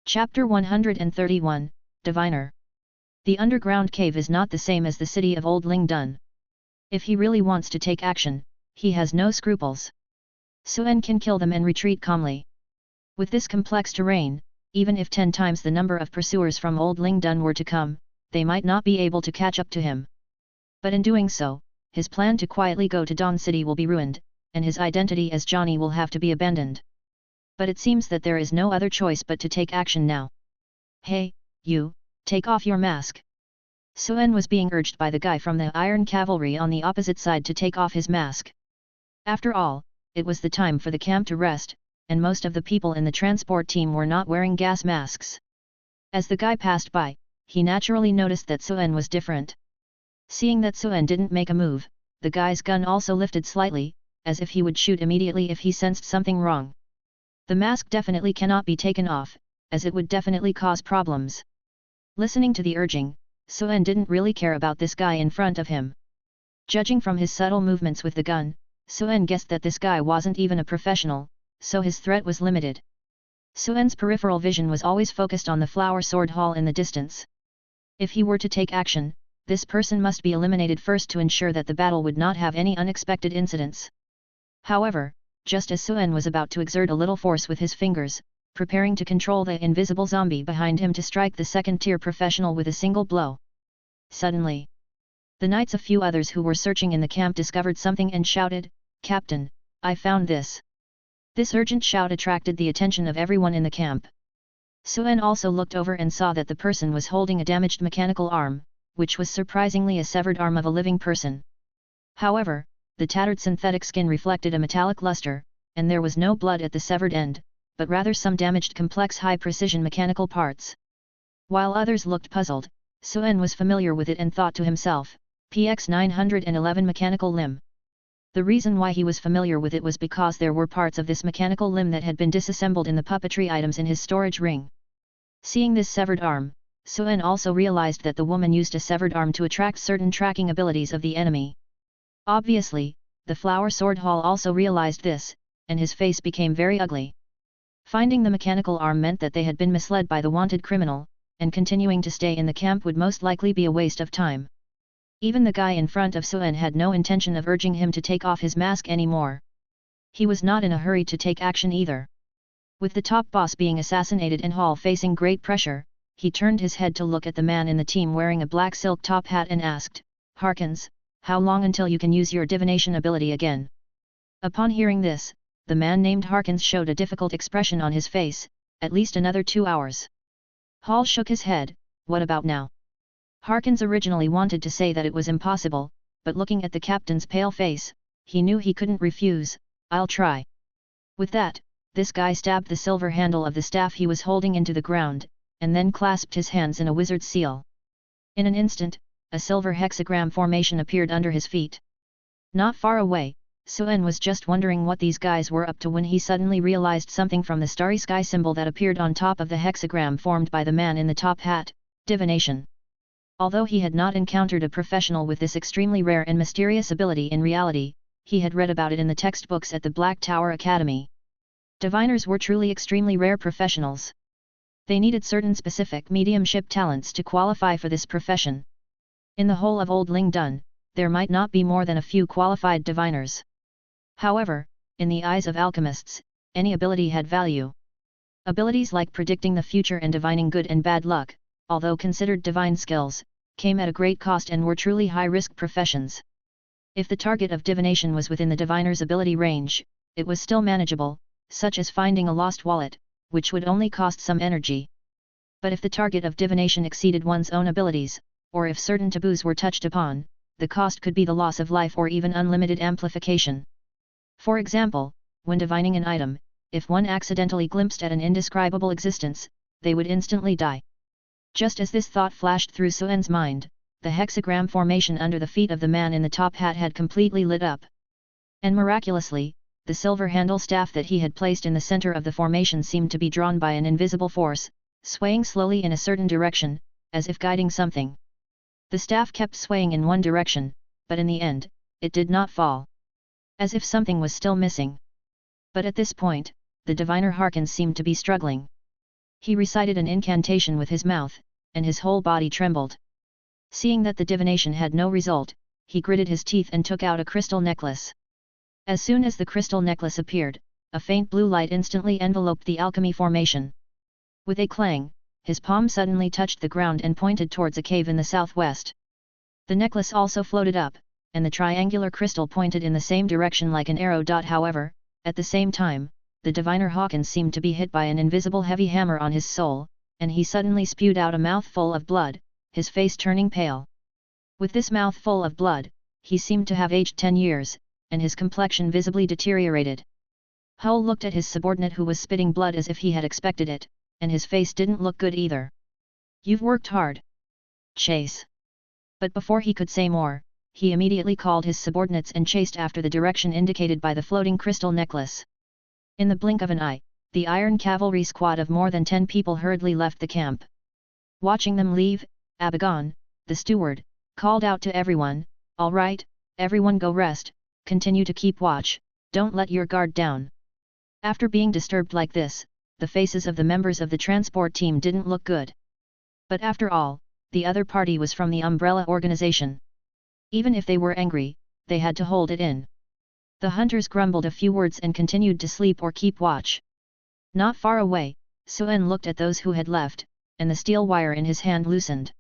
Chapter 131, Diviner. The underground cave is not the same as the city of Old Lingdun. If he really wants to take action, he has no scruples. Suen can kill them and retreat calmly. With this complex terrain, even if 10 times the number of pursuers from Old Lingdun were to come, they might not be able to catch up to him. But in doing so, his plan to quietly go to Dawn City will be ruined, and his identity as Johnny will have to be abandoned. But it seems that there is no other choice but to take action now. Hey, you, take off your mask. Suen was being urged by the guy from the Iron Cavalry on the opposite side to take off his mask. After all, it was the time for the camp to rest, and most of the people in the transport team were not wearing gas masks. As the guy passed by, he naturally noticed that Suen was different. Seeing that Suen didn't make a move, the guy's gun also lifted slightly, as if he would shoot immediately if he sensed something wrong. The mask definitely cannot be taken off, as it would definitely cause problems. Listening to the urging, Suen didn't really care about this guy in front of him. Judging from his subtle movements with the gun, Suen guessed that this guy wasn't even a professional, so his threat was limited. Suen's peripheral vision was always focused on the flower sword hall in the distance. If he were to take action, this person must be eliminated first to ensure that the battle would not have any unexpected incidents. However, just as Suen was about to exert a little force with his fingers, preparing to control the invisible zombie behind him to strike the second-tier professional with a single blow. Suddenly, the knights, a few others who were searching in the camp, discovered something and shouted, "Captain, I found this!" This urgent shout attracted the attention of everyone in the camp. Suen also looked over and saw that the person was holding a damaged mechanical arm, which was surprisingly a severed arm of a living person. However, the tattered synthetic skin reflected a metallic luster, and there was no blood at the severed end, but rather some damaged complex high-precision mechanical parts. While others looked puzzled, Suen was familiar with it and thought to himself, PX 911 mechanical limb. The reason why he was familiar with it was because there were parts of this mechanical limb that had been disassembled in the puppetry items in his storage ring. Seeing this severed arm, Suen also realized that the woman used a severed arm to attract certain tracking abilities of the enemy. Obviously, the Flower Sword Hall also realized this, and his face became very ugly. Finding the mechanical arm meant that they had been misled by the wanted criminal, and continuing to stay in the camp would most likely be a waste of time. Even the guy in front of Suen had no intention of urging him to take off his mask anymore. He was not in a hurry to take action either. With the top boss being assassinated and Hall facing great pressure, he turned his head to look at the man in the team wearing a black silk top hat and asked, "Harkins, how long until you can use your divination ability again?" Upon hearing this, the man named Harkins showed a difficult expression on his face, "At least another 2 hours." Hall shook his head, "What about now?" Harkins originally wanted to say that it was impossible, but looking at the captain's pale face, he knew he couldn't refuse, "I'll try." With that, this guy stabbed the silver handle of the staff he was holding into the ground, and then clasped his hands in a wizard's seal. In an instant, a silver hexagram formation appeared under his feet. Not far away, Suen was just wondering what these guys were up to when he suddenly realized something from the starry sky symbol that appeared on top of the hexagram formed by the man in the top hat, divination. Although he had not encountered a professional with this extremely rare and mysterious ability in reality, he had read about it in the textbooks at the Black Tower Academy. Diviners were truly extremely rare professionals. They needed certain specific mediumship talents to qualify for this profession. In the whole of Old Lingdun, there might not be more than a few qualified diviners. However, in the eyes of alchemists, any ability had value. Abilities like predicting the future and divining good and bad luck, although considered divine skills, came at a great cost and were truly high-risk professions. If the target of divination was within the diviner's ability range, it was still manageable, such as finding a lost wallet, which would only cost some energy. But if the target of divination exceeded one's own abilities, or if certain taboos were touched upon, the cost could be the loss of life or even unlimited amplification. For example, when divining an item, if one accidentally glimpsed at an indescribable existence, they would instantly die. Just as this thought flashed through Suen's mind, the hexagram formation under the feet of the man in the top hat had completely lit up. And miraculously, the silver handle staff that he had placed in the center of the formation seemed to be drawn by an invisible force, swaying slowly in a certain direction, as if guiding something. The staff kept swaying in one direction, but in the end, it did not fall. As if something was still missing. But at this point, the diviner Harkins seemed to be struggling. He recited an incantation with his mouth, and his whole body trembled. Seeing that the divination had no result, he gritted his teeth and took out a crystal necklace. As soon as the crystal necklace appeared, a faint blue light instantly enveloped the alchemy formation. With a clang, his palm suddenly touched the ground and pointed towards a cave in the southwest. The necklace also floated up, and the triangular crystal pointed in the same direction like an arrow. However, at the same time, the diviner Hawkins seemed to be hit by an invisible heavy hammer on his soul, and he suddenly spewed out a mouthful of blood, his face turning pale. With this mouthful of blood, he seemed to have aged 10 years, and his complexion visibly deteriorated. Hull looked at his subordinate who was spitting blood as if he had expected it, and his face didn't look good either. "You've worked hard. Chase." But before he could say more, he immediately called his subordinates and chased after the direction indicated by the floating crystal necklace. In the blink of an eye, the Iron Cavalry squad of more than 10 people hurriedly left the camp. Watching them leave, Abagon, the steward, called out to everyone, "All right, everyone go rest, continue to keep watch, don't let your guard down." After being disturbed like this, the faces of the members of the transport team didn't look good. But after all, the other party was from the Umbrella organization. Even if they were angry, they had to hold it in. The hunters grumbled a few words and continued to sleep or keep watch. Not far away, Suen looked at those who had left, and the steel wire in his hand loosened.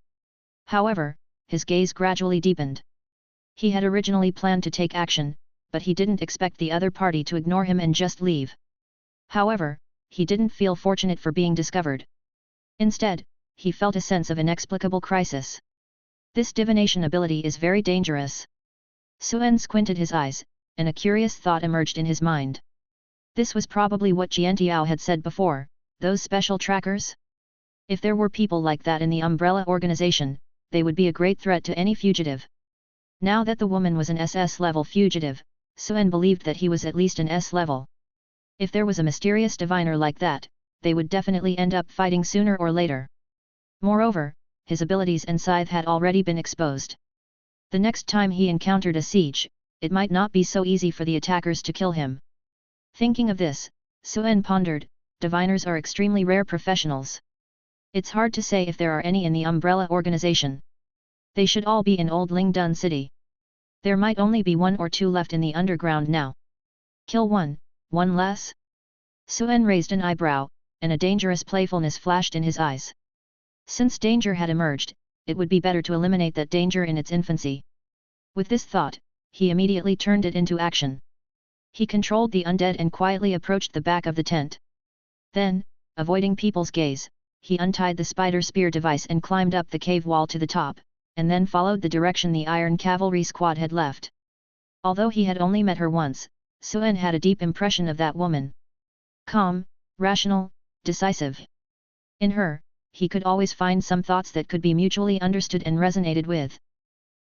However, his gaze gradually deepened. He had originally planned to take action, but he didn't expect the other party to ignore him and just leave. However, he didn't feel fortunate for being discovered. Instead, he felt a sense of inexplicable crisis. This divination ability is very dangerous. Suen squinted his eyes, and a curious thought emerged in his mind. This was probably what Jiantiao had said before, those special trackers? If there were people like that in the Umbrella organization, they would be a great threat to any fugitive. Now that the woman was an SS-level fugitive, Suen believed that he was at least an S-level. If there was a mysterious diviner like that, they would definitely end up fighting sooner or later. Moreover, his abilities and scythe had already been exposed. The next time he encountered a siege, it might not be so easy for the attackers to kill him. Thinking of this, Suen pondered, diviners are extremely rare professionals. It's hard to say if there are any in the Umbrella organization. They should all be in Old Lingdun City. There might only be 1 or 2 left in the underground now. Kill one less? Suen raised an eyebrow, and a dangerous playfulness flashed in his eyes. Since danger had emerged, it would be better to eliminate that danger in its infancy. With this thought, he immediately turned it into action. He controlled the undead and quietly approached the back of the tent. Then, avoiding people's gaze, he untied the spider spear device and climbed up the cave wall to the top, and then followed the direction the Iron Cavalry squad had left. Although he had only met her once, Suen had a deep impression of that woman. Calm, rational, decisive. In her, he could always find some thoughts that could be mutually understood and resonated with.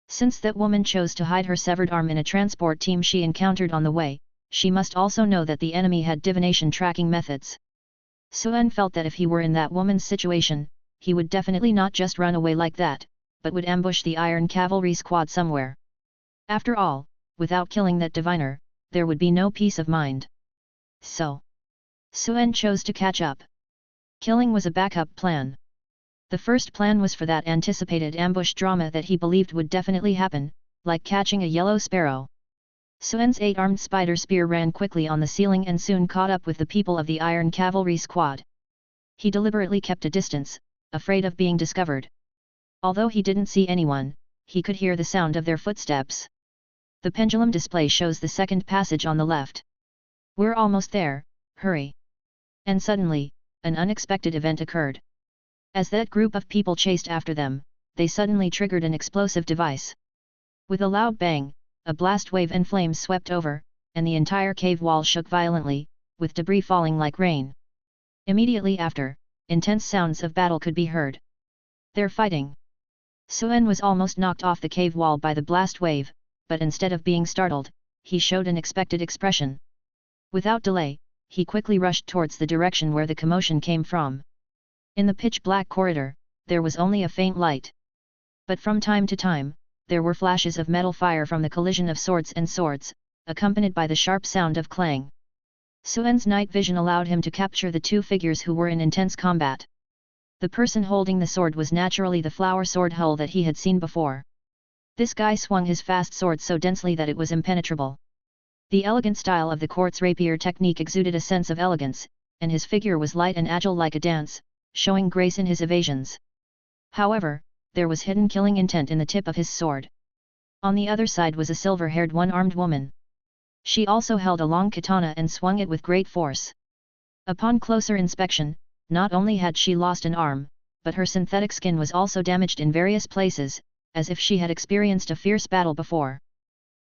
Since that woman chose to hide her severed arm in a transport team she encountered on the way, she must also know that the enemy had divination tracking methods. Suen felt that if he were in that woman's situation, he would definitely not just run away like that, but would ambush the Iron Cavalry squad somewhere. After all, without killing that diviner, there would be no peace of mind. So, Suen chose to catch up. Killing was a backup plan. The first plan was for that anticipated ambush drama that he believed would definitely happen, like catching a yellow sparrow. Suen's 8-armed spider spear ran quickly on the ceiling and soon caught up with the people of the Iron Cavalry squad. He deliberately kept a distance, afraid of being discovered. Although he didn't see anyone, he could hear the sound of their footsteps. The pendulum display shows the second passage on the left. "We're almost there, hurry." And suddenly, an unexpected event occurred. As that group of people chased after them, they suddenly triggered an explosive device. With a loud bang, a blast wave and flames swept over, and the entire cave wall shook violently, with debris falling like rain. Immediately after, intense sounds of battle could be heard. "They're fighting." Suen was almost knocked off the cave wall by the blast wave, but instead of being startled, he showed an expected expression. Without delay, he quickly rushed towards the direction where the commotion came from. In the pitch-black corridor, there was only a faint light. But from time to time, there were flashes of metal fire from the collision of swords and swords, accompanied by the sharp sound of clang. Suen's night vision allowed him to capture the 2 figures who were in intense combat. The person holding the sword was naturally the flower sword Hull that he had seen before. This guy swung his fast sword so densely that it was impenetrable. The elegant style of the quartz rapier technique exuded a sense of elegance, and his figure was light and agile like a dance, showing grace in his evasions. However, there was hidden killing intent in the tip of his sword. On the other side was a silver-haired one-armed woman. She also held a long katana and swung it with great force. Upon closer inspection, not only had she lost an arm, but her synthetic skin was also damaged in various places, as if she had experienced a fierce battle before.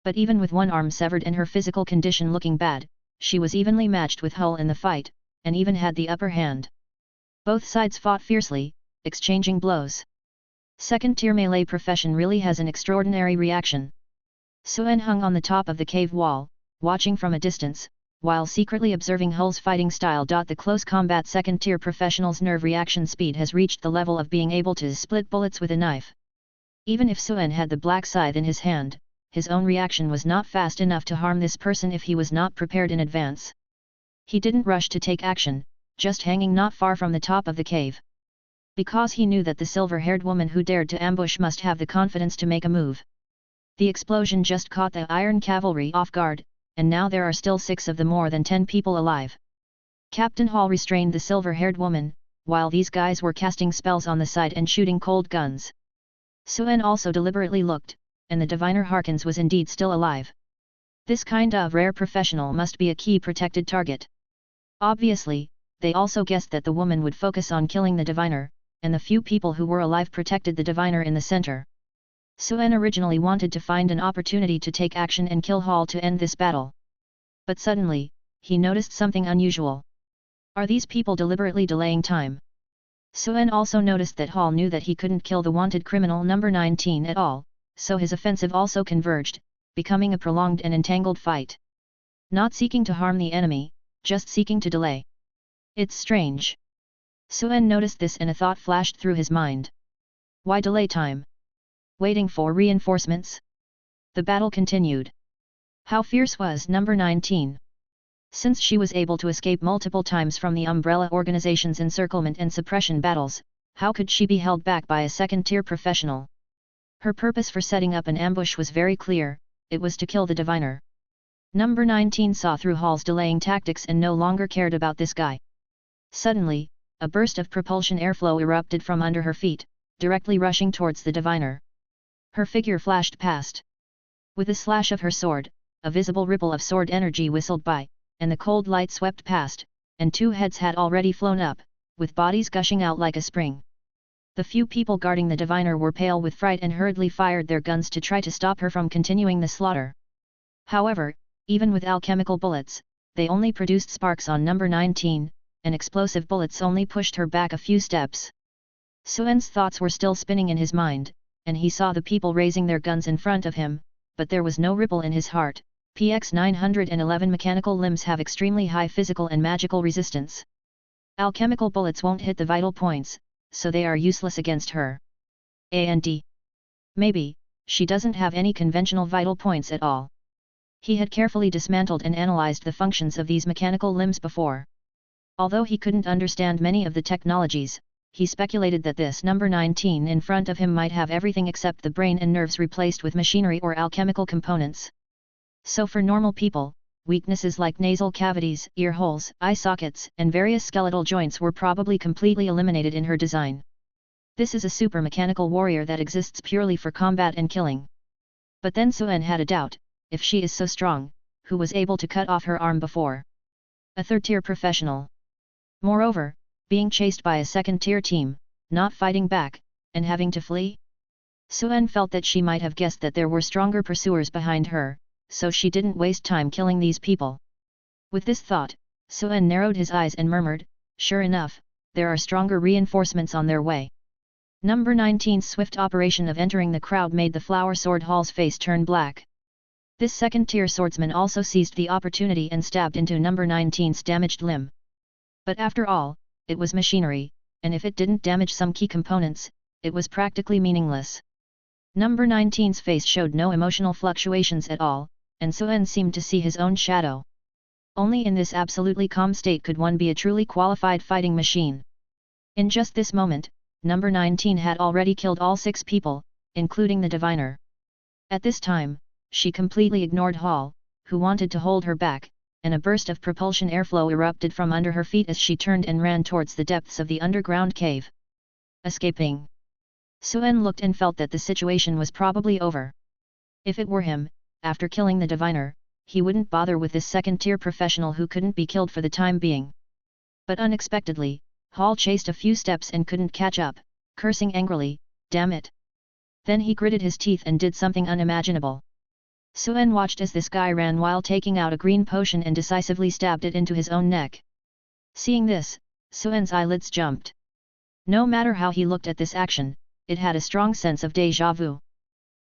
But even with one arm severed and her physical condition looking bad, she was evenly matched with Hull in the fight, and even had the upper hand. Both sides fought fiercely, exchanging blows. Second-tier melee profession really has an extraordinary reaction. Suen hung on the top of the cave wall, watching from a distance, while secretly observing Hull's fighting style. The close combat second-tier professional's nerve reaction speed has reached the level of being able to split bullets with a knife. Even if Suen had the black scythe in his hand, his own reaction was not fast enough to harm this person if he was not prepared in advance. He didn't rush to take action, just hanging not far from the top of the cave. Because he knew that the silver-haired woman who dared to ambush must have the confidence to make a move. The explosion just caught the Iron Cavalry off guard, and now there are still 6 of the more than 10 people alive. Captain Hall restrained the silver-haired woman, while these guys were casting spells on the side and shooting cold guns. Suen also deliberately looked, and the diviner Harkins was indeed still alive. This kind of rare professional must be a key protected target. Obviously, they also guessed that the woman would focus on killing the diviner, and the few people who were alive protected the diviner in the center. Suen originally wanted to find an opportunity to take action and kill Hall to end this battle. But suddenly, he noticed something unusual. Are these people deliberately delaying time? Suen also noticed that Hall knew that he couldn't kill the wanted criminal number 19 at all, so his offensive also converged, becoming a prolonged and entangled fight. Not seeking to harm the enemy, just seeking to delay. It's strange. Suen noticed this and a thought flashed through his mind. Why delay time? Waiting for reinforcements? The battle continued. How fierce was number 19? Since she was able to escape multiple times from the Umbrella Organization's encirclement and suppression battles, how could she be held back by a second-tier professional? Her purpose for setting up an ambush was very clear, it was to kill the diviner. Number 19 saw through Hall's delaying tactics and no longer cared about this guy. Suddenly, a burst of propulsion airflow erupted from under her feet, directly rushing towards the diviner. Her figure flashed past. With a slash of her sword, a visible ripple of sword energy whistled by, and the cold light swept past, and 2 heads had already flown up, with bodies gushing out like a spring. The few people guarding the diviner were pale with fright and hurriedly fired their guns to try to stop her from continuing the slaughter. However, even with alchemical bullets, they only produced sparks on number 19, and explosive bullets only pushed her back a few steps. Suen's thoughts were still spinning in his mind, and he saw the people raising their guns in front of him, but there was no ripple in his heart. PX 911 mechanical limbs have extremely high physical and magical resistance. Alchemical bullets won't hit the vital points, so they are useless against her. And maybe, she doesn't have any conventional vital points at all. He had carefully dismantled and analyzed the functions of these mechanical limbs before. Although he couldn't understand many of the technologies, he speculated that this number 19 in front of him might have everything except the brain and nerves replaced with machinery or alchemical components. So for normal people, weaknesses like nasal cavities, ear holes, eye sockets, and various skeletal joints were probably completely eliminated in her design. This is a super mechanical warrior that exists purely for combat and killing. But then Suen had a doubt, if she is so strong, who was able to cut off her arm before? A third-tier professional. Moreover, being chased by a second-tier team, not fighting back, and having to flee? Suen felt that she might have guessed that there were stronger pursuers behind her, so she didn't waste time killing these people. With this thought, Suen narrowed his eyes and murmured, "Sure enough, there are stronger reinforcements on their way." Number 19's swift operation of entering the crowd made the flower sword Hall's face turn black. This second-tier swordsman also seized the opportunity and stabbed into number 19's damaged limb. But after all, it was machinery, and if it didn't damage some key components, it was practically meaningless. Number 19's face showed no emotional fluctuations at all, and Suen seemed to see his own shadow. Only in this absolutely calm state could one be a truly qualified fighting machine. In just this moment, number 19 had already killed all 6 people, including the diviner. At this time, she completely ignored Hall, who wanted to hold her back, and a burst of propulsion airflow erupted from under her feet as she turned and ran towards the depths of the underground cave. Escaping. Suen looked and felt that the situation was probably over. If it were him, after killing the diviner, he wouldn't bother with this second-tier professional who couldn't be killed for the time being. But unexpectedly, Hall chased a few steps and couldn't catch up, cursing angrily, "Damn it!" Then he gritted his teeth and did something unimaginable. Suen watched as this guy ran while taking out a green potion and decisively stabbed it into his own neck. Seeing this, Suen's eyelids jumped. No matter how he looked at this action, it had a strong sense of déjà vu.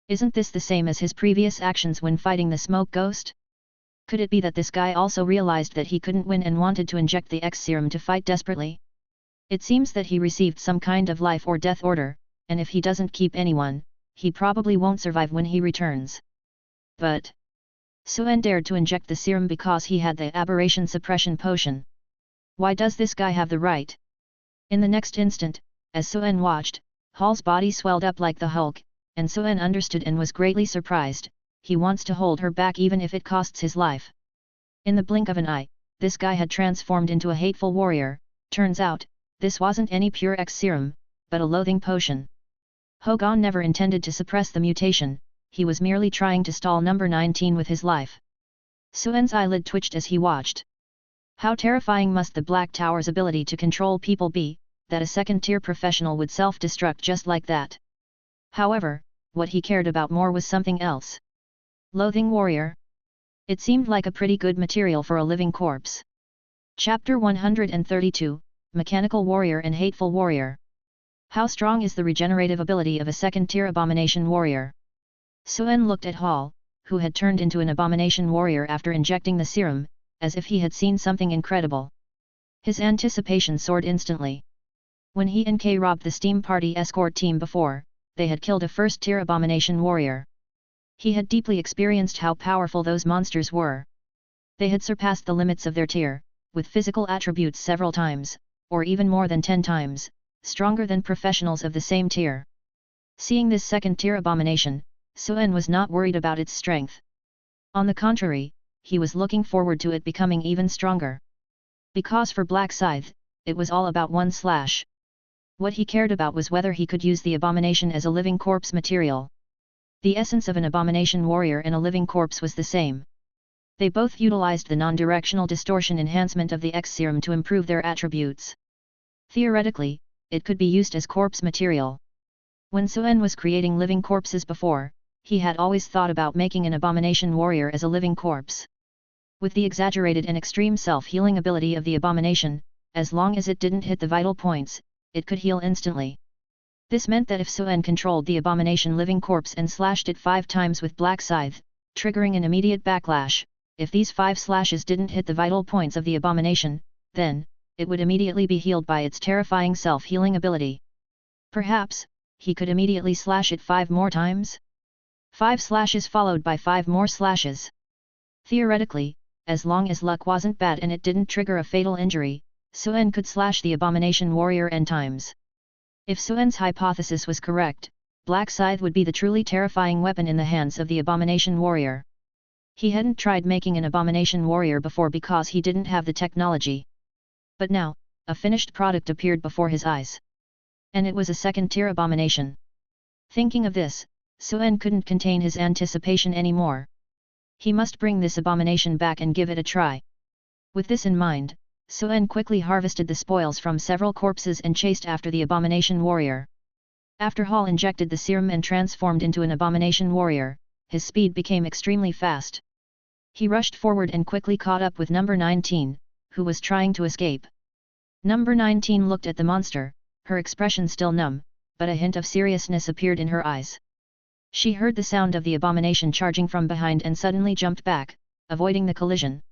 Isn't this the same as his previous actions when fighting the smoke ghost? Could it be that this guy also realized that he couldn't win and wanted to inject the X serum to fight desperately? It seems that he received some kind of life or death order, and if he doesn't keep anyone, he probably won't survive when he returns. But Suen dared to inject the serum because he had the aberration suppression potion. Why does this guy have the right? In the next instant, as Suen watched, Hall's body swelled up like the Hulk, and Suen understood and was greatly surprised. He wants to hold her back even if it costs his life. In the blink of an eye, this guy had transformed into a hateful warrior. Turns out, this wasn't any pure X serum, but a loathing potion. Hogan never intended to suppress the mutation, he was merely trying to stall number 19 with his life. Suen's eyelid twitched as he watched. How terrifying must the Black Tower's ability to control people be, that a second-tier professional would self-destruct just like that. However, what he cared about more was something else. Loathing warrior. It seemed like a pretty good material for a living corpse. Chapter 132, Mechanical Warrior and Hateful Warrior. How strong is the regenerative ability of a second-tier abomination warrior? Suen looked at Hall, who had turned into an abomination warrior after injecting the serum, as if he had seen something incredible. His anticipation soared instantly. When he and Kay robbed the Steam Party escort team before, they had killed a first-tier abomination warrior. He had deeply experienced how powerful those monsters were. They had surpassed the limits of their tier, with physical attributes several times, or even more than 10 times, stronger than professionals of the same tier. Seeing this second-tier abomination, Suen was not worried about its strength. On the contrary, he was looking forward to it becoming even stronger. Because for Black Scythe, it was all about one slash. What he cared about was whether he could use the abomination as a living corpse material. The essence of an abomination warrior and a living corpse was the same. They both utilized the non-directional distortion enhancement of the X serum to improve their attributes. Theoretically, it could be used as corpse material. When Suen was creating living corpses before, he had always thought about making an abomination warrior as a living corpse. With the exaggerated and extreme self-healing ability of the abomination, as long as it didn't hit the vital points, it could heal instantly. This meant that if Suen controlled the abomination living corpse and slashed it 5 times with Black Scythe, triggering an immediate backlash, if these 5 slashes didn't hit the vital points of the abomination, then, it would immediately be healed by its terrifying self-healing ability. Perhaps, he could immediately slash it 5 more times? 5 slashes followed by 5 more slashes. Theoretically, as long as luck wasn't bad and it didn't trigger a fatal injury, Suen could slash the abomination warrior n times. If Suen's hypothesis was correct, Black Scythe would be the truly terrifying weapon in the hands of the abomination warrior. He hadn't tried making an abomination warrior before because he didn't have the technology. But now, a finished product appeared before his eyes. And it was a second-tier abomination. Thinking of this, Suen couldn't contain his anticipation anymore. He must bring this abomination back and give it a try. With this in mind, Suen quickly harvested the spoils from several corpses and chased after the abomination warrior. After Hall injected the serum and transformed into an abomination warrior, his speed became extremely fast. He rushed forward and quickly caught up with number 19, who was trying to escape. Number 19 looked at the monster, her expression still numb, but a hint of seriousness appeared in her eyes. She heard the sound of the abomination charging from behind and suddenly jumped back, avoiding the collision.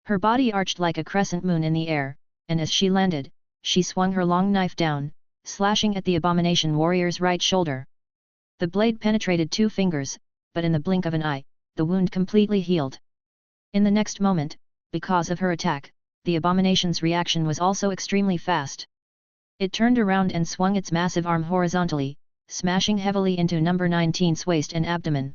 Her body arched like a crescent moon in the air, and as she landed, she swung her long knife down, slashing at the abomination warrior's right shoulder. The blade penetrated 2 fingers, but in the blink of an eye, the wound completely healed. In the next moment, because of her attack, the abomination's reaction was also extremely fast. It turned around and swung its massive arm horizontally, smashing heavily into number 19's waist and abdomen.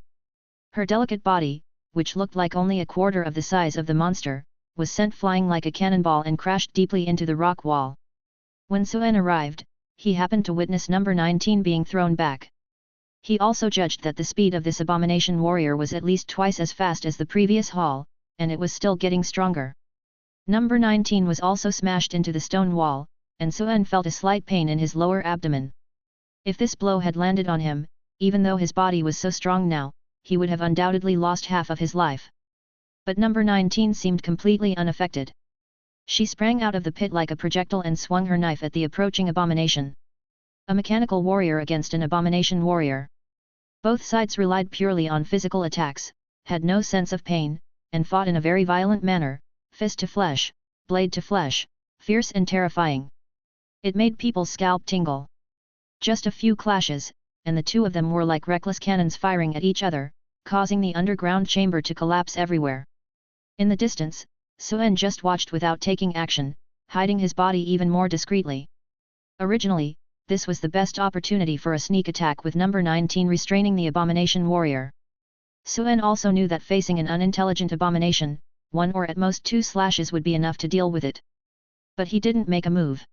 Her delicate body, which looked like only a quarter of the size of the monster, was sent flying like a cannonball and crashed deeply into the rock wall. When Suen arrived, he happened to witness number 19 being thrown back. He also judged that the speed of this abomination warrior was at least twice as fast as the previous haul, and it was still getting stronger. Number 19 was also smashed into the stone wall, and Suen felt a slight pain in his lower abdomen. If this blow had landed on him, even though his body was so strong now, he would have undoubtedly lost half of his life. But number 19 seemed completely unaffected. She sprang out of the pit like a projectile and swung her knife at the approaching abomination. A mechanical warrior against an abomination warrior. Both sides relied purely on physical attacks, had no sense of pain, and fought in a very violent manner, fist to flesh, blade to flesh, fierce and terrifying. It made people's scalp tingle. Just a few clashes, and the two of them were like reckless cannons firing at each other, causing the underground chamber to collapse everywhere. In the distance, Suen just watched without taking action, hiding his body even more discreetly. Originally, this was the best opportunity for a sneak attack with number 19 restraining the abomination warrior. Suen also knew that facing an unintelligent abomination, one or at most two slashes would be enough to deal with it. But he didn't make a move.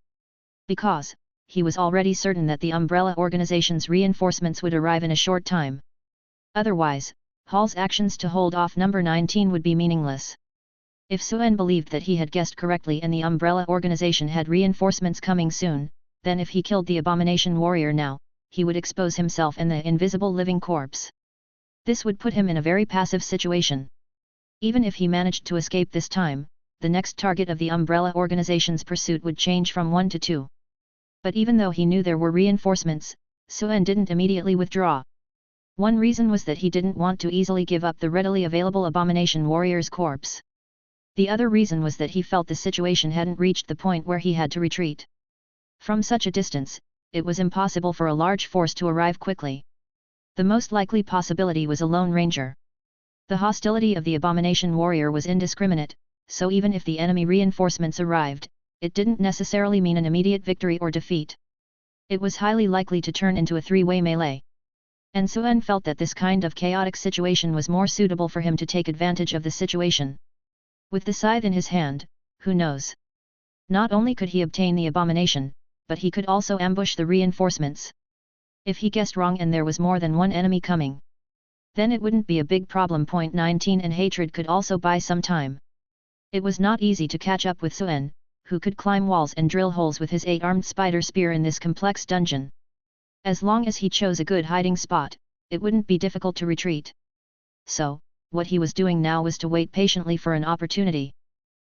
Because, he was already certain that the Umbrella Organization's reinforcements would arrive in a short time. Otherwise, Hall's actions to hold off number 19 would be meaningless. If Suen believed that he had guessed correctly and the Umbrella Organization had reinforcements coming soon, then if he killed the abomination warrior now, he would expose himself and the invisible living corpse. This would put him in a very passive situation. Even if he managed to escape this time, the next target of the Umbrella Organization's pursuit would change from 1 to 2. But even though he knew there were reinforcements, Suen didn't immediately withdraw. One reason was that he didn't want to easily give up the readily available abomination warrior's corpse. The other reason was that he felt the situation hadn't reached the point where he had to retreat. From such a distance, it was impossible for a large force to arrive quickly. The most likely possibility was a lone ranger. The hostility of the abomination warrior was indiscriminate, so even if the enemy reinforcements arrived, it didn't necessarily mean an immediate victory or defeat. It was highly likely to turn into a three-way melee. And Suen felt that this kind of chaotic situation was more suitable for him to take advantage of the situation. With the scythe in his hand, who knows? Not only could he obtain the abomination, but he could also ambush the reinforcements. If he guessed wrong and there was more than one enemy coming, then it wouldn't be a big problem. 19 and hatred could also buy some time. It was not easy to catch up with Suen, who could climb walls and drill holes with his 8-armed spider spear in this complex dungeon. As long as he chose a good hiding spot, it wouldn't be difficult to retreat. So, what he was doing now was to wait patiently for an opportunity.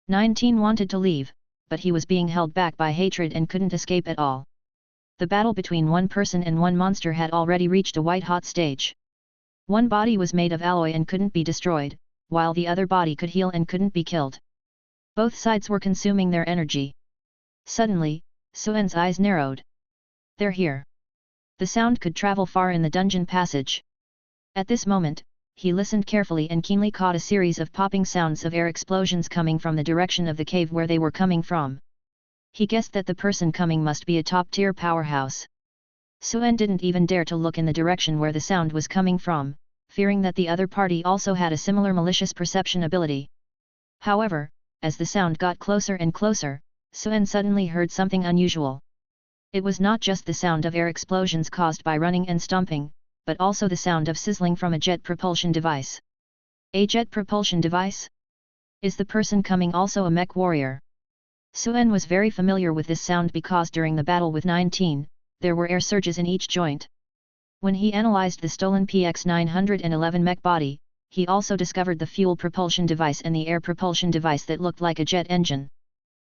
19 wanted to leave, but he was being held back by hatred and couldn't escape at all. The battle between one person and one monster had already reached a white-hot stage. One body was made of alloy and couldn't be destroyed, while the other body could heal and couldn't be killed. Both sides were consuming their energy. Suddenly, Suen's eyes narrowed. They're here. The sound could travel far in the dungeon passage. At this moment, he listened carefully and keenly caught a series of popping sounds of air explosions coming from the direction of the cave where they were coming from. He guessed that the person coming must be a top-tier powerhouse. Suen didn't even dare to look in the direction where the sound was coming from, fearing that the other party also had a similar malicious perception ability. However, as the sound got closer and closer, Suen suddenly heard something unusual. It was not just the sound of air explosions caused by running and stomping, but also the sound of sizzling from a jet propulsion device. A jet propulsion device? Is the person coming also a mech warrior? Suen was very familiar with this sound because during the battle with 19, there were air surges in each joint. When he analyzed the stolen PX-911 mech body, he also discovered the fuel propulsion device and the air propulsion device that looked like a jet engine.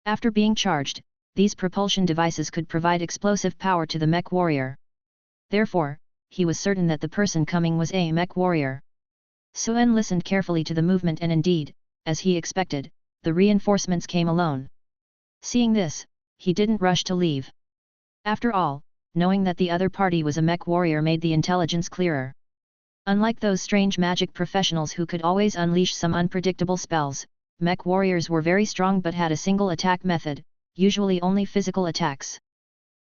After being charged, these propulsion devices could provide explosive power to the mech warrior. Therefore, he was certain that the person coming was a mech warrior. Suen listened carefully to the movement and indeed, as he expected, the reinforcements came alone. Seeing this, he didn't rush to leave. After all, knowing that the other party was a mech warrior made the intelligence clearer. Unlike those strange magic professionals who could always unleash some unpredictable spells, mech warriors were very strong but had a single attack method, usually only physical attacks.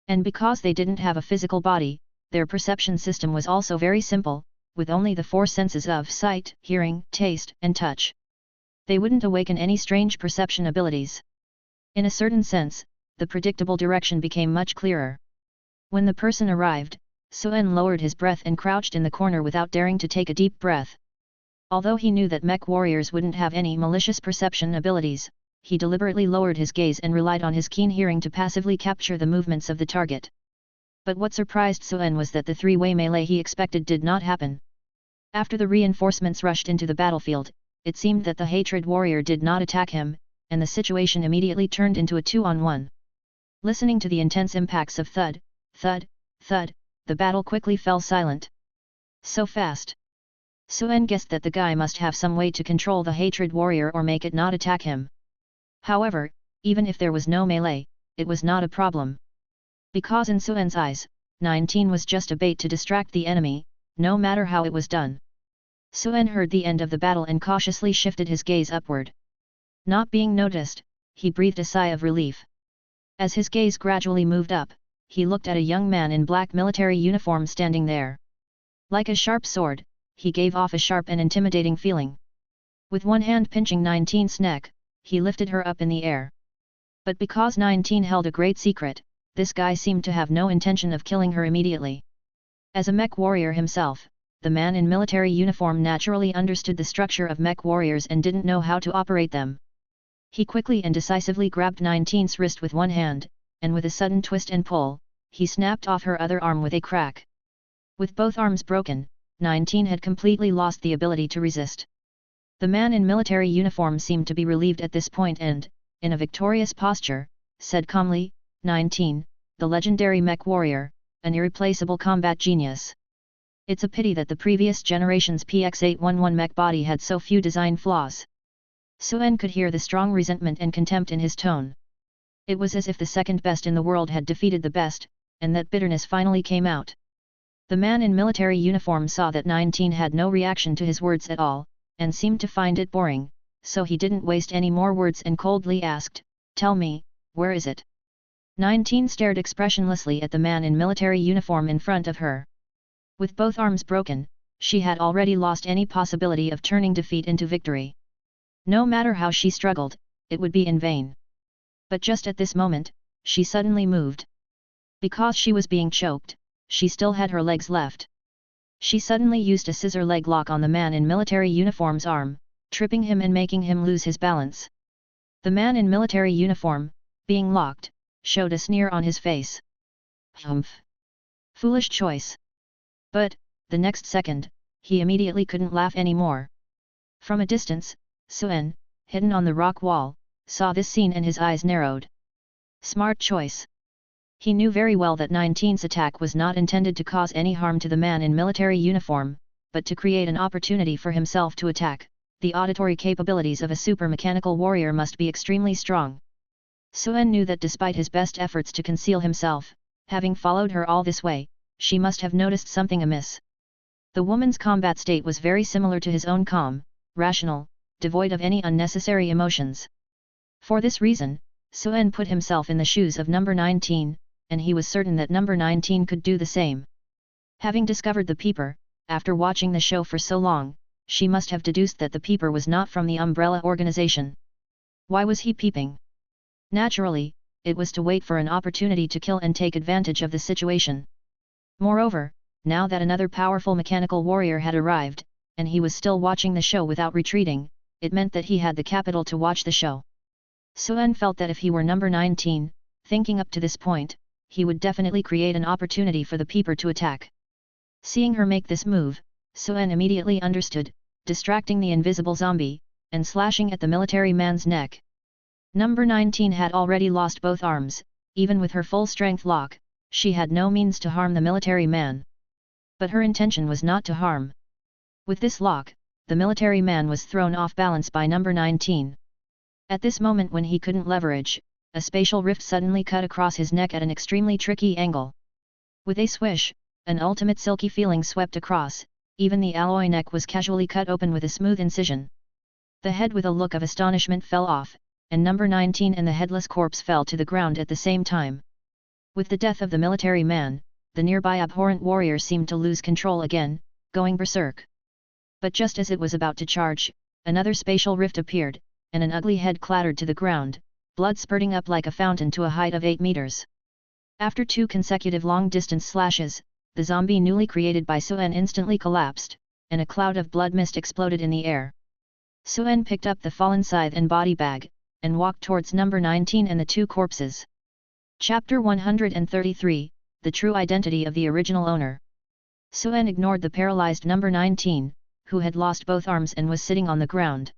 And because they didn't have a physical body, their perception system was also very simple, with only the four senses of sight, hearing, taste, and touch. They wouldn't awaken any strange perception abilities. In a certain sense, the predictable direction became much clearer. When the person arrived, Suen lowered his breath and crouched in the corner without daring to take a deep breath. Although he knew that mech warriors wouldn't have any malicious perception abilities, he deliberately lowered his gaze and relied on his keen hearing to passively capture the movements of the target. But what surprised Suen was that the three-way melee he expected did not happen. After the reinforcements rushed into the battlefield, it seemed that the hatred warrior did not attack him, and the situation immediately turned into a 2-on-1. Listening to the intense impacts of thud, thud, thud, the battle quickly fell silent. So fast. Suen guessed that the guy must have some way to control the hatred warrior or make it not attack him. However, even if there was no melee, it was not a problem. Because in Suen's eyes, 19 was just a bait to distract the enemy, no matter how it was done. Suen heard the end of the battle and cautiously shifted his gaze upward. Not being noticed, he breathed a sigh of relief. As his gaze gradually moved up, he looked at a young man in black military uniform standing there. Like a sharp sword, he gave off a sharp and intimidating feeling. With one hand pinching 19's neck, he lifted her up in the air. But because 19 held a great secret, this guy seemed to have no intention of killing her immediately. As a mech warrior himself, the man in military uniform naturally understood the structure of mech warriors and didn't know how to operate them. He quickly and decisively grabbed 19's wrist with one hand, and with a sudden twist and pull, he snapped off her other arm with a crack. With both arms broken, 19 had completely lost the ability to resist. The man in military uniform seemed to be relieved at this point and, in a victorious posture, said calmly, 19, the legendary mech warrior, an irreplaceable combat genius. It's a pity that the previous generation's PX-811 mech body had so few design flaws. Suen could hear the strong resentment and contempt in his tone. It was as if the second best in the world had defeated the best, and that bitterness finally came out. The man in military uniform saw that 19 had no reaction to his words at all, and seemed to find it boring, so he didn't waste any more words and coldly asked, "Tell me, where is it?" 19 stared expressionlessly at the man in military uniform in front of her. With both arms broken, she had already lost any possibility of turning defeat into victory. No matter how she struggled, it would be in vain. But just at this moment, she suddenly moved. Because she was being choked, she still had her legs left. She suddenly used a scissor leg lock on the man in military uniform's arm, tripping him and making him lose his balance. The man in military uniform, being locked, showed a sneer on his face. Humph! Foolish choice. But, the next second, he immediately couldn't laugh anymore. From a distance, Suen, hidden on the rock wall, saw this scene and his eyes narrowed. Smart choice. He knew very well that 19's attack was not intended to cause any harm to the man in military uniform, but to create an opportunity for himself to attack. The auditory capabilities of a super mechanical warrior must be extremely strong. Suen knew that despite his best efforts to conceal himself, having followed her all this way, she must have noticed something amiss. The woman's combat state was very similar to his own, calm, rational, devoid of any unnecessary emotions. For this reason, Suen put himself in the shoes of number 19, and he was certain that number 19 could do the same. Having discovered the peeper, after watching the show for so long, she must have deduced that the peeper was not from the Umbrella organization. Why was he peeping? Naturally, it was to wait for an opportunity to kill and take advantage of the situation. Moreover, now that another powerful mechanical warrior had arrived, and he was still watching the show without retreating, it meant that he had the capital to watch the show. Suen felt that if he were number 19, thinking up to this point, he would definitely create an opportunity for the peeper to attack. Seeing her make this move, Suen immediately understood, distracting the invisible zombie, and slashing at the military man's neck. Number 19 had already lost both arms, even with her full-strength lock, she had no means to harm the military man. But her intention was not to harm. With this lock, the military man was thrown off balance by number 19. At this moment when he couldn't leverage, a spatial rift suddenly cut across his neck at an extremely tricky angle. With a swish, an ultimate silky feeling swept across, even the alloy neck was casually cut open with a smooth incision. The head with a look of astonishment fell off, and number 19 and the headless corpse fell to the ground at the same time. With the death of the military man, the nearby abhorrent warrior seemed to lose control again, going berserk. But just as it was about to charge, another spatial rift appeared, and an ugly head clattered to the ground, blood spurting up like a fountain to a height of 8 meters. After 2 consecutive long-distance slashes, the zombie newly created by Suen instantly collapsed, and a cloud of blood mist exploded in the air. Suen picked up the fallen scythe and body bag, and walked towards number 19 and the 2 corpses. Chapter 133, The True Identity of the Original Owner. Suen ignored the paralyzed number 19, who had lost both arms and was sitting on the ground.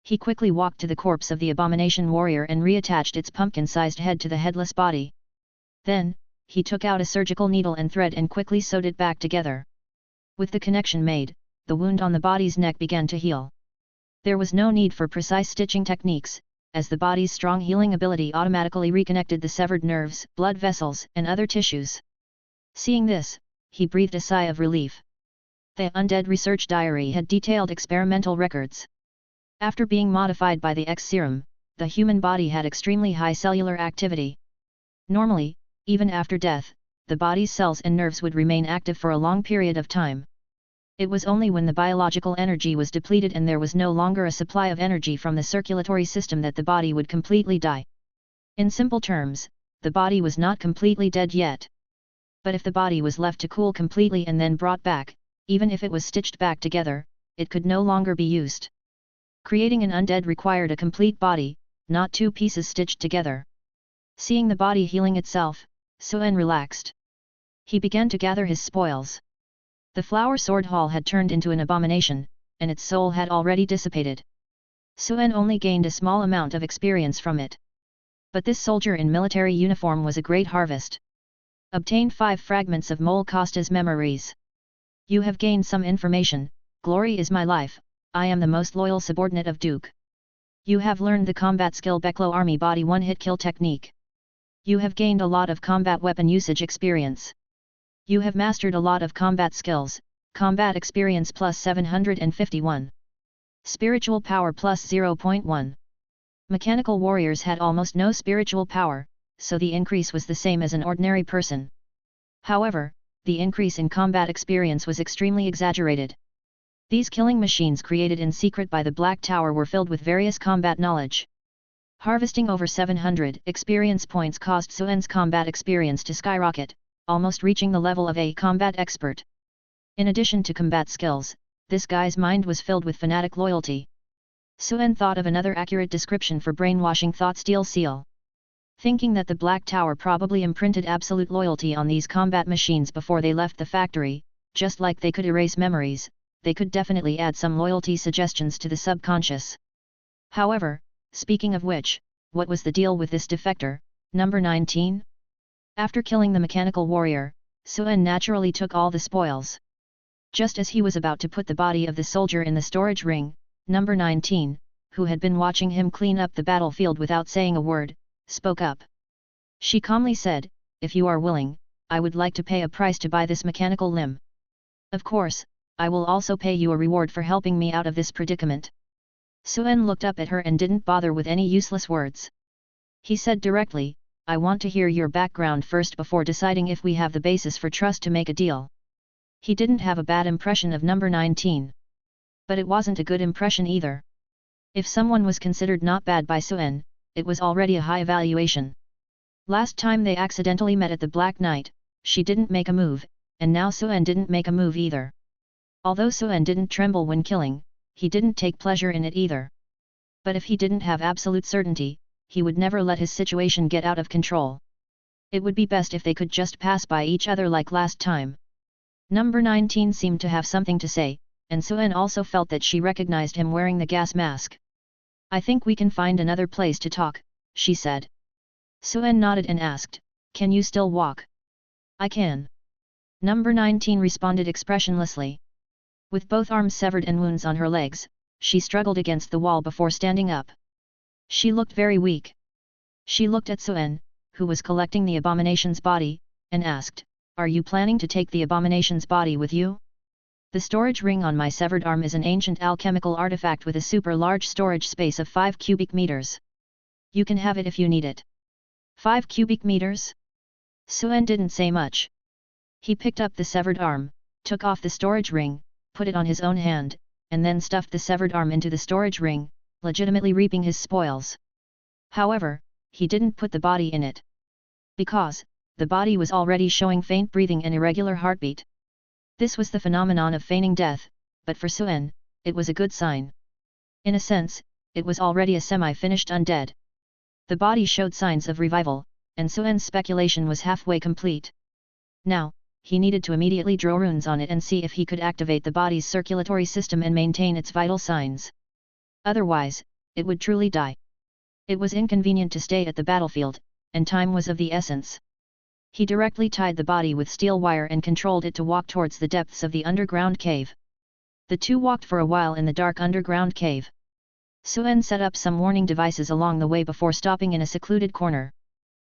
He quickly walked to the corpse of the abomination warrior and reattached its pumpkin-sized head to the headless body. Then, he took out a surgical needle and thread and quickly sewed it back together. With the connection made, the wound on the body's neck began to heal. There was no need for precise stitching techniques, as the body's strong healing ability automatically reconnected the severed nerves, blood vessels, and other tissues. Seeing this, he breathed a sigh of relief. The Undead Research Diary had detailed experimental records. After being modified by the X serum, the human body had extremely high cellular activity. Normally, even after death, the body's cells and nerves would remain active for a long period of time. It was only when the biological energy was depleted and there was no longer a supply of energy from the circulatory system that the body would completely die. In simple terms, the body was not completely dead yet. But if the body was left to cool completely and then brought back, even if it was stitched back together, it could no longer be used. Creating an undead required a complete body, not 2 pieces stitched together. Seeing the body healing itself, Suen relaxed. He began to gather his spoils. The flower sword hall had turned into an abomination, and its soul had already dissipated. Suen only gained a small amount of experience from it. But this soldier in military uniform was a great harvest. Obtained 5 fragments of Mole Costa's memories. You have gained some information. Glory is my life, I am the most loyal subordinate of Duke. You have learned the combat skill Beklo Army Body 1-hit kill technique. You have gained a lot of combat weapon usage experience. You have mastered a lot of combat skills, combat experience plus 751. Spiritual power plus 0.1. Mechanical warriors had almost no spiritual power, so the increase was the same as an ordinary person. However, the increase in combat experience was extremely exaggerated. These killing machines created in secret by the Black Tower were filled with various combat knowledge. Harvesting over 700 experience points caused Suen's combat experience to skyrocket, almost reaching the level of a combat expert. In addition to combat skills, this guy's mind was filled with fanatic loyalty. Suen thought of another accurate description for brainwashing thought steel seal. Thinking that the Black Tower probably imprinted absolute loyalty on these combat machines before they left the factory, just like they could erase memories, they could definitely add some loyalty suggestions to the subconscious. However, speaking of which, what was the deal with this defector, number 19? After killing the mechanical warrior, Suen naturally took all the spoils. Just as he was about to put the body of the soldier in the storage ring, number 19, who had been watching him clean up the battlefield without saying a word, spoke up. She calmly said, "If you are willing, I would like to pay a price to buy this mechanical limb. Of course, I will also pay you a reward for helping me out of this predicament." Suen looked up at her and didn't bother with any useless words. He said directly, "I want to hear your background first before deciding if we have the basis for trust to make a deal." He didn't have a bad impression of number 19. But it wasn't a good impression either. If someone was considered not bad by Suen, it was already a high evaluation. Last time they accidentally met at the Black Knight, she didn't make a move, and now Suen didn't make a move either. Although Suen didn't tremble when killing, he didn't take pleasure in it either. But if he didn't have absolute certainty, he would never let his situation get out of control. It would be best if they could just pass by each other like last time. Number 19 seemed to have something to say, and Suen also felt that she recognized him wearing the gas mask. "I think we can find another place to talk," she said. Suen nodded and asked, "Can you still walk?" "I can." Number 19 responded expressionlessly. With both arms severed and wounds on her legs, she struggled against the wall before standing up. She looked very weak. She looked at Suen, who was collecting the abomination's body, and asked, "Are you planning to take the abomination's body with you?" "The storage ring on my severed arm is an ancient alchemical artifact with a super large storage space of 5 cubic meters. You can have it if you need it." 5 cubic meters? Suen didn't say much. He picked up the severed arm, took off the storage ring, put it on his own hand, and then stuffed the severed arm into the storage ring, legitimately reaping his spoils. However, he didn't put the body in it. Because, the body was already showing faint breathing and irregular heartbeat. This was the phenomenon of feigning death, but for Suen, it was a good sign. In a sense, it was already a semi-finished undead. The body showed signs of revival, and Suen's speculation was halfway complete. Now, he needed to immediately draw runes on it and see if he could activate the body's circulatory system and maintain its vital signs. Otherwise, it would truly die. It was inconvenient to stay at the battlefield, and time was of the essence. He directly tied the body with steel wire and controlled it to walk towards the depths of the underground cave. The two walked for a while in the dark underground cave. Suen set up some warning devices along the way before stopping in a secluded corner.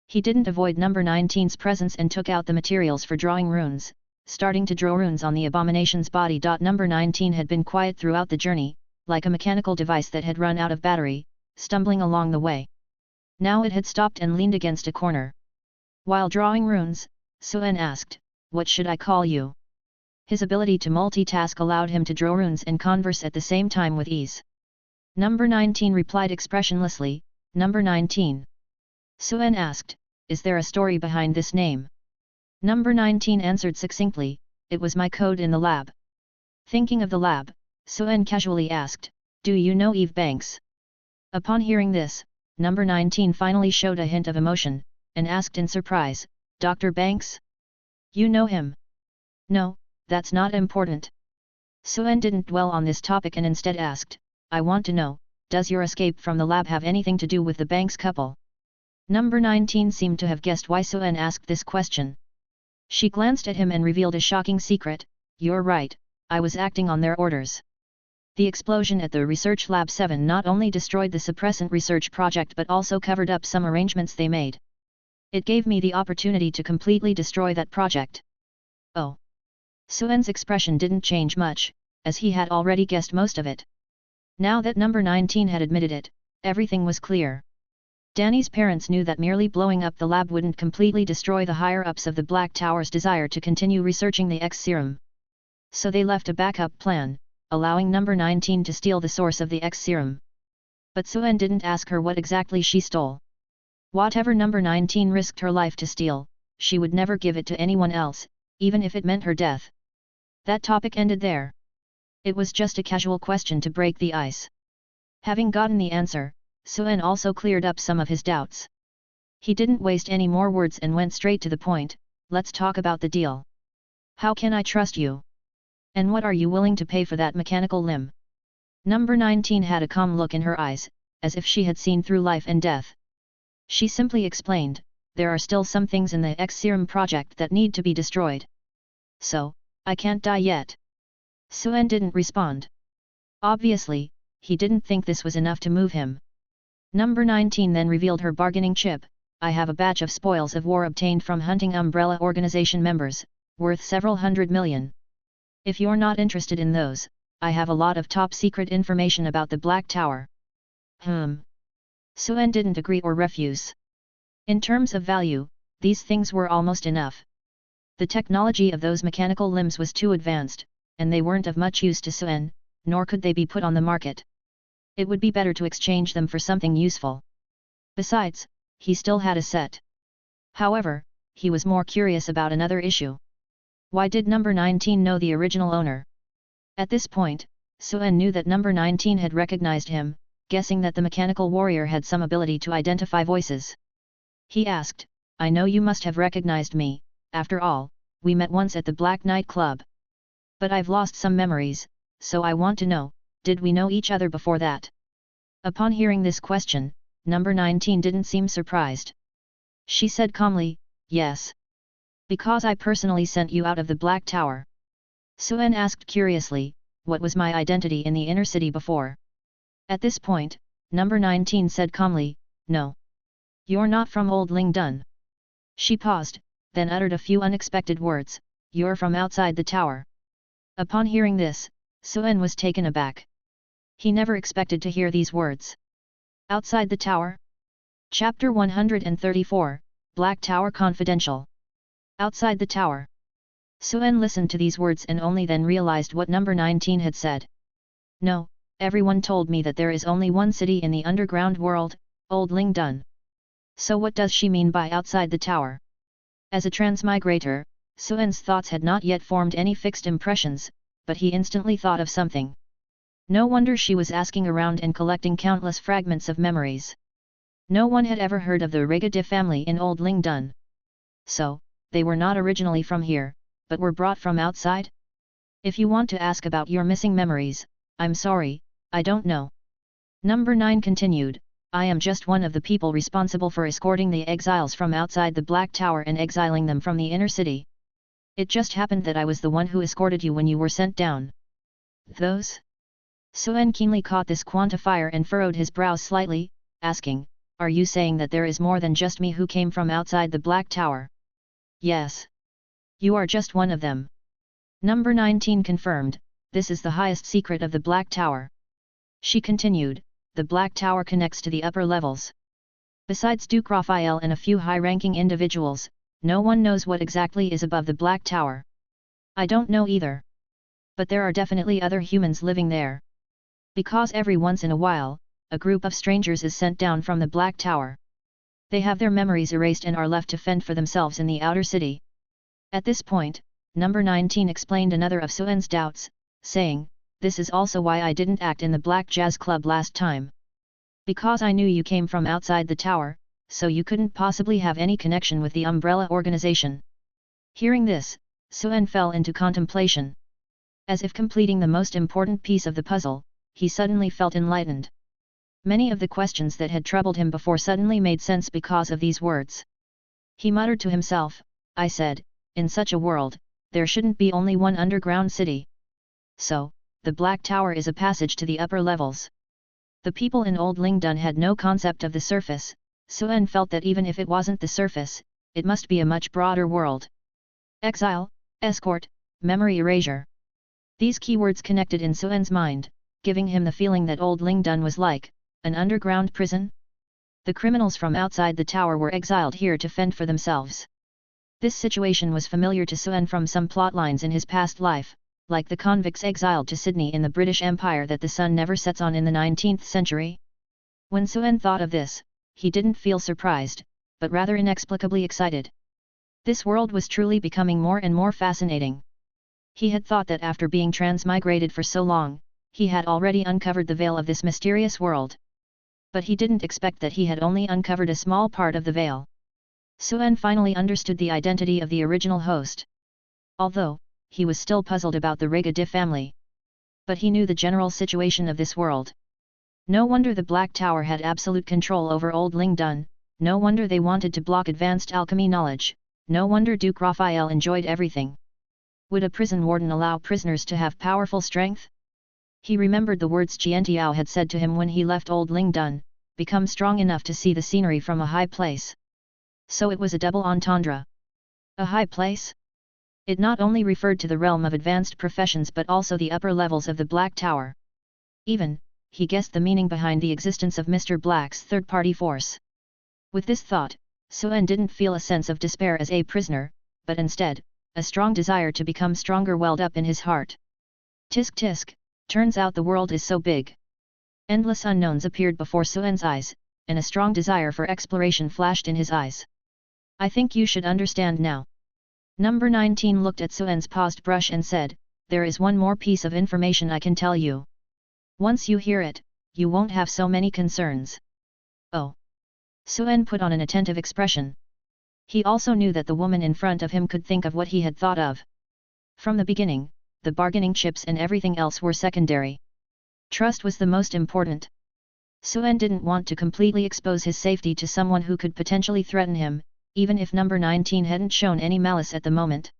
He didn't avoid number 19's presence and took out the materials for drawing runes, starting to draw runes on the abomination's body. Number 19 had been quiet throughout the journey, like a mechanical device that had run out of battery, stumbling along the way. Now it had stopped and leaned against a corner. While drawing runes, Suen asked, "What should I call you?" His ability to multitask allowed him to draw runes and converse at the same time with ease. Number 19 replied expressionlessly, "Number 19." Suen asked, "Is there a story behind this name?" Number 19 answered succinctly, "It was my code in the lab." Thinking of the lab, Suen casually asked, "Do you know Eve Banks?" Upon hearing this, number 19 finally showed a hint of emotion, and asked in surprise, "Dr. Banks? You know him?" "No, that's not important." Suen didn't dwell on this topic and instead asked, "I want to know, does your escape from the lab have anything to do with the Banks couple?" Number 19 seemed to have guessed why Suen asked this question. She glanced at him and revealed a shocking secret, "You're right, I was acting on their orders." The explosion at the Research Lab 7 not only destroyed the suppressant research project but also covered up some arrangements they made. It gave me the opportunity to completely destroy that project. Oh. Suen's expression didn't change much, as he had already guessed most of it. Now that number 19 had admitted it, everything was clear. Danny's parents knew that merely blowing up the lab wouldn't completely destroy the higher-ups of the Black Tower's desire to continue researching the X serum. So they left a backup plan, allowing number 19 to steal the source of the X serum. But Suen didn't ask her what exactly she stole. Whatever number 19 risked her life to steal, she would never give it to anyone else, even if it meant her death. That topic ended there. It was just a casual question to break the ice. Having gotten the answer, Suen also cleared up some of his doubts. He didn't waste any more words and went straight to the point, "Let's talk about the deal. How can I trust you? And what are you willing to pay for that mechanical limb?" Number 19 had a calm look in her eyes, as if she had seen through life and death. She simply explained, "There are still some things in the X serum project that need to be destroyed. So, I can't die yet." Suen didn't respond. Obviously, he didn't think this was enough to move him. Number 19 then revealed her bargaining chip, "I have a batch of spoils of war obtained from hunting Umbrella Organization members, worth several $100 million. If you're not interested in those, I have a lot of top-secret information about the Black Tower." Suen didn't agree or refuse. In terms of value, these things were almost enough. The technology of those mechanical limbs was too advanced, and they weren't of much use to Suen, nor could they be put on the market. It would be better to exchange them for something useful. Besides, he still had a set. However, he was more curious about another issue. Why did number 19 know the original owner? At this point, Suen knew that number 19 had recognized him, guessing that the mechanical warrior had some ability to identify voices. He asked, "I know you must have recognized me, after all, we met once at the Black Knight Club. But I've lost some memories, so I want to know, did we know each other before that?" Upon hearing this question, number 19 didn't seem surprised. She said calmly, "Yes. Because I personally sent you out of the Black Tower." Suen asked curiously, "What was my identity in the inner city before?" At this point, number 19 said calmly, "No. You're not from Old Ling Dun." She paused, then uttered a few unexpected words, "You're from outside the tower." Upon hearing this, Suen was taken aback. He never expected to hear these words. Outside the tower? Chapter 134, Black Tower Confidential. Outside the tower. Suen listened to these words and only then realized what number 19 had said. No, everyone told me that there is only one city in the underground world, Old Lingdun. So what does she mean by outside the tower? As a transmigrator, Suen's thoughts had not yet formed any fixed impressions, but he instantly thought of something. No wonder she was asking around and collecting countless fragments of memories. No one had ever heard of the Rigade family in Old Lingdun. So, they were not originally from here, but were brought from outside? If you want to ask about your missing memories, I'm sorry, I don't know. Number 9 continued, I am just one of the people responsible for escorting the exiles from outside the Black Tower and exiling them from the inner city. It just happened that I was the one who escorted you when you were sent down. Those? Suen keenly caught this quantifier and furrowed his brows slightly, asking, are you saying that there is more than just me who came from outside the Black Tower? Yes. You are just one of them. Number 19 confirmed, this is the highest secret of the Black Tower. She continued, the Black Tower connects to the upper levels. Besides Duke Raphael and a few high-ranking individuals, no one knows what exactly is above the Black Tower. I don't know either. But there are definitely other humans living there. Because every once in a while, a group of strangers is sent down from the Black Tower. They have their memories erased and are left to fend for themselves in the outer city. At this point, number 19 explained another of Suen's doubts, saying, this is also why I didn't act in the Black Jazz Club last time. Because I knew you came from outside the tower, so you couldn't possibly have any connection with the umbrella organization. Hearing this, Suen fell into contemplation. As if completing the most important piece of the puzzle, he suddenly felt enlightened. Many of the questions that had troubled him before suddenly made sense because of these words. He muttered to himself, I said, in such a world, there shouldn't be only one underground city. So, the Black Tower is a passage to the upper levels. The people in Old Lingdun had no concept of the surface. Suen felt that even if it wasn't the surface, it must be a much broader world. Exile, escort, memory erasure. These keywords connected in Suen's mind, giving him the feeling that Old Lingdun was like an underground prison. The criminals from outside the tower were exiled here to fend for themselves. This situation was familiar to Suen from some plotlines in his past life, like the convicts exiled to Sydney in the British Empire that the sun never sets on in the 19th century. When Suen thought of this, he didn't feel surprised, but rather inexplicably excited. This world was truly becoming more and more fascinating. He had thought that after being transmigrated for so long, he had already uncovered the veil of this mysterious world. But he didn't expect that he had only uncovered a small part of the veil. Suen finally understood the identity of the original host. Although, he was still puzzled about the Rigade family. But he knew the general situation of this world. No wonder the Black Tower had absolute control over Old Lingdun, no wonder they wanted to block advanced alchemy knowledge, no wonder Duke Raphael enjoyed everything. Would a prison warden allow prisoners to have powerful strength? He remembered the words Jiantiao had said to him when he left Old Lingdun, become strong enough to see the scenery from a high place. So it was a double entendre. A high place? It not only referred to the realm of advanced professions but also the upper levels of the Black Tower. Even, he guessed the meaning behind the existence of Mr. Black's third-party force. With this thought, Suen didn't feel a sense of despair as a prisoner, but instead, a strong desire to become stronger welled up in his heart. Tisk tisk, turns out the world is so big. Endless unknowns appeared before Suen's eyes, and a strong desire for exploration flashed in his eyes. I think you should understand now. Number 19 looked at Suen's paused brush and said, there is one more piece of information I can tell you. Once you hear it, you won't have so many concerns. Oh. Suen put on an attentive expression. He also knew that the woman in front of him could think of what he had thought of. From the beginning, the bargaining chips and everything else were secondary. Trust was the most important. Suen didn't want to completely expose his safety to someone who could potentially threaten him, even if number 19 hadn't shown any malice at the moment.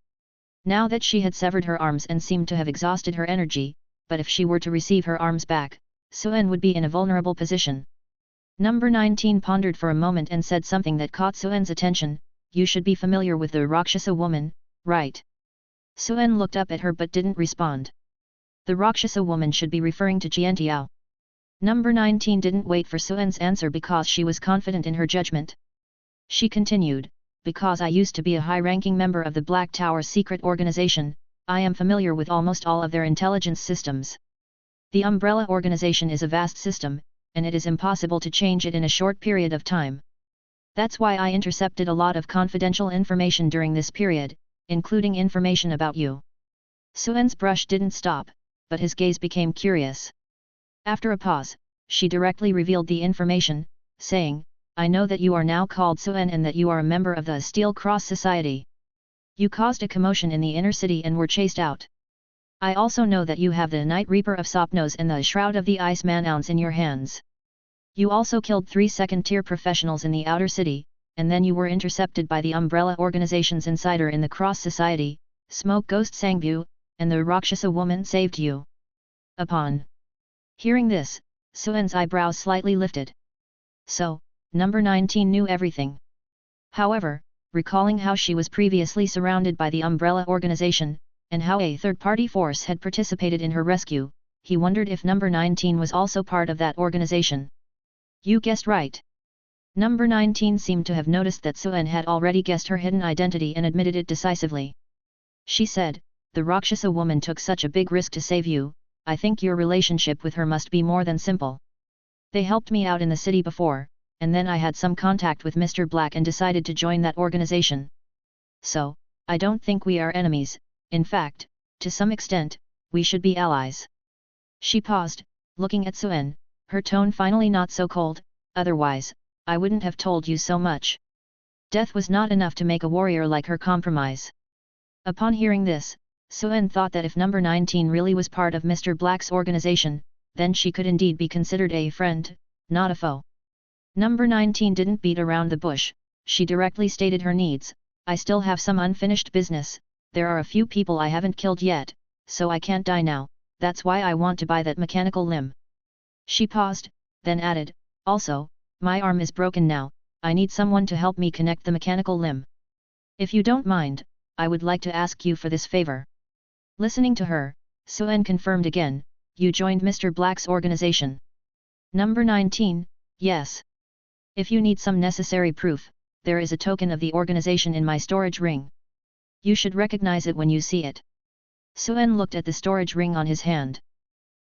Now that she had severed her arms and seemed to have exhausted her energy, but if she were to receive her arms back, Suen would be in a vulnerable position. Number 19 pondered for a moment and said something that caught Suen's attention, you should be familiar with the Rakshasa woman, right? Suen looked up at her but didn't respond. The Rakshasa woman should be referring to Jiantiao. Number 19 didn't wait for Suen's answer because she was confident in her judgment. She continued, because I used to be a high-ranking member of the Black Tower's secret organization, I am familiar with almost all of their intelligence systems. The Umbrella organization is a vast system, and it is impossible to change it in a short period of time. That's why I intercepted a lot of confidential information during this period, including information about you. Suen's brush didn't stop, but his gaze became curious. After a pause, she directly revealed the information, saying, I know that you are now called Suen and that you are a member of the Steel Cross Society. You caused a commotion in the inner city and were chased out. I also know that you have the Night Reaper of Sopnos and the Shroud of the Ice Man ounce in your hands. You also killed 3 second-tier professionals in the outer city, and then you were intercepted by the Umbrella Organization's insider in the Cross Society, Smoke Ghost Sangbu, and the Rakshasa woman saved you. Upon hearing this, Suen's eyebrows slightly lifted. So, number 19 knew everything. However, recalling how she was previously surrounded by the Umbrella Organization, and how a third-party force had participated in her rescue, he wondered if number 19 was also part of that organization. You guessed right. Number 19 seemed to have noticed that Suen had already guessed her hidden identity and admitted it decisively. She said, the Rakshasa woman took such a big risk to save you, I think your relationship with her must be more than simple. They helped me out in the city before, and then I had some contact with Mr. Black and decided to join that organization. So, I don't think we are enemies, in fact, to some extent, we should be allies. She paused, looking at Suen, her tone finally not so cold, otherwise, I wouldn't have told you so much. Death was not enough to make a warrior like her compromise. Upon hearing this, Suen thought that if number 19 really was part of Mr. Black's organization, then she could indeed be considered a friend, not a foe. Number 19 didn't beat around the bush, she directly stated her needs. I still have some unfinished business, there are a few people I haven't killed yet, so I can't die now, that's why I want to buy that mechanical limb. She paused, then added, also, my arm is broken now, I need someone to help me connect the mechanical limb. If you don't mind, I would like to ask you for this favor. Listening to her, Suen confirmed again, you joined Mr. Black's organization. Number 19, yes. If you need some necessary proof, there is a token of the organization in my storage ring. You should recognize it when you see it. Suen looked at the storage ring on his hand.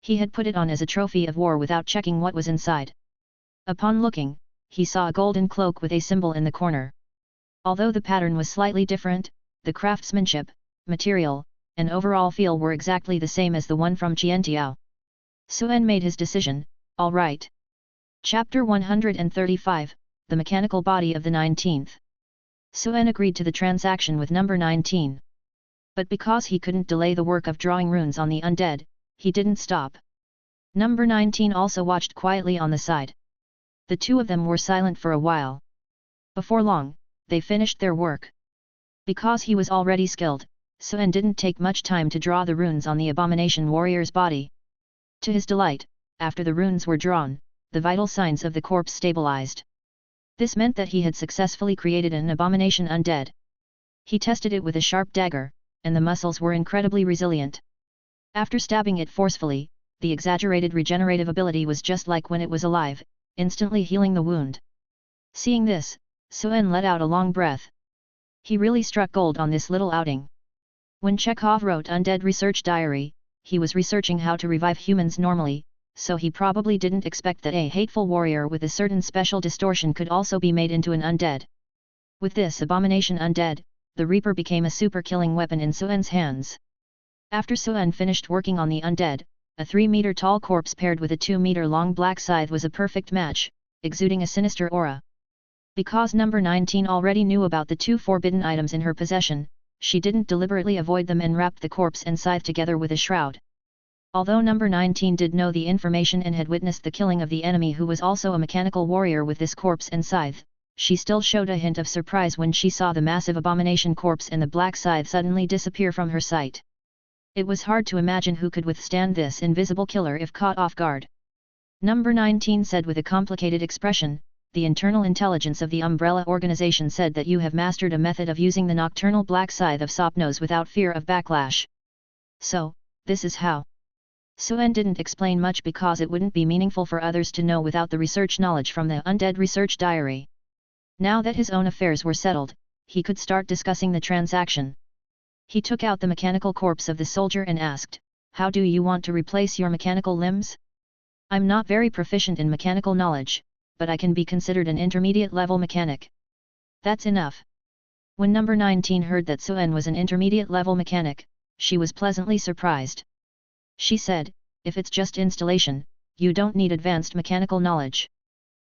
He had put it on as a trophy of war without checking what was inside. Upon looking, he saw a golden cloak with a symbol in the corner. Although the pattern was slightly different, the craftsmanship, material, and overall feel were exactly the same as the one from Qiantiao. Suen made his decision, all right. Chapter 135, The Mechanical Body of the 19th. Suen agreed to the transaction with number 19. But because he couldn't delay the work of drawing runes on the undead, he didn't stop. Number 19 also watched quietly on the side. The two of them were silent for a while. Before long, they finished their work. Because he was already skilled, Suen didn't take much time to draw the runes on the abomination warrior's body. To his delight, after the runes were drawn, the vital signs of the corpse stabilized. This meant that he had successfully created an abomination undead. He tested it with a sharp dagger, and the muscles were incredibly resilient. After stabbing it forcefully, the exaggerated regenerative ability was just like when it was alive, instantly healing the wound. Seeing this, Suen let out a long breath. He really struck gold on this little outing. When Chekhov wrote Undead Research Diary, he was researching how to revive humans normally, so he probably didn't expect that a hateful warrior with a certain special distortion could also be made into an undead. With this abomination undead, the Reaper became a super-killing weapon in Suen's hands. After Suen finished working on the undead, a 3-meter-tall corpse paired with a 2-meter-long black scythe was a perfect match, exuding a sinister aura. Because number 19 already knew about the 2 forbidden items in her possession, she didn't deliberately avoid them and wrapped the corpse and scythe together with a shroud. Although number 19 did know the information and had witnessed the killing of the enemy who was also a mechanical warrior with this corpse and scythe, she still showed a hint of surprise when she saw the massive abomination corpse and the black scythe suddenly disappear from her sight. It was hard to imagine who could withstand this invisible killer if caught off guard. Number 19 said with a complicated expression, the internal intelligence of the Umbrella organization said that you have mastered a method of using the nocturnal black scythe of Sopnos without fear of backlash. So, this is how. Suen didn't explain much because it wouldn't be meaningful for others to know without the research knowledge from the Undead Research Diary. Now that his own affairs were settled, he could start discussing the transaction. He took out the mechanical corpse of the soldier and asked, "How do you want to replace your mechanical limbs?" "I'm not very proficient in mechanical knowledge, but I can be considered an intermediate level mechanic." "That's enough." When number 19 heard that Suen was an intermediate level mechanic, she was pleasantly surprised. She said, "If it's just installation, you don't need advanced mechanical knowledge.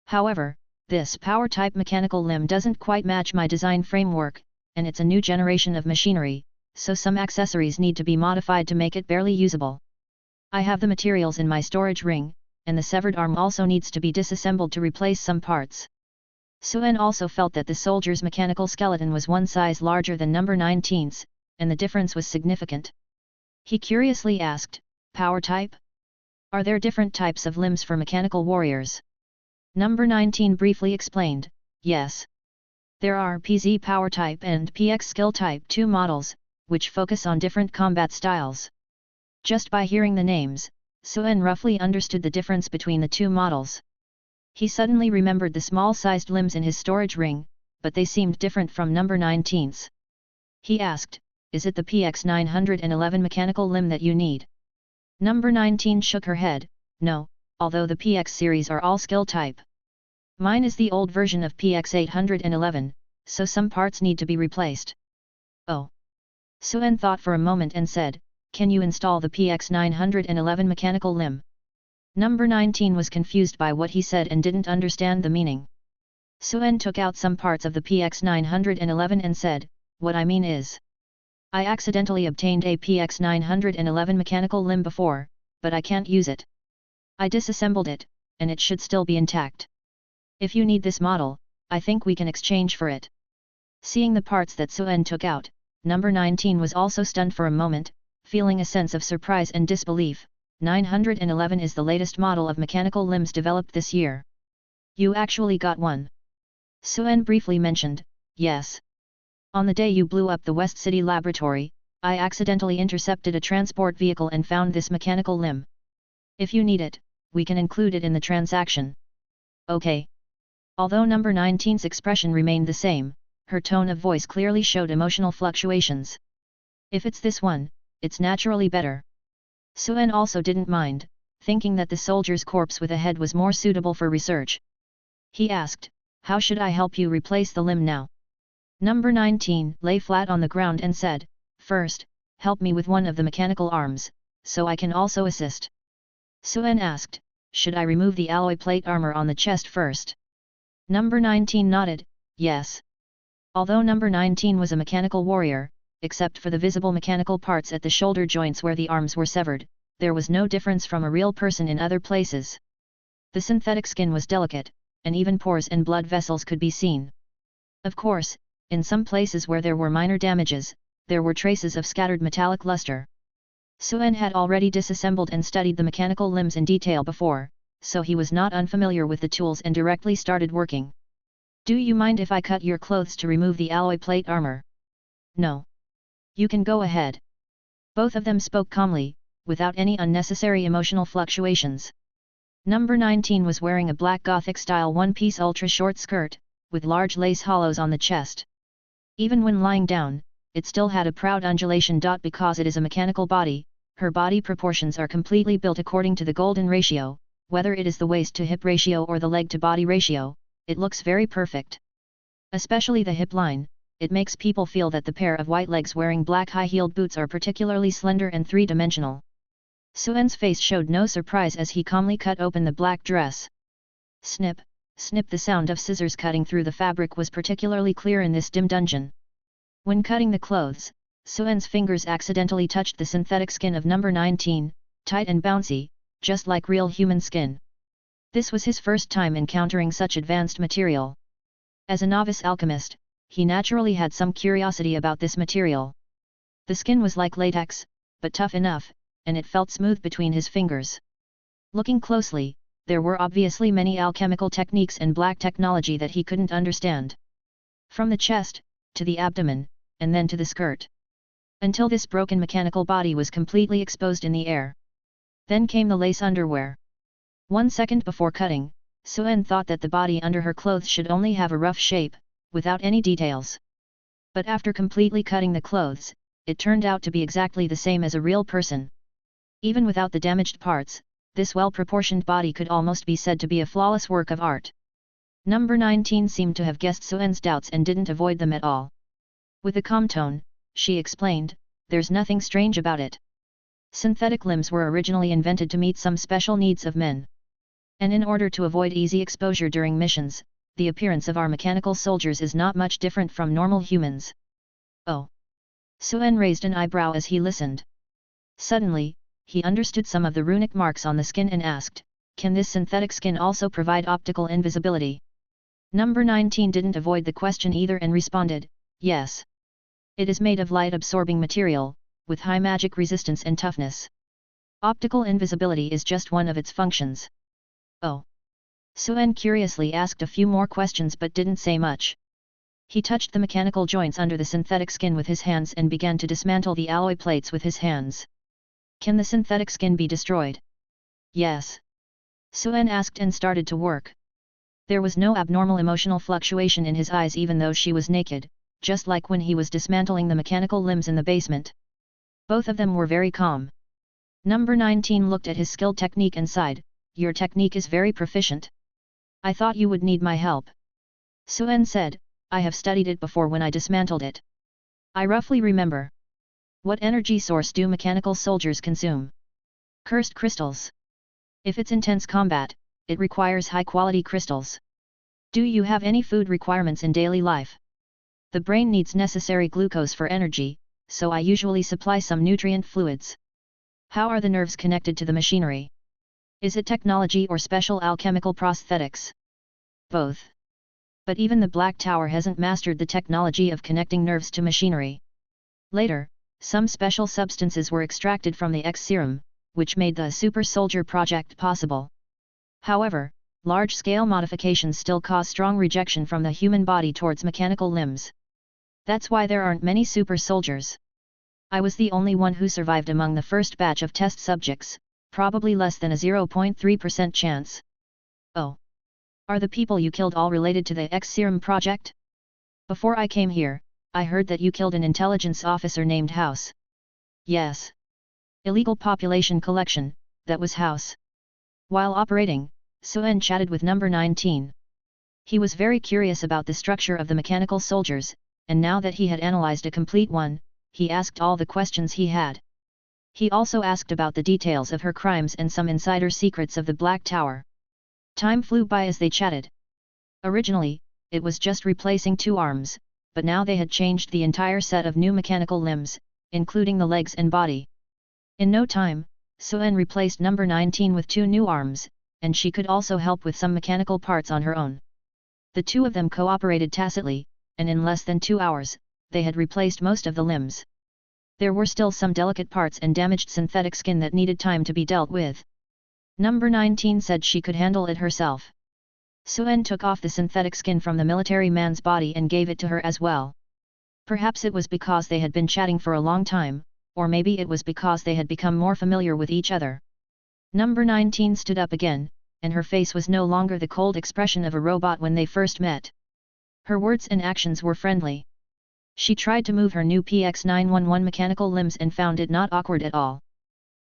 However, this power-type mechanical limb doesn't quite match my design framework, and it's a new generation of machinery, so some accessories need to be modified to make it barely usable. I have the materials in my storage ring, and the severed arm also needs to be disassembled to replace some parts." Suen also felt that the soldier's mechanical skeleton was one size larger than number 19's, and the difference was significant. He curiously asked, "Power type? Are there different types of limbs for mechanical warriors?" Number 19 briefly explained, "Yes. There are PZ power type and PX skill type 2 models, which focus on different combat styles." Just by hearing the names, Suen roughly understood the difference between the two models. He suddenly remembered the small-sized limbs in his storage ring, but they seemed different from number 19's. He asked, "Is it the PX 911 mechanical limb that you need?" Number 19 shook her head, "No, although the PX series are all skill type. Mine is the old version of PX 811, so some parts need to be replaced." "Oh." Suen thought for a moment and said, "Can you install the PX 911 mechanical limb?" Number 19 was confused by what he said and didn't understand the meaning. Suen took out some parts of the PX 911 and said, "What I mean is, I accidentally obtained a PX 911 mechanical limb before, but I can't use it. I disassembled it, and it should still be intact. If you need this model, I think we can exchange for it." Seeing the parts that Suen took out, number 19 was also stunned for a moment, feeling a sense of surprise and disbelief. 911 is the latest model of mechanical limbs developed this year. "You actually got one?" Suen briefly mentioned, "Yes. On the day you blew up the West City laboratory, I accidentally intercepted a transport vehicle and found this mechanical limb. If you need it, we can include it in the transaction." "Okay." Although number 19's expression remained the same, her tone of voice clearly showed emotional fluctuations. "If it's this one, it's naturally better." Suen also didn't mind, thinking that the soldier's corpse with a head was more suitable for research. He asked, "How should I help you replace the limb now?" Number 19 lay flat on the ground and said, "First, help me with one of the mechanical arms, so I can also assist." Suen asked, "Should I remove the alloy plate armor on the chest first?" Number 19 nodded, "Yes." Although number 19 was a mechanical warrior, except for the visible mechanical parts at the shoulder joints where the arms were severed, there was no difference from a real person in other places. The synthetic skin was delicate, and even pores and blood vessels could be seen. Of course, in some places where there were minor damages, there were traces of scattered metallic luster. Suen had already disassembled and studied the mechanical limbs in detail before, so he was not unfamiliar with the tools and directly started working. "Do you mind if I cut your clothes to remove the alloy plate armor?" "No. You can go ahead." Both of them spoke calmly, without any unnecessary emotional fluctuations. Number 19 was wearing a black Gothic-style one-piece ultra-short skirt, with large lace hollows on the chest. Even when lying down, it still had a proud undulation. Because it is a mechanical body, her body proportions are completely built according to the golden ratio, whether it is the waist-to-hip ratio or the leg-to-body ratio, it looks very perfect. Especially the hip line, it makes people feel that the pair of white legs wearing black high-heeled boots are particularly slender and three-dimensional. Suen's face showed no surprise as he calmly cut open the black dress. Snip, snip. The sound of scissors cutting through the fabric was particularly clear in this dim dungeon. When cutting the clothes, Suen's fingers accidentally touched the synthetic skin of number 19, tight and bouncy, just like real human skin. This was his first time encountering such advanced material. As a novice alchemist, he naturally had some curiosity about this material. The skin was like latex, but tough enough, and it felt smooth between his fingers. Looking closely, there were obviously many alchemical techniques and black technology that he couldn't understand. From the chest, to the abdomen, and then to the skirt. Until this broken mechanical body was completely exposed in the air. Then came the lace underwear. 1 second before cutting, Suen thought that the body under her clothes should only have a rough shape, without any details. But after completely cutting the clothes, it turned out to be exactly the same as a real person. Even without the damaged parts, this well-proportioned body could almost be said to be a flawless work of art. Number 19 seemed to have guessed Suen's doubts and didn't avoid them at all. With a calm tone, she explained, "There's nothing strange about it. Synthetic limbs were originally invented to meet some special needs of men. And in order to avoid easy exposure during missions, the appearance of our mechanical soldiers is not much different from normal humans." Oh! Suen raised an eyebrow as he listened. Suddenly, he understood some of the runic marks on the skin and asked, "Can this synthetic skin also provide optical invisibility?" Number 19 didn't avoid the question either and responded, "Yes. It is made of light-absorbing material, with high magic resistance and toughness. Optical invisibility is just one of its functions." Oh! Suen curiously asked a few more questions but didn't say much. He touched the mechanical joints under the synthetic skin with his hands and began to dismantle the alloy plates with his hands. "Can the synthetic skin be destroyed?" "Yes." Suen asked and started to work. There was no abnormal emotional fluctuation in his eyes even though she was naked, just like when he was dismantling the mechanical limbs in the basement. Both of them were very calm. Number 19 looked at his skilled technique and sighed, "Your technique is very proficient. I thought you would need my help." Suen said, "I have studied it before when I dismantled it. I roughly remember." "What energy source do mechanical soldiers consume?" "Cursed crystals. If it's intense combat, it requires high-quality crystals." "Do you have any food requirements in daily life?" "The brain needs necessary glucose for energy, so I usually supply some nutrient fluids." "How are the nerves connected to the machinery? Is it technology or special alchemical prosthetics?" "Both. But even the Black Tower hasn't mastered the technology of connecting nerves to machinery." Later, some special substances were extracted from the X serum, which made the Super Soldier project possible. However, large-scale modifications still cause strong rejection from the human body towards mechanical limbs. That's why there aren't many super soldiers. I was the only one who survived among the first batch of test subjects, probably less than a 0.3% chance. "Oh. Are the people you killed all related to the X serum project?" "Before I came here, I heard that you killed an intelligence officer named House." "Yes. Illegal population collection, that was House." While operating, Suen chatted with number 19. He was very curious about the structure of the mechanical soldiers, and now that he had analyzed a complete one, he asked all the questions he had. He also asked about the details of her crimes and some insider secrets of the Black Tower. Time flew by as they chatted. Originally, it was just replacing 2 arms, but now they had changed the entire set of new mechanical limbs, including the legs and body. In no time, Suen replaced number 19 with 2 new arms, and she could also help with some mechanical parts on her own. The two of them cooperated tacitly, and in less than 2 hours, they had replaced most of the limbs. There were still some delicate parts and damaged synthetic skin that needed time to be dealt with. Number 19 said she could handle it herself. Suen took off the synthetic skin from the military man's body and gave it to her as well. Perhaps it was because they had been chatting for a long time, or maybe it was because they had become more familiar with each other. Number 19 stood up again, and her face was no longer the cold expression of a robot when they first met. Her words and actions were friendly. She tried to move her new PX-911 mechanical limbs and found it not awkward at all.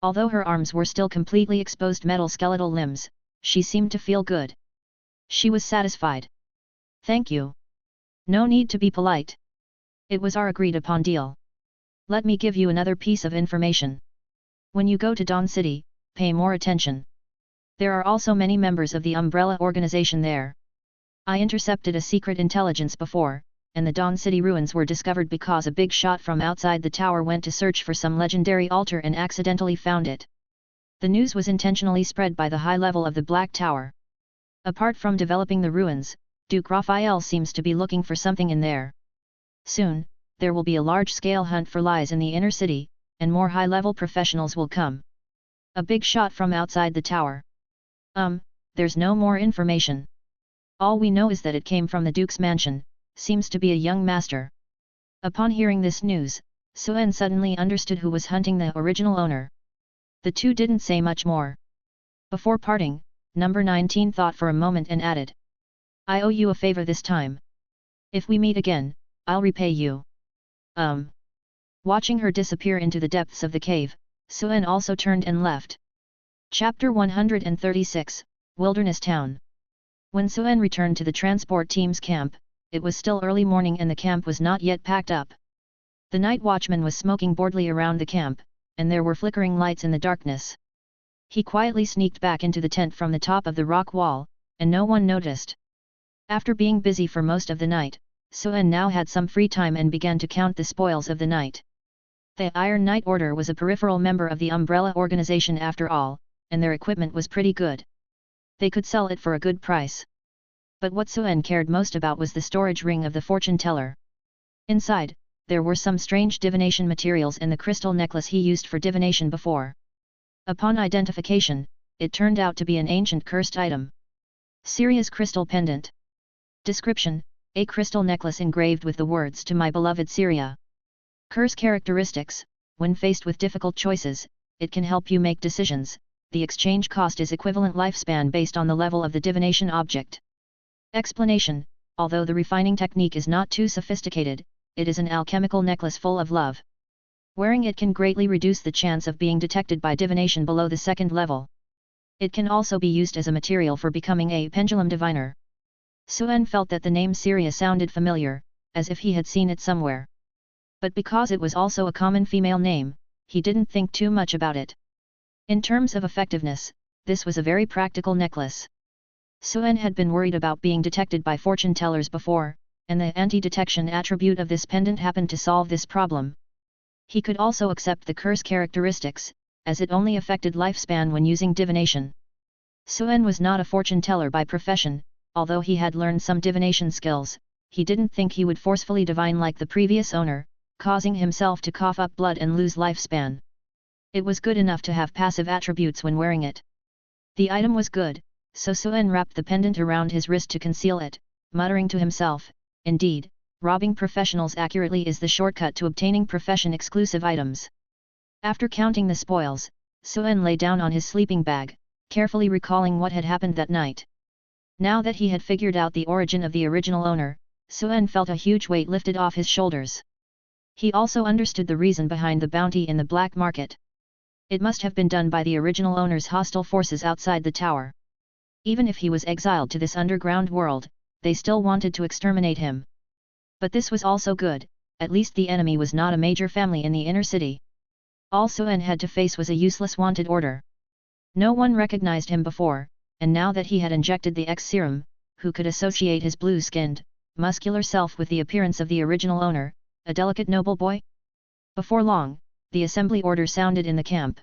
Although her arms were still completely exposed metal skeletal limbs, she seemed to feel good. She was satisfied. "Thank you. No need to be polite. It was our agreed upon deal. Let me give you another piece of information. When you go to Dawn City, pay more attention. There are also many members of the Umbrella organization there. I intercepted a secret intelligence before, and the Dawn City ruins were discovered because a big shot from outside the tower went to search for some legendary altar and accidentally found it. The news was intentionally spread by the high level of the Black Tower. Apart from developing the ruins, Duke Raphael seems to be looking for something in there. Soon, there will be a large-scale hunt for lies in the inner city, and more high-level professionals will come." A big shot from outside the tower. There's no more information. All we know is that it came from the Duke's mansion, seems to be a young master. Upon hearing this news, Suen suddenly understood who was hunting the original owner. The two didn't say much more. Before parting, number 19 thought for a moment and added, "I owe you a favor this time. If we meet again, I'll repay you." Watching her disappear into the depths of the cave, Suen also turned and left. Chapter 136, Wilderness Town. When Suen returned to the transport team's camp, it was still early morning and the camp was not yet packed up. The night watchman was smoking boredly around the camp, and there were flickering lights in the darkness. He quietly sneaked back into the tent from the top of the rock wall, and no one noticed. After being busy for most of the night, Suen now had some free time and began to count the spoils of the night. The Iron Knight Order was a peripheral member of the Umbrella organization after all, and their equipment was pretty good. They could sell it for a good price. But what Suen cared most about was the storage ring of the fortune teller. Inside, there were some strange divination materials and the crystal necklace he used for divination before. Upon identification, it turned out to be an ancient cursed item. Syria's crystal pendant. Description: a crystal necklace engraved with the words "To my beloved Syria." Curse characteristics: when faced with difficult choices, it can help you make decisions. The exchange cost is equivalent lifespan based on the level of the divination object. Explanation: although the refining technique is not too sophisticated, it is an alchemical necklace full of love. Wearing it can greatly reduce the chance of being detected by divination below the second level. It can also be used as a material for becoming a pendulum diviner. Suen felt that the name Syria sounded familiar, as if he had seen it somewhere. But because it was also a common female name, he didn't think too much about it. In terms of effectiveness, this was a very practical necklace. Suen had been worried about being detected by fortune tellers before, and the anti-detection attribute of this pendant happened to solve this problem. He could also accept the curse characteristics, as it only affected lifespan when using divination. Suen was not a fortune teller by profession, although he had learned some divination skills. He didn't think he would forcefully divine like the previous owner, causing himself to cough up blood and lose lifespan. It was good enough to have passive attributes when wearing it. The item was good, so Suen wrapped the pendant around his wrist to conceal it, muttering to himself, indeed, robbing professionals accurately is the shortcut to obtaining profession-exclusive items. After counting the spoils, Suen lay down on his sleeping bag, carefully recalling what had happened that night. Now that he had figured out the origin of the original owner, Suen felt a huge weight lifted off his shoulders. He also understood the reason behind the bounty in the black market. It must have been done by the original owner's hostile forces outside the tower. Even if he was exiled to this underground world, they still wanted to exterminate him. But this was also good, at least the enemy was not a major family in the inner city. All Suen had to face was a useless wanted order. No one recognized him before, and now that he had injected the X serum, who could associate his blue-skinned, muscular self with the appearance of the original owner, a delicate noble boy? Before long, the assembly order sounded in the camp.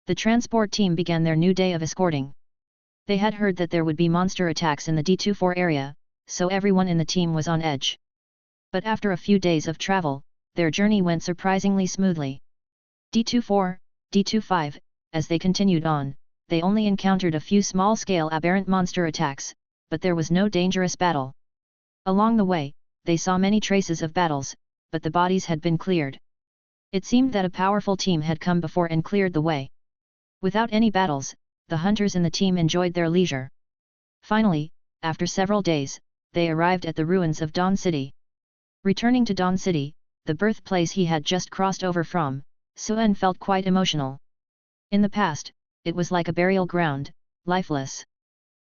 The transport team began their new day of escorting. They had heard that there would be monster attacks in the D24 area, so everyone in the team was on edge. But after a few days of travel, their journey went surprisingly smoothly. D24, D25, as they continued on, they only encountered a few small-scale aberrant monster attacks, but there was no dangerous battle. Along the way, they saw many traces of battles, but the bodies had been cleared. It seemed that a powerful team had come before and cleared the way. Without any battles, the hunters in the team enjoyed their leisure. Finally, after several days, they arrived at the ruins of Dawn City. Returning to Dawn City, the birthplace he had just crossed over from, Suen felt quite emotional. In the past, it was like a burial ground, lifeless.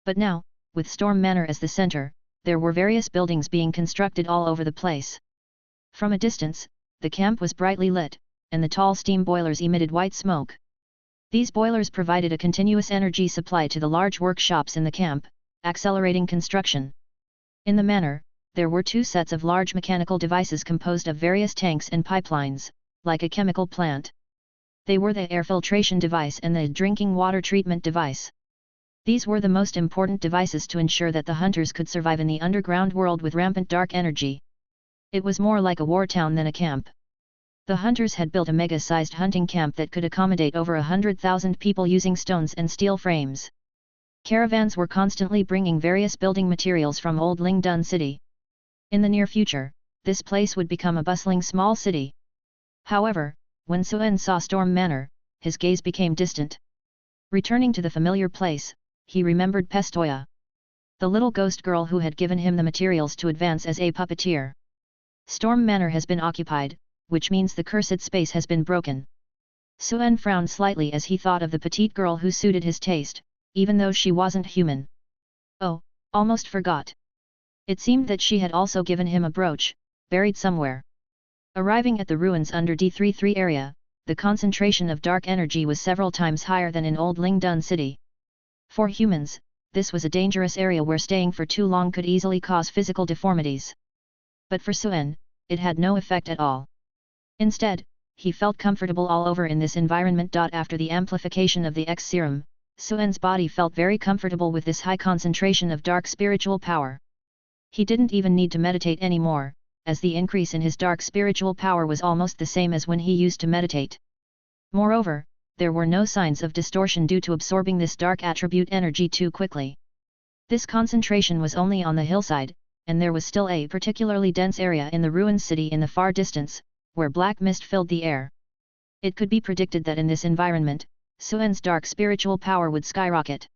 But now, with Storm Manor as the center, there were various buildings being constructed all over the place. From a distance, the camp was brightly lit, and the tall steam boilers emitted white smoke. These boilers provided a continuous energy supply to the large workshops in the camp, accelerating construction. In the manor, there were two sets of large mechanical devices composed of various tanks and pipelines, like a chemical plant. They were the air filtration device and the drinking water treatment device. These were the most important devices to ensure that the hunters could survive in the underground world with rampant dark energy. It was more like a war town than a camp. The hunters had built a mega-sized hunting camp that could accommodate over 100,000 people using stones and steel frames. Caravans were constantly bringing various building materials from Old Lingdun City. In the near future, this place would become a bustling small city. However, when Suen saw Storm Manor, his gaze became distant. Returning to the familiar place, he remembered Pestoya, the little ghost girl who had given him the materials to advance as a puppeteer. Storm Manor has been occupied, which means the cursed space has been broken. Suen frowned slightly as he thought of the petite girl who suited his taste, even though she wasn't human. Oh, almost forgot. It seemed that she had also given him a brooch, buried somewhere. Arriving at the ruins under D33 area, the concentration of dark energy was several times higher than in Old Lingdun City. For humans, this was a dangerous area where staying for too long could easily cause physical deformities. But for Suen, it had no effect at all. Instead, he felt comfortable all over in this environment. After the amplification of the X serum, Suen's body felt very comfortable with this high concentration of dark spiritual power. He didn't even need to meditate anymore, as the increase in his dark spiritual power was almost the same as when he used to meditate. Moreover, there were no signs of distortion due to absorbing this dark attribute energy too quickly. This concentration was only on the hillside, and there was still a particularly dense area in the ruined city in the far distance, where black mist filled the air. It could be predicted that in this environment, Suen's dark spiritual power would skyrocket.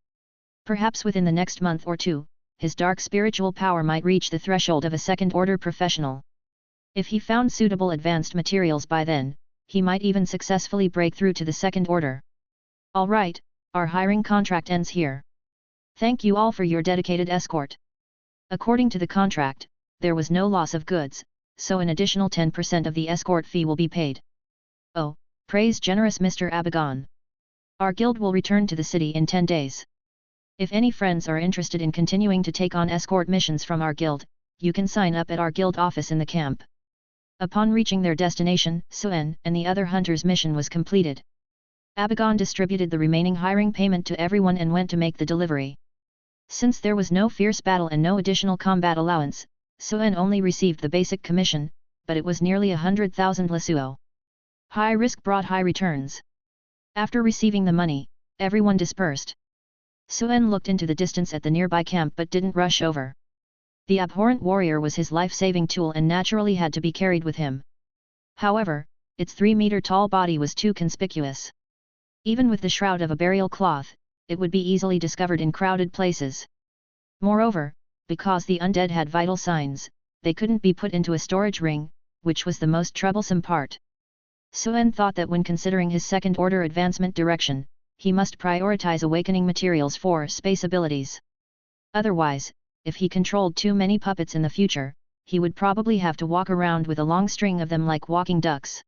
Perhaps within the next month or two, his dark spiritual power might reach the threshold of a second-order professional. If he found suitable advanced materials by then, he might even successfully break through to the second order. Alright, our hiring contract ends here. Thank you all for your dedicated escort. According to the contract, there was no loss of goods, so an additional 10% of the escort fee will be paid. Oh, praise generous Mr. Abagon. Our guild will return to the city in 10 days. If any friends are interested in continuing to take on escort missions from our guild, you can sign up at our guild office in the camp. Upon reaching their destination, Suen and the other hunters' mission was completed. Abagon distributed the remaining hiring payment to everyone and went to make the delivery. Since there was no fierce battle and no additional combat allowance, Suen only received the basic commission, but it was nearly 100,000 lesuo. High risk brought high returns. After receiving the money, everyone dispersed. Suen looked into the distance at the nearby camp but didn't rush over. The abhorrent warrior was his life-saving tool and naturally had to be carried with him. However, its 3-meter-tall body was too conspicuous. Even with the shroud of a burial cloth, it would be easily discovered in crowded places. Moreover, because the undead had vital signs, they couldn't be put into a storage ring, which was the most troublesome part. Suen thought that when considering his second-order advancement direction, he must prioritize awakening materials for space abilities. Otherwise, if he controlled too many puppets in the future, he would probably have to walk around with a long string of them like walking ducks.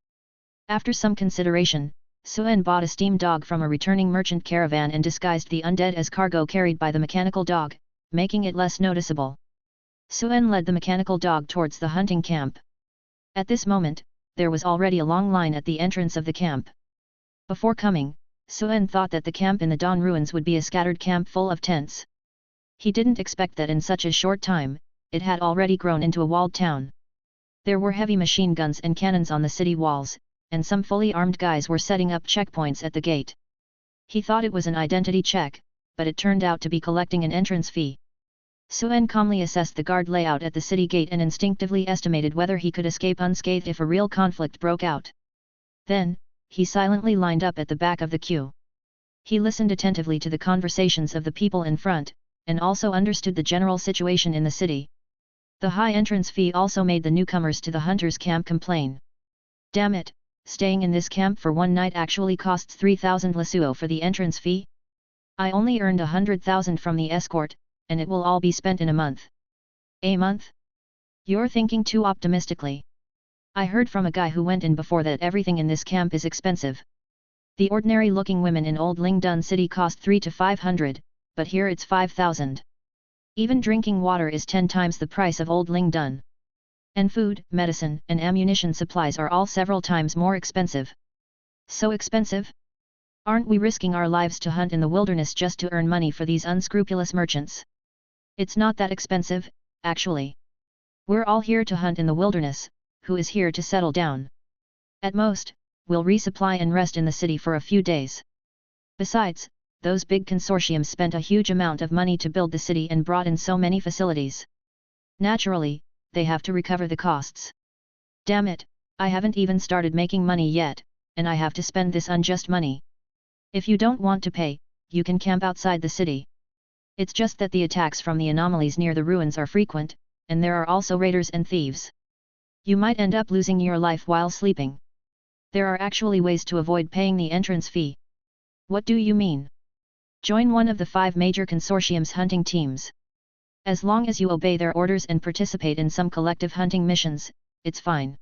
After some consideration, Suen bought a steam dog from a returning merchant caravan and disguised the undead as cargo carried by the mechanical dog, making it less noticeable. Suen led the mechanical dog towards the hunting camp. At this moment, there was already a long line at the entrance of the camp. Before coming, Suen thought that the camp in the Dawn ruins would be a scattered camp full of tents. He didn't expect that in such a short time, it had already grown into a walled town. There were heavy machine guns and cannons on the city walls, and some fully armed guys were setting up checkpoints at the gate. He thought it was an identity check, but it turned out to be collecting an entrance fee. Suen calmly assessed the guard layout at the city gate and instinctively estimated whether he could escape unscathed if a real conflict broke out. Then, he silently lined up at the back of the queue. He listened attentively to the conversations of the people in front, and also understood the general situation in the city. The high entrance fee also made the newcomers to the hunters' camp complain. Damn it, staying in this camp for one night actually costs 3,000 lesuo for the entrance fee? I only earned 100,000 from the escort, and it will all be spent in a month. A month? You're thinking too optimistically. I heard from a guy who went in before that everything in this camp is expensive. The ordinary-looking women in Old Lingdun City cost 300 to 500, but here it's 5,000. Even drinking water is 10 times the price of Old Lingdun. And food, medicine, and ammunition supplies are all several times more expensive. So expensive? Aren't we risking our lives to hunt in the wilderness just to earn money for these unscrupulous merchants? It's not that expensive, actually. We're all here to hunt in the wilderness, who is here to settle down? At most, we'll resupply and rest in the city for a few days. Besides, those big consortiums spent a huge amount of money to build the city and brought in so many facilities. Naturally, they have to recover the costs. Damn it, I haven't even started making money yet, and I have to spend this unjust money. If you don't want to pay, you can camp outside the city. It's just that the attacks from the anomalies near the ruins are frequent, and there are also raiders and thieves. You might end up losing your life while sleeping. There are actually ways to avoid paying the entrance fee. What do you mean? Join one of the 5 major consortium's hunting teams. As long as you obey their orders and participate in some collective hunting missions, it's fine.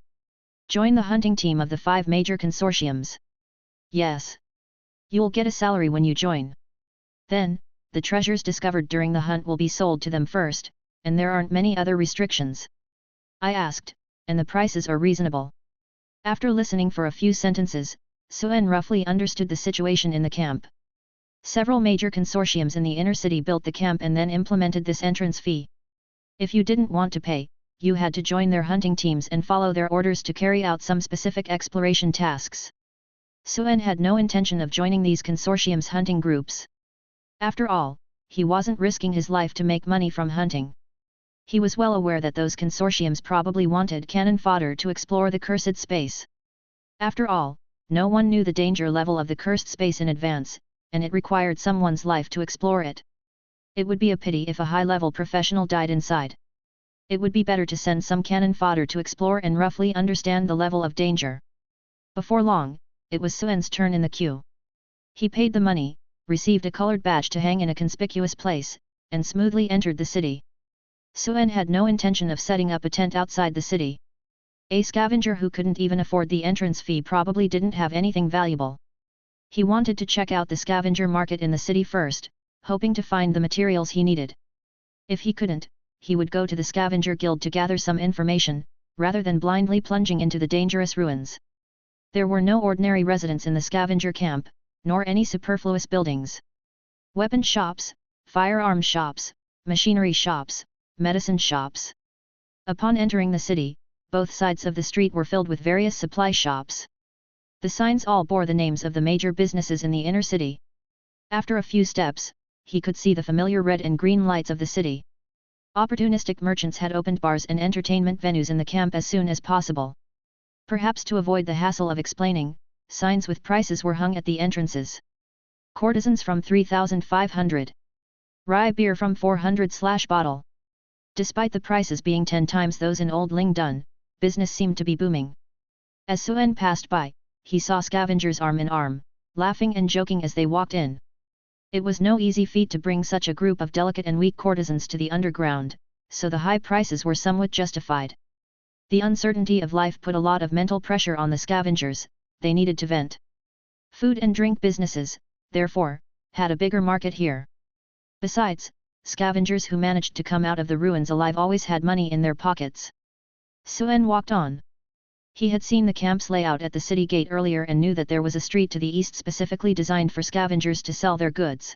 Join the hunting team of the 5 major consortiums. Yes. You'll get a salary when you join. Then, the treasures discovered during the hunt will be sold to them first, and there aren't many other restrictions. I asked, and the prices are reasonable. After listening for a few sentences, Suen roughly understood the situation in the camp. Several major consortiums in the inner city built the camp and then implemented this entrance fee. If you didn't want to pay, you had to join their hunting teams and follow their orders to carry out some specific exploration tasks. Suen had no intention of joining these consortiums' hunting groups. After all, he wasn't risking his life to make money from hunting. He was well aware that those consortiums probably wanted cannon fodder to explore the cursed space. After all, no one knew the danger level of the cursed space in advance, and it required someone's life to explore it. It would be a pity if a high-level professional died inside. It would be better to send some cannon fodder to explore and roughly understand the level of danger. Before long, it was Suen's turn in the queue. He paid the money, received a colored badge to hang in a conspicuous place, and smoothly entered the city. Suen had no intention of setting up a tent outside the city. A scavenger who couldn't even afford the entrance fee probably didn't have anything valuable. He wanted to check out the scavenger market in the city first, hoping to find the materials he needed. If he couldn't, he would go to the scavenger guild to gather some information, rather than blindly plunging into the dangerous ruins. There were no ordinary residents in the scavenger camp, nor any superfluous buildings. Weapon shops, firearm shops, machinery shops, medicine shops. Upon entering the city, both sides of the street were filled with various supply shops. The signs all bore the names of the major businesses in the inner city. After a few steps, he could see the familiar red and green lights of the city. Opportunistic merchants had opened bars and entertainment venues in the camp as soon as possible. Perhaps to avoid the hassle of explaining, signs with prices were hung at the entrances. Courtesans from 3,500. Rye beer from 400/bottle. Despite the prices being 10 times those in Old Lingdun, business seemed to be booming. As Suen passed by, he saw scavengers arm in arm, laughing and joking as they walked in. It was no easy feat to bring such a group of delicate and weak courtesans to the underground, so the high prices were somewhat justified. The uncertainty of life put a lot of mental pressure on the scavengers, they needed to vent. Food and drink businesses, therefore, had a bigger market here. Besides, scavengers who managed to come out of the ruins alive always had money in their pockets. Suen walked on. He had seen the camp's layout at the city gate earlier and knew that there was a street to the east specifically designed for scavengers to sell their goods.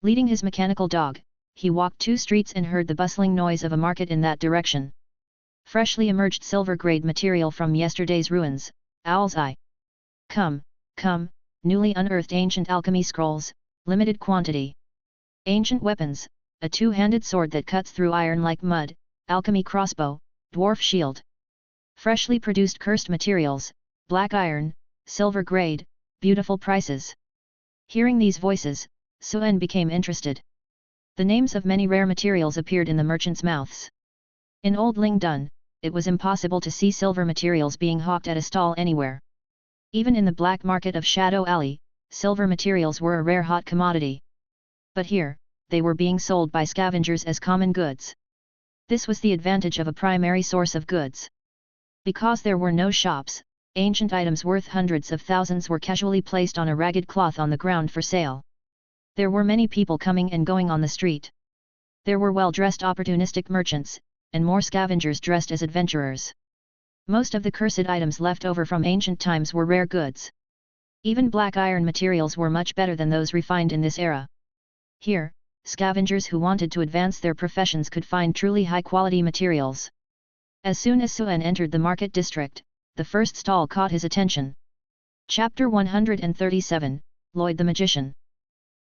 Leading his mechanical dog, he walked 2 streets and heard the bustling noise of a market in that direction. Freshly emerged silver-grade material from yesterday's ruins, owl's eye. Come, newly unearthed ancient alchemy scrolls, limited quantity. Ancient weapons, a 2-handed sword that cuts through iron like mud, alchemy crossbow, dwarf shield. Freshly produced cursed materials, black iron, silver grade, beautiful prices. Hearing these voices, Suen became interested. The names of many rare materials appeared in the merchants' mouths. In Old Lingdun, it was impossible to see silver materials being hawked at a stall anywhere. Even in the black market of Shadow Alley, silver materials were a rare hot commodity. But here, they were being sold by scavengers as common goods. This was the advantage of a primary source of goods. Because there were no shops, ancient items worth hundreds of thousands were casually placed on a ragged cloth on the ground for sale. There were many people coming and going on the street. There were well-dressed opportunistic merchants, and more scavengers dressed as adventurers. Most of the cursed items left over from ancient times were rare goods. Even black iron materials were much better than those refined in this era. Here, scavengers who wanted to advance their professions could find truly high-quality materials. As soon as Suen entered the market district, the first stall caught his attention. Chapter 137, Lloyd the Magician.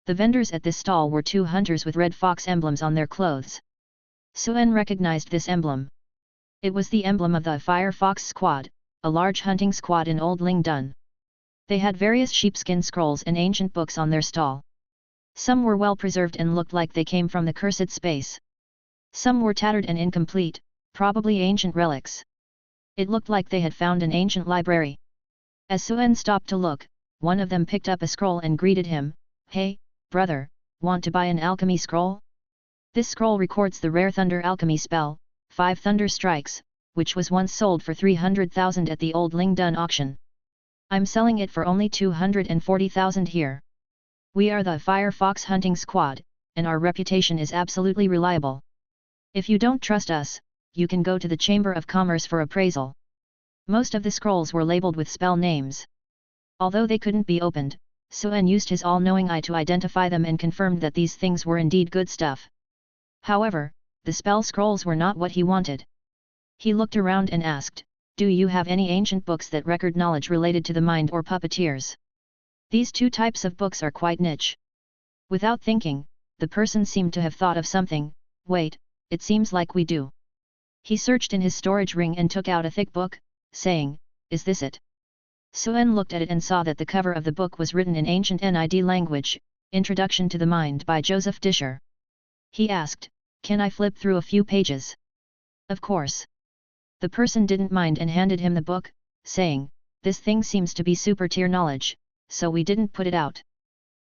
The vendors at this stall were 2 hunters with red fox emblems on their clothes. Suen recognized this emblem. It was the emblem of the Fire Fox Squad, a large hunting squad in Old Lingdun. They had various sheepskin scrolls and ancient books on their stall. Some were well preserved and looked like they came from the cursed space. Some were tattered and incomplete, probably ancient relics. It looked like they had found an ancient library. As Suen stopped to look, one of them picked up a scroll and greeted him, "Hey, brother, want to buy an alchemy scroll? This scroll records the rare thunder alchemy spell, 5 Thunder Strikes, which was once sold for 300,000 at the old Lingdun auction. I'm selling it for only 240,000 here. We are the Firefox hunting squad, and our reputation is absolutely reliable. If you don't trust us, you can go to the Chamber of Commerce for appraisal." Most of the scrolls were labeled with spell names. Although they couldn't be opened, Suen used his all-knowing eye to identify them and confirmed that these things were indeed good stuff. However, the spell scrolls were not what he wanted. He looked around and asked, "Do you have any ancient books that record knowledge related to the mind or puppeteers? These two types of books are quite niche." Without thinking, the person seemed to have thought of something. "Wait, it seems like we do." He searched in his storage ring and took out a thick book, saying, "Is this it?" Suen looked at it and saw that the cover of the book was written in ancient Nid language, Introduction to the Mind by Joseph Disher. He asked, "Can I flip through a few pages?" Of course. The person didn't mind and handed him the book, saying, "This thing seems to be super tier knowledge, so we didn't put it out."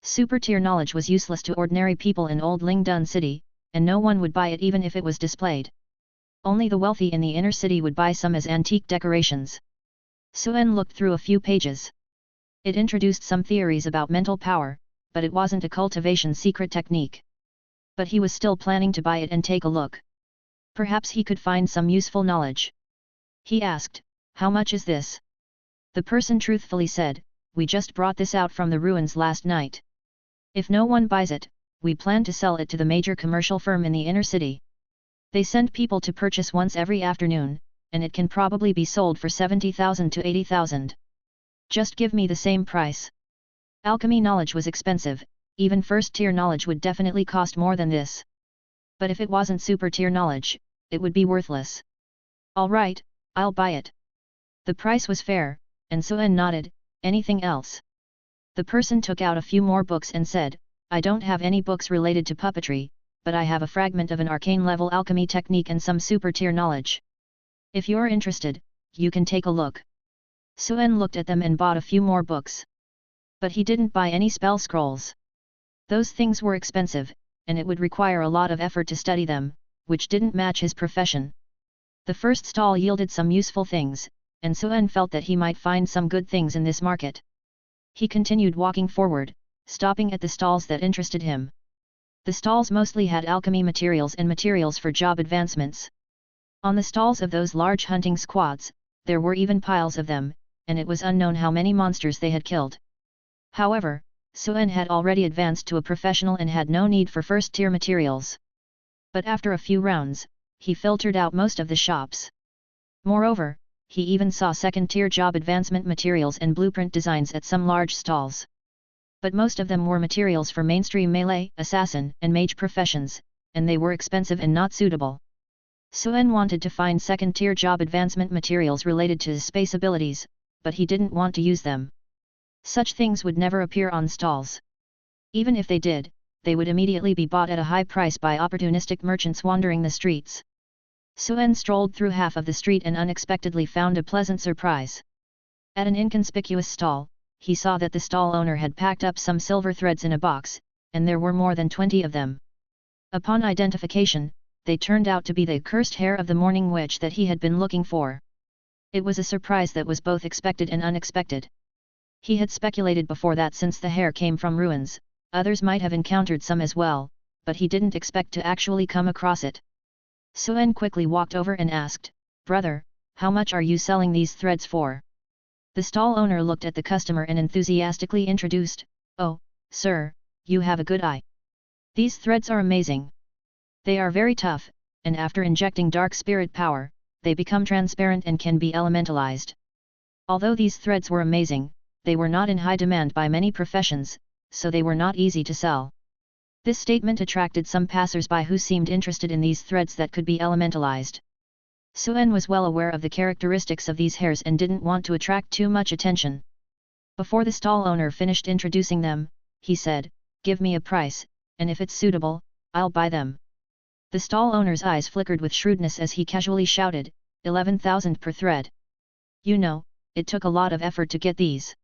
Super tier knowledge was useless to ordinary people in Old Lingdun City, and no one would buy it even if it was displayed. Only the wealthy in the inner city would buy some as antique decorations. Suen looked through a few pages. It introduced some theories about mental power, but it wasn't a cultivation secret technique. But he was still planning to buy it and take a look. Perhaps he could find some useful knowledge. He asked, "How much is this?" The person truthfully said, "We just brought this out from the ruins last night. If no one buys it, we plan to sell it to the major commercial firm in the inner city. They send people to purchase once every afternoon, and it can probably be sold for 70,000 to 80,000. Just give me the same price." Alchemy knowledge was expensive, even first-tier knowledge would definitely cost more than this. But if it wasn't super-tier knowledge, it would be worthless. "All right, I'll buy it." The price was fair, and Suen nodded. "Anything else?" The person took out a few more books and said, "I don't have any books related to puppetry, but I have a fragment of an arcane-level alchemy technique and some super-tier knowledge. If you're interested, you can take a look." Suen looked at them and bought a few more books. But he didn't buy any spell scrolls. Those things were expensive, and it would require a lot of effort to study them, which didn't match his profession. The first stall yielded some useful things, and Suen felt that he might find some good things in this market. He continued walking forward, stopping at the stalls that interested him. The stalls mostly had alchemy materials and materials for job advancements. On the stalls of those large hunting squads, there were even piles of them, and it was unknown how many monsters they had killed. However, Suen had already advanced to a professional and had no need for first-tier materials. But after a few rounds, he filtered out most of the shops. Moreover, he even saw second-tier job advancement materials and blueprint designs at some large stalls. But most of them were materials for mainstream melee, assassin, and mage professions, and they were expensive and not suitable. Suen wanted to find second-tier job advancement materials related to his space abilities, but he didn't want to use them. Such things would never appear on stalls. Even if they did, they would immediately be bought at a high price by opportunistic merchants wandering the streets. Suen strolled through half of the street and unexpectedly found a pleasant surprise. At an inconspicuous stall, he saw that the stall owner had packed up some silver threads in a box, and there were more than 20 of them. Upon identification, they turned out to be the cursed hair of the morning witch that he had been looking for. It was a surprise that was both expected and unexpected. He had speculated before that since the hair came from ruins, others might have encountered some as well, but he didn't expect to actually come across it. Suen quickly walked over and asked, "Brother, how much are you selling these threads for?" The stall owner looked at the customer and enthusiastically introduced, "Oh, sir, you have a good eye. These threads are amazing. They are very tough, and after injecting dark spirit power, they become transparent and can be elementalized." Although these threads were amazing, they were not in high demand by many professions, so they were not easy to sell. This statement attracted some passers-by who seemed interested in these threads that could be elementalized. Suen was well aware of the characteristics of these hairs and didn't want to attract too much attention. Before the stall owner finished introducing them, he said, "Give me a price, and if it's suitable, I'll buy them." The stall owner's eyes flickered with shrewdness as he casually shouted, 11,000 per thread. You know, it took a lot of effort to get these.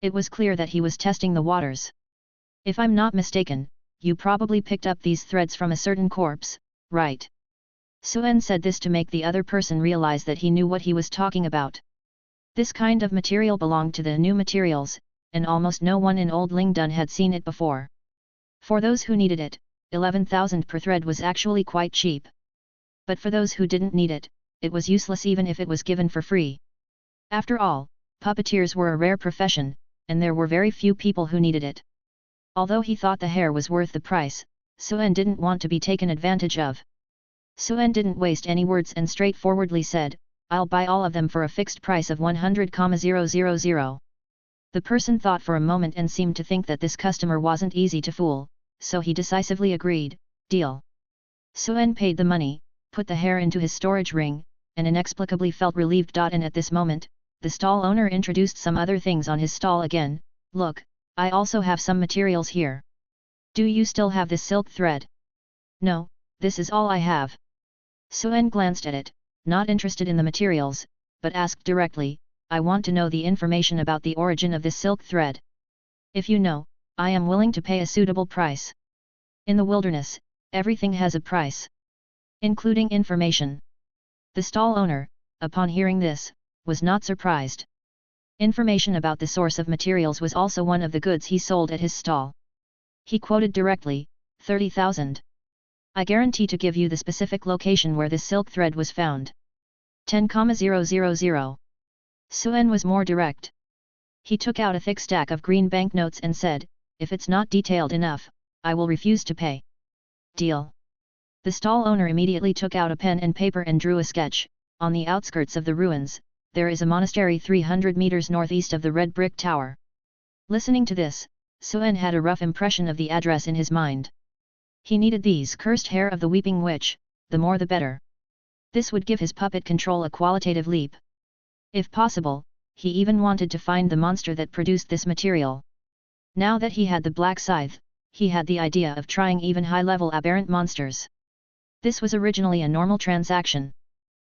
It was clear that he was testing the waters. If I'm not mistaken, you probably picked up these threads from a certain corpse, right? Suen said this to make the other person realize that he knew what he was talking about. This kind of material belonged to the new materials, and almost no one in Old Lingdun had seen it before. For those who needed it, 11,000 per thread was actually quite cheap. But for those who didn't need it, it was useless even if it was given for free. After all, puppeteers were a rare profession, and there were very few people who needed it. Although he thought the hair was worth the price, Suen didn't want to be taken advantage of. Suen didn't waste any words and straightforwardly said, "I'll buy all of them for a fixed price of 100,000. The person thought for a moment and seemed to think that this customer wasn't easy to fool, so he decisively agreed, "Deal." Suen paid the money, put the hair into his storage ring, and inexplicably felt relieved. And at this moment, the stall owner introduced some other things on his stall again. "Look, I also have some materials here. Do you still have this silk thread?" "No, this is all I have." Suen glanced at it, not interested in the materials, but asked directly, "I want to know the information about the origin of this silk thread. If you know, I am willing to pay a suitable price. In the wilderness, everything has a price, including information." The stall owner, upon hearing this, was not surprised. Information about the source of materials was also one of the goods he sold at his stall. He quoted directly, 30,000. I guarantee to give you the specific location where this silk thread was found. 10,000. Suen was more direct. He took out a thick stack of green banknotes and said, "If it's not detailed enough, I will refuse to pay." "Deal." The stall owner immediately took out a pen and paper and drew a sketch. On the outskirts of the ruins, there is a monastery 300 meters northeast of the red brick tower. Listening to this, Suen had a rough impression of the address in his mind. He needed these cursed hair of the weeping witch, the more the better. This would give his puppet control a qualitative leap. If possible, he even wanted to find the monster that produced this material. Now that he had the black scythe, he had the idea of trying even high-level aberrant monsters. This was originally a normal transaction.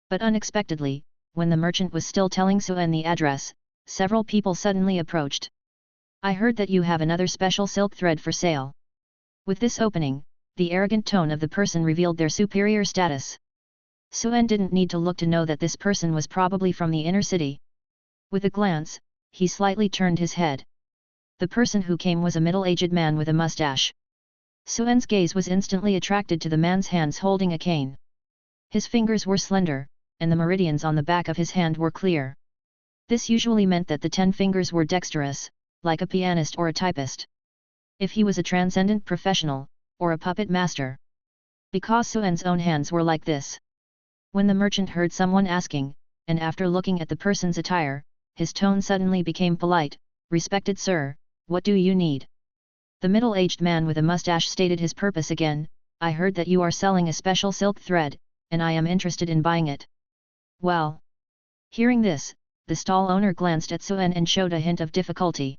But unexpectedly, when the merchant was still telling Suen the address, several people suddenly approached. "I heard that you have another special silk thread for sale." With this opening, the arrogant tone of the person revealed their superior status. Suen didn't need to look to know that this person was probably from the inner city. With a glance, he slightly turned his head. The person who came was a middle-aged man with a mustache. Suen's gaze was instantly attracted to the man's hands holding a cane. His fingers were slender, and the meridians on the back of his hand were clear. This usually meant that the 10 fingers were dexterous, like a pianist or a typist. If he was a transcendent professional, or a puppet master. Because Suen's own hands were like this. When the merchant heard someone asking, and after looking at the person's attire, his tone suddenly became polite, "Respected sir, what do you need?" The middle-aged man with a mustache stated his purpose again, "I heard that you are selling a special silk thread, and I am interested in buying it." Well. Hearing this, the stall owner glanced at Suen and showed a hint of difficulty.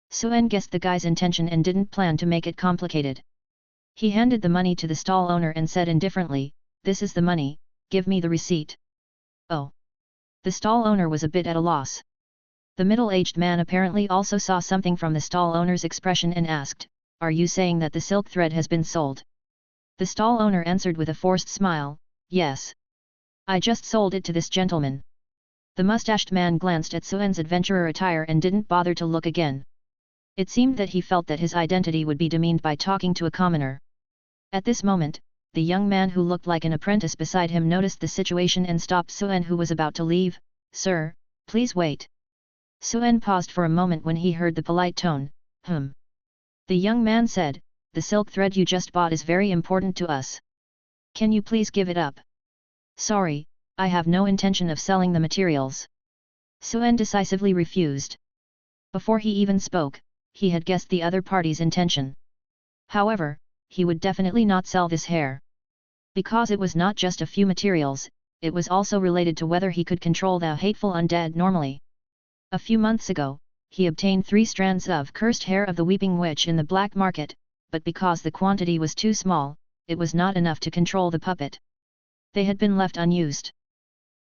Suen guessed the guy's intention and didn't plan to make it complicated. He handed the money to the stall owner and said indifferently, "This is the money, give me the receipt." "Oh." The stall owner was a bit at a loss. The middle-aged man apparently also saw something from the stall owner's expression and asked, "Are you saying that the silk thread has been sold?" The stall owner answered with a forced smile, "Yes. I just sold it to this gentleman." The mustached man glanced at Suen's adventurer attire and didn't bother to look again. It seemed that he felt that his identity would be demeaned by talking to a commoner. At this moment, the young man who looked like an apprentice beside him noticed the situation and stopped Suen, who was about to leave. "Sir, please wait." Suen paused for a moment when he heard the polite tone, The young man said, "The silk thread you just bought is very important to us. Can you please give it up?" "Sorry, I have no intention of selling the materials." Suen decisively refused. Before he even spoke, he had guessed the other party's intention. However, he would definitely not sell this hair. Because it was not just a few materials, it was also related to whether he could control the hateful undead normally. A few months ago, he obtained 3 strands of cursed hair of the weeping witch in the black market, but because the quantity was too small, it was not enough to control the puppet. They had been left unused.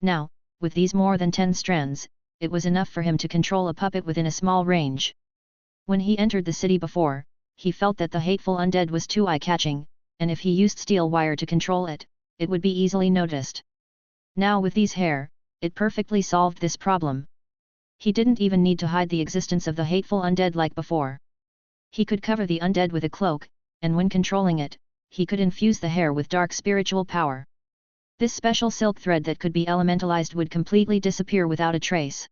Now, with these more than 10 strands, it was enough for him to control a puppet within a small range. When he entered the city before, he felt that the hateful undead was too eye-catching, and if he used steel wire to control it, it would be easily noticed. Now with these hair, it perfectly solved this problem. He didn't even need to hide the existence of the hateful undead like before. He could cover the undead with a cloak, and when controlling it, he could infuse the hair with dark spiritual power. This special silk thread that could be elementalized would completely disappear without a trace.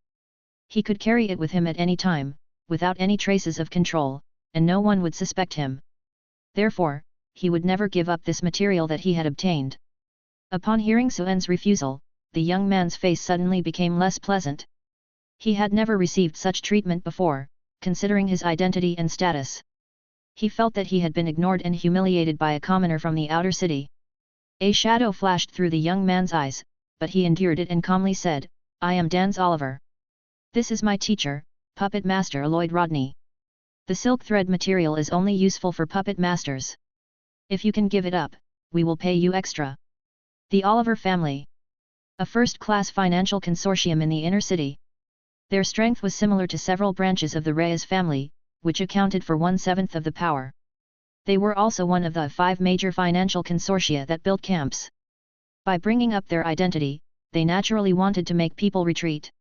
He could carry it with him at any time, without any traces of control, and no one would suspect him. Therefore, he would never give up this material that he had obtained. Upon hearing Suen's refusal, the young man's face suddenly became less pleasant. He had never received such treatment before, considering his identity and status. He felt that he had been ignored and humiliated by a commoner from the outer city. A shadow flashed through the young man's eyes, but he endured it and calmly said, "I am Dans Oliver. This is my teacher, Puppet Master Lloyd Rodney. The silk thread material is only useful for puppet masters. If you can give it up, we will pay you extra." The Oliver family. A first-class financial consortium in the inner city. Their strength was similar to several branches of the Reyes family, which accounted for 1/7 of the power. They were also one of the 5 major financial consortia that built camps. By bringing up their identity, they naturally wanted to make people retreat.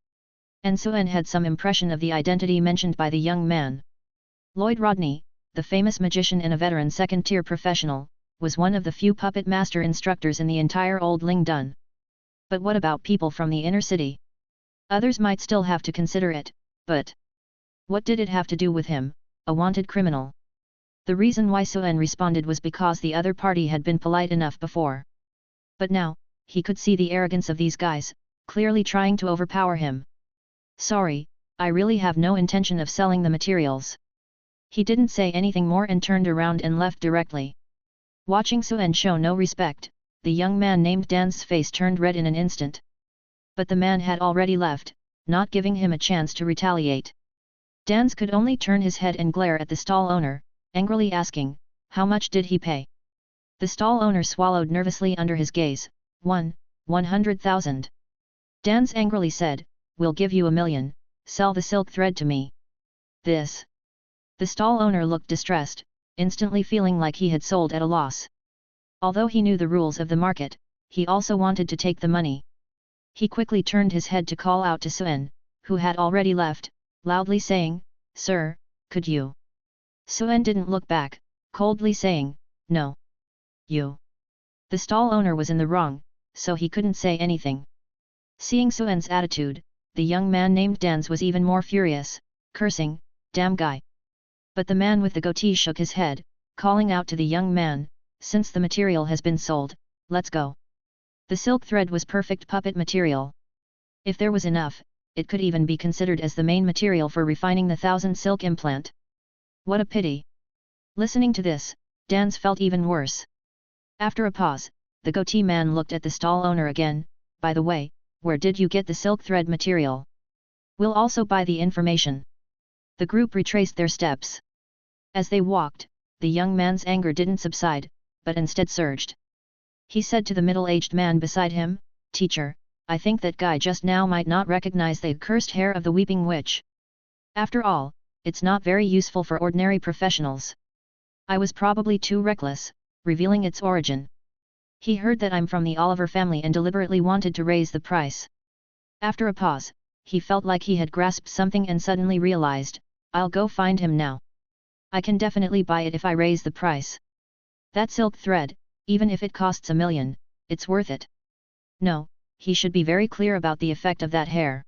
And Suen had some impression of the identity mentioned by the young man. Lloyd Rodney, the famous magician and a veteran second-tier professional, was one of the few puppet master instructors in the entire Old Ling Dun. But what about people from the inner city? Others might still have to consider it, but what did it have to do with him, a wanted criminal? The reason why Suen responded was because the other party had been polite enough before. But now, he could see the arrogance of these guys, clearly trying to overpower him. "Sorry, I really have no intention of selling the materials." He didn't say anything more and turned around and left directly. Watching Suen show no respect, the young man named Dan's face turned red in an instant. But the man had already left, not giving him a chance to retaliate. Dans could only turn his head and glare at the stall owner, angrily asking, "How much did he pay?" The stall owner swallowed nervously under his gaze. 100,000. Dans angrily said, "We'll give you 1,000,000, sell the silk thread to me." This. The stall owner looked distressed, instantly feeling like he had sold at a loss. Although he knew the rules of the market, he also wanted to take the money. He quickly turned his head to call out to Suen, who had already left, loudly saying, "Sir, could you?" Suen didn't look back, coldly saying, "No. You." The stall owner was in the wrong, so he couldn't say anything. Seeing Suen's attitude, the young man named Dans was even more furious, cursing, "Damn guy." But the man with the goatee shook his head, calling out to the young man, "Since the material has been sold, let's go." The silk thread was perfect puppet material. If there was enough, it could even be considered as the main material for refining the 1,000 silk implant. What a pity! Listening to this, Dans felt even worse. After a pause, the goatee man looked at the stall owner again. "By the way, where did you get the silk thread material? We'll also buy the information." The group retraced their steps. As they walked, the young man's anger didn't subside, but instead surged. He said to the middle-aged man beside him, "Teacher, I think that guy just now might not recognize the accursed hair of the weeping witch. After all, it's not very useful for ordinary professionals. I was probably too reckless, revealing its origin. He heard that I'm from the Oliver family and deliberately wanted to raise the price." After a pause, he felt like he had grasped something and suddenly realized, "I'll go find him now. I can definitely buy it if I raise the price. That silk thread, even if it costs 1,000,000, it's worth it." No, he should be very clear about the effect of that hair.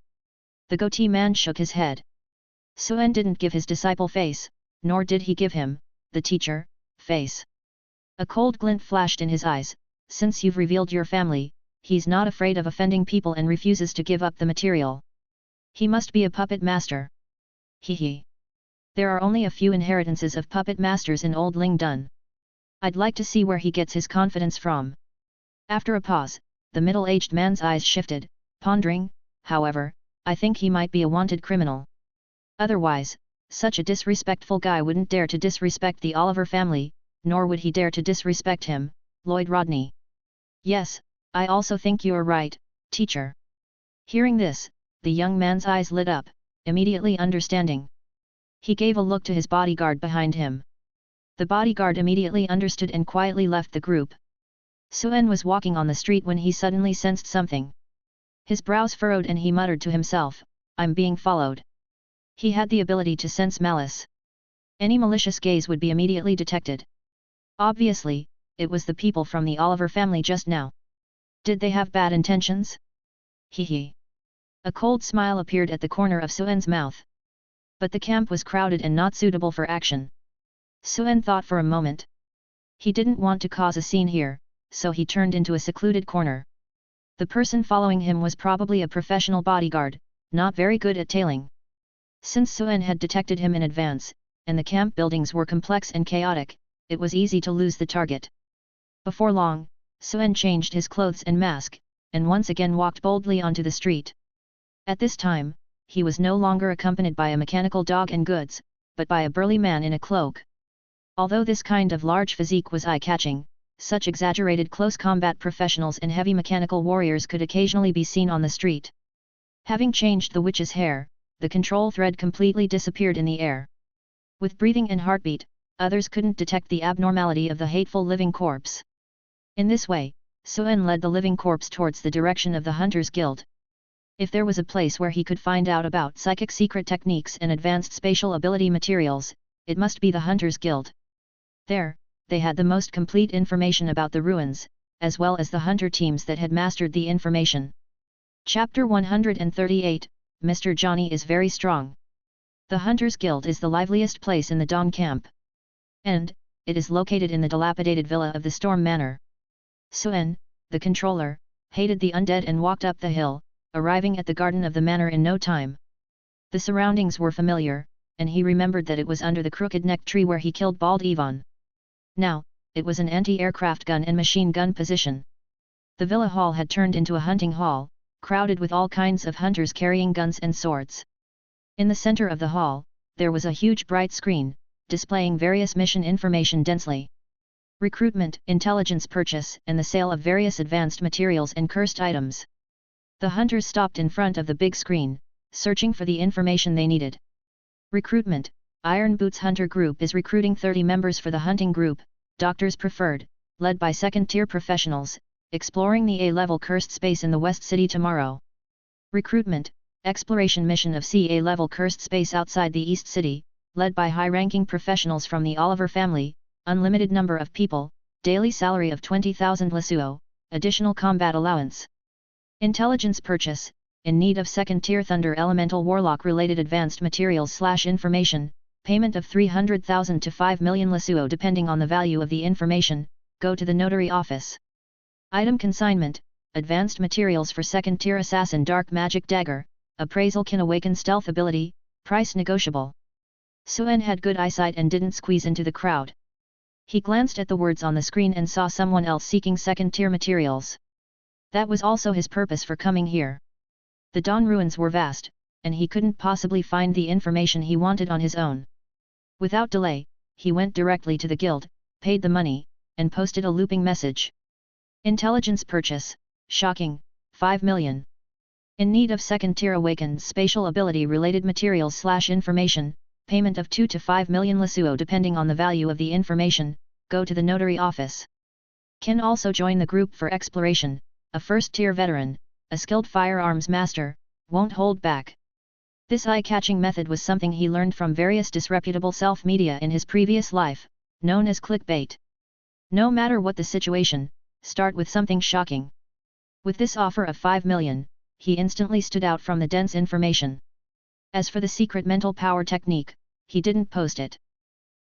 The goatee man shook his head. Suen didn't give his disciple face, nor did he give him, the teacher, face. A cold glint flashed in his eyes. "Since you've revealed your family, he's not afraid of offending people and refuses to give up the material. He must be a puppet master. Hee. There are only a few inheritances of puppet masters in Old Ling Dun. I'd like to see where he gets his confidence from." After a pause, the middle-aged man's eyes shifted, pondering, "However, I think he might be a wanted criminal. Otherwise, such a disrespectful guy wouldn't dare to disrespect the Oliver family, nor would he dare to disrespect him, Lloyd Rodney." "Yes, I also think you're right, teacher." Hearing this, the young man's eyes lit up, immediately understanding. He gave a look to his bodyguard behind him. The bodyguard immediately understood and quietly left the group. Suen was walking on the street when he suddenly sensed something. His brows furrowed and he muttered to himself, "I'm being followed." He had the ability to sense malice. Any malicious gaze would be immediately detected. Obviously, it was the people from the Oliver family just now. Did they have bad intentions? Hee. A cold smile appeared at the corner of Suen's mouth. But the camp was crowded and not suitable for action. Suen thought for a moment. He didn't want to cause a scene here, so he turned into a secluded corner. The person following him was probably a professional bodyguard, not very good at tailing. Since Suen had detected him in advance, and the camp buildings were complex and chaotic, it was easy to lose the target. Before long, Suen changed his clothes and mask, and once again walked boldly onto the street. At this time, he was no longer accompanied by a mechanical dog and goods, but by a burly man in a cloak. Although this kind of large physique was eye-catching, such exaggerated close combat professionals and heavy mechanical warriors could occasionally be seen on the street. Having changed the witch's hair, the control thread completely disappeared in the air. With breathing and heartbeat, others couldn't detect the abnormality of the hateful living corpse. In this way, Suen led the living corpse towards the direction of the Hunters Guild. If there was a place where he could find out about psychic secret techniques and advanced spatial ability materials, it must be the Hunters Guild. There, they had the most complete information about the ruins, as well as the hunter teams that had mastered the information. Chapter 138, Mr. Johnny is very strong. The Hunters Guild is the liveliest place in the Dong camp. And, it is located in the dilapidated villa of the Storm Manor. Suen, the controller, hated the undead and walked up the hill, arriving at the garden of the manor in no time. The surroundings were familiar, and he remembered that it was under the crooked neck tree where he killed Bald Ivan. Now, it was an anti-aircraft gun and machine gun position. The villa hall had turned into a hunting hall, crowded with all kinds of hunters carrying guns and swords. In the center of the hall, there was a huge bright screen, displaying various mission information densely. Recruitment, intelligence purchase, and the sale of various advanced materials and cursed items. The hunters stopped in front of the big screen, searching for the information they needed. Recruitment: Iron Boots Hunter Group is recruiting 30 members for the hunting group, Doctors Preferred, led by second-tier professionals, exploring the A-level cursed space in the West City tomorrow. Recruitment: Exploration mission of CA-level cursed space outside the East City, led by high-ranking professionals from the Oliver family, unlimited number of people, daily salary of 20,000 Lesuo, additional combat allowance. Intelligence purchase: in need of second-tier Thunder Elemental Warlock-related advanced materials/information, payment of 300,000 to 5 million Lesuo depending on the value of the information, go to the notary office. Item consignment: advanced materials for second-tier Assassin Dark Magic Dagger, appraisal can awaken stealth ability, price negotiable. Suen had good eyesight and didn't squeeze into the crowd. He glanced at the words on the screen and saw someone else seeking second-tier materials. That was also his purpose for coming here. The Dawn ruins were vast, and he couldn't possibly find the information he wanted on his own. Without delay, he went directly to the guild, paid the money, and posted a looping message. Intelligence purchase: shocking, 5 million. In need of second-tier awakened spatial ability-related materials/information, payment of 2 to 5 million Lesuo depending on the value of the information, go to the notary office. Can also join the group for exploration, a first-tier veteran, a skilled firearms master, won't hold back. This eye-catching method was something he learned from various disreputable self-media in his previous life, known as clickbait. No matter what the situation, start with something shocking. With this offer of 5 million, he instantly stood out from the dense information. As for the secret mental power technique, he didn't post it.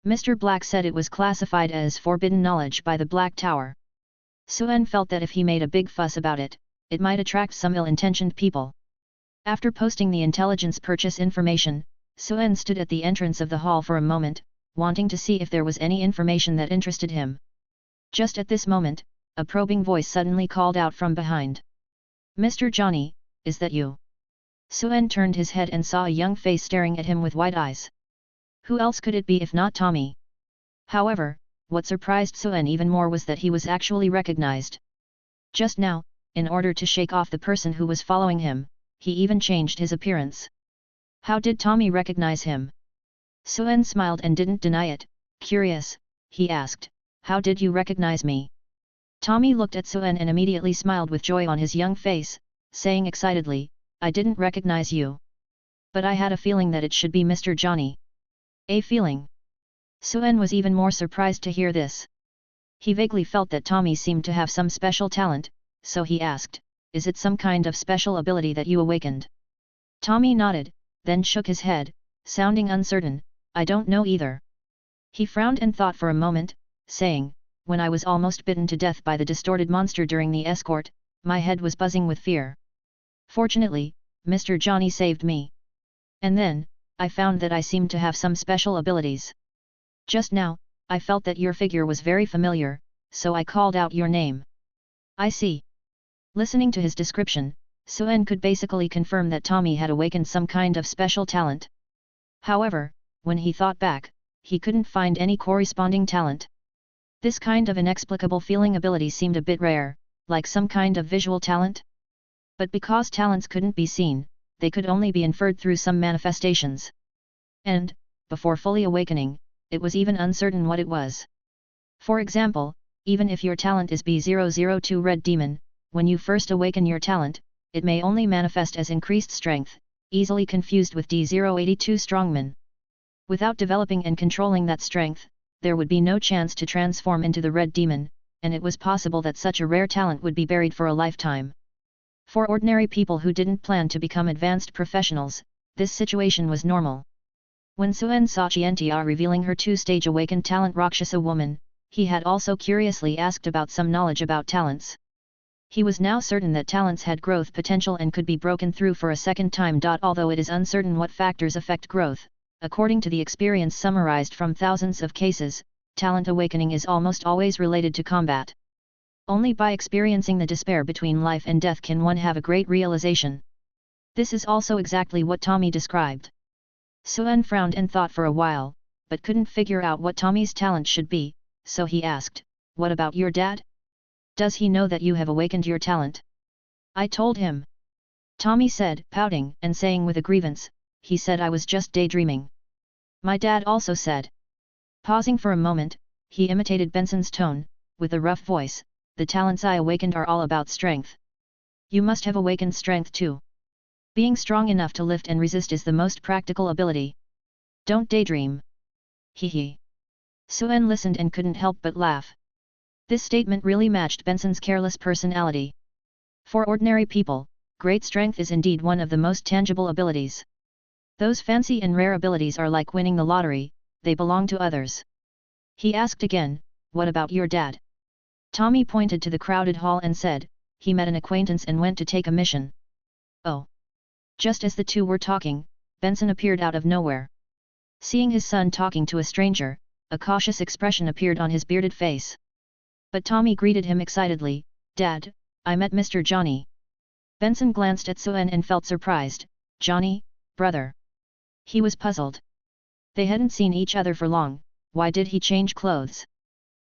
Mr. Black said it was classified as forbidden knowledge by the Black Tower. Suen felt that if he made a big fuss about it, it might attract some ill-intentioned people. After posting the intelligence purchase information, Suen stood at the entrance of the hall for a moment, wanting to see if there was any information that interested him. Just at this moment, a probing voice suddenly called out from behind. "Mr. Johnny, is that you?" Suen turned his head and saw a young face staring at him with wide eyes. Who else could it be if not Tommy? However, what surprised Suen even more was that he was actually recognized. Just now, in order to shake off the person who was following him, he even changed his appearance. How did Tommy recognize him? Suen smiled and didn't deny it. Curious, he asked, how did you recognize me? Tommy looked at Suen and immediately smiled with joy on his young face, saying excitedly, I didn't recognize you. But I had a feeling that it should be Mr. Johnny. A feeling? Suen was even more surprised to hear this. He vaguely felt that Tommy seemed to have some special talent, so he asked, is it some kind of special ability that you awakened? Tommy nodded, then shook his head, sounding uncertain, I don't know either. He frowned and thought for a moment, saying, when I was almost bitten to death by the distorted monster during the escort, my head was buzzing with fear. Fortunately, Mr. Johnny saved me. And then, I found that I seemed to have some special abilities. Just now, I felt that your figure was very familiar, so I called out your name. I see. Listening to his description, Suen could basically confirm that Tommy had awakened some kind of special talent. However, when he thought back, he couldn't find any corresponding talent. This kind of inexplicable feeling ability seemed a bit rare, like some kind of visual talent. But because talents couldn't be seen, they could only be inferred through some manifestations. And, before fully awakening, it was even uncertain what it was. For example, even if your talent is B002 Red Demon, when you first awaken your talent, it may only manifest as increased strength, easily confused with D082 Strongman. Without developing and controlling that strength, there would be no chance to transform into the Red Demon, and it was possible that such a rare talent would be buried for a lifetime. For ordinary people who didn't plan to become advanced professionals, this situation was normal. When Suen saw Qiantia revealing her two-stage awakened talent Rakshasa woman, he had also curiously asked about some knowledge about talents. He was now certain that talents had growth potential and could be broken through for a second time. Although it is uncertain what factors affect growth, according to the experience summarized from thousands of cases, talent awakening is almost always related to combat. Only by experiencing the despair between life and death can one have a great realization. This is also exactly what Tommy described. Suen frowned and thought for a while, but couldn't figure out what Tommy's talent should be, so he asked, what about your dad? Does he know that you have awakened your talent? I told him. Tommy said, pouting and saying with a grievance, he said I was just daydreaming. My dad also said. Pausing for a moment, he imitated Benson's tone, with a rough voice, the talents I awakened are all about strength. You must have awakened strength too. Being strong enough to lift and resist is the most practical ability. Don't daydream. Hee. Suen listened and couldn't help but laugh. This statement really matched Benson's careless personality. For ordinary people, great strength is indeed one of the most tangible abilities. Those fancy and rare abilities are like winning the lottery, they belong to others. He asked again, what about your dad? Tommy pointed to the crowded hall and said, he met an acquaintance and went to take a mission. Oh. Just as the two were talking, Benson appeared out of nowhere. Seeing his son talking to a stranger, a cautious expression appeared on his bearded face. But Tommy greeted him excitedly, Dad, I met Mr. Johnny. Benson glanced at Suen and felt surprised, Johnny, brother. He was puzzled. They hadn't seen each other for long, why did he change clothes?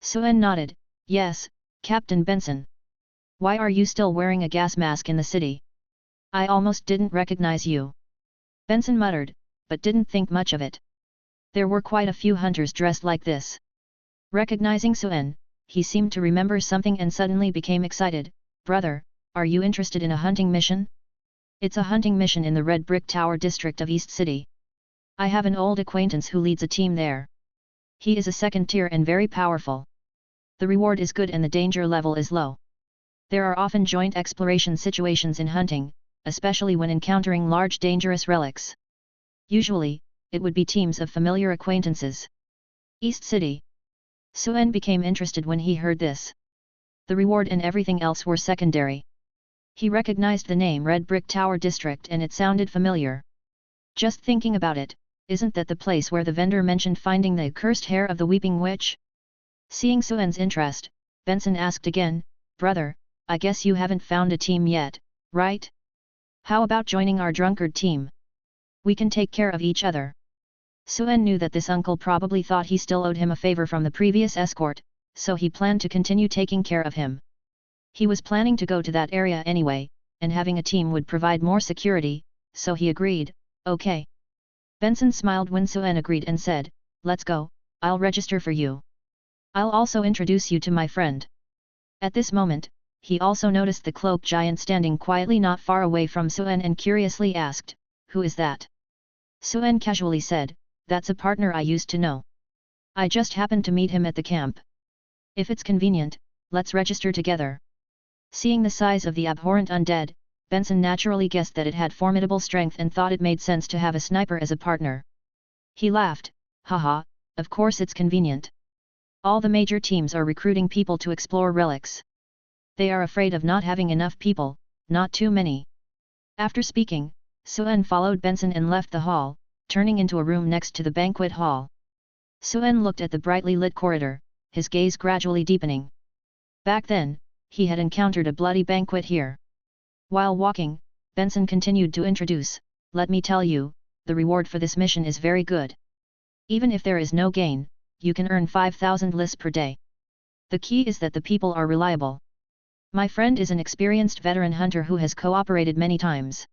Suen nodded, yes, Captain Benson. Why are you still wearing a gas mask in the city? I almost didn't recognize you. Benson muttered, but didn't think much of it. There were quite a few hunters dressed like this. Recognizing Suen, he seemed to remember something and suddenly became excited, Brother, are you interested in a hunting mission? It's a hunting mission in the Red Brick Tower district of East City. I have an old acquaintance who leads a team there. He is a second tier and very powerful. The reward is good and the danger level is low. There are often joint exploration situations in hunting, especially when encountering large dangerous relics. Usually, it would be teams of familiar acquaintances. East City. Suen became interested when he heard this. The reward and everything else were secondary. He recognized the name Red Brick Tower District and it sounded familiar. Just thinking about it, isn't that the place where the vendor mentioned finding the accursed hair of the Weeping Witch? Seeing Suen's interest, Benson asked again, Brother, I guess you haven't found a team yet, right? How about joining our drunkard team? We can take care of each other. Suen knew that this uncle probably thought he still owed him a favor from the previous escort, so he planned to continue taking care of him. He was planning to go to that area anyway, and having a team would provide more security, so he agreed. Okay. Benson smiled when Suen agreed and said, let's go, I'll register for you. I'll also introduce you to my friend. At this moment, he also noticed the cloak giant standing quietly not far away from Suen and curiously asked, who is that? Suen casually said, that's a partner I used to know. I just happened to meet him at the camp. If it's convenient, let's register together. Seeing the size of the abhorrent undead, Benson naturally guessed that it had formidable strength and thought it made sense to have a sniper as a partner. He laughed, haha, of course it's convenient. All the major teams are recruiting people to explore relics. They are afraid of not having enough people, not too many. After speaking, Suen followed Benson and left the hall, turning into a room next to the banquet hall. Suen looked at the brightly lit corridor, his gaze gradually deepening. Back then, he had encountered a bloody banquet here. While walking, Benson continued to introduce, let me tell you, the reward for this mission is very good. Even if there is no gain, you can earn 5,000 lis per day. The key is that the people are reliable. My friend is an experienced veteran hunter who has cooperated many times.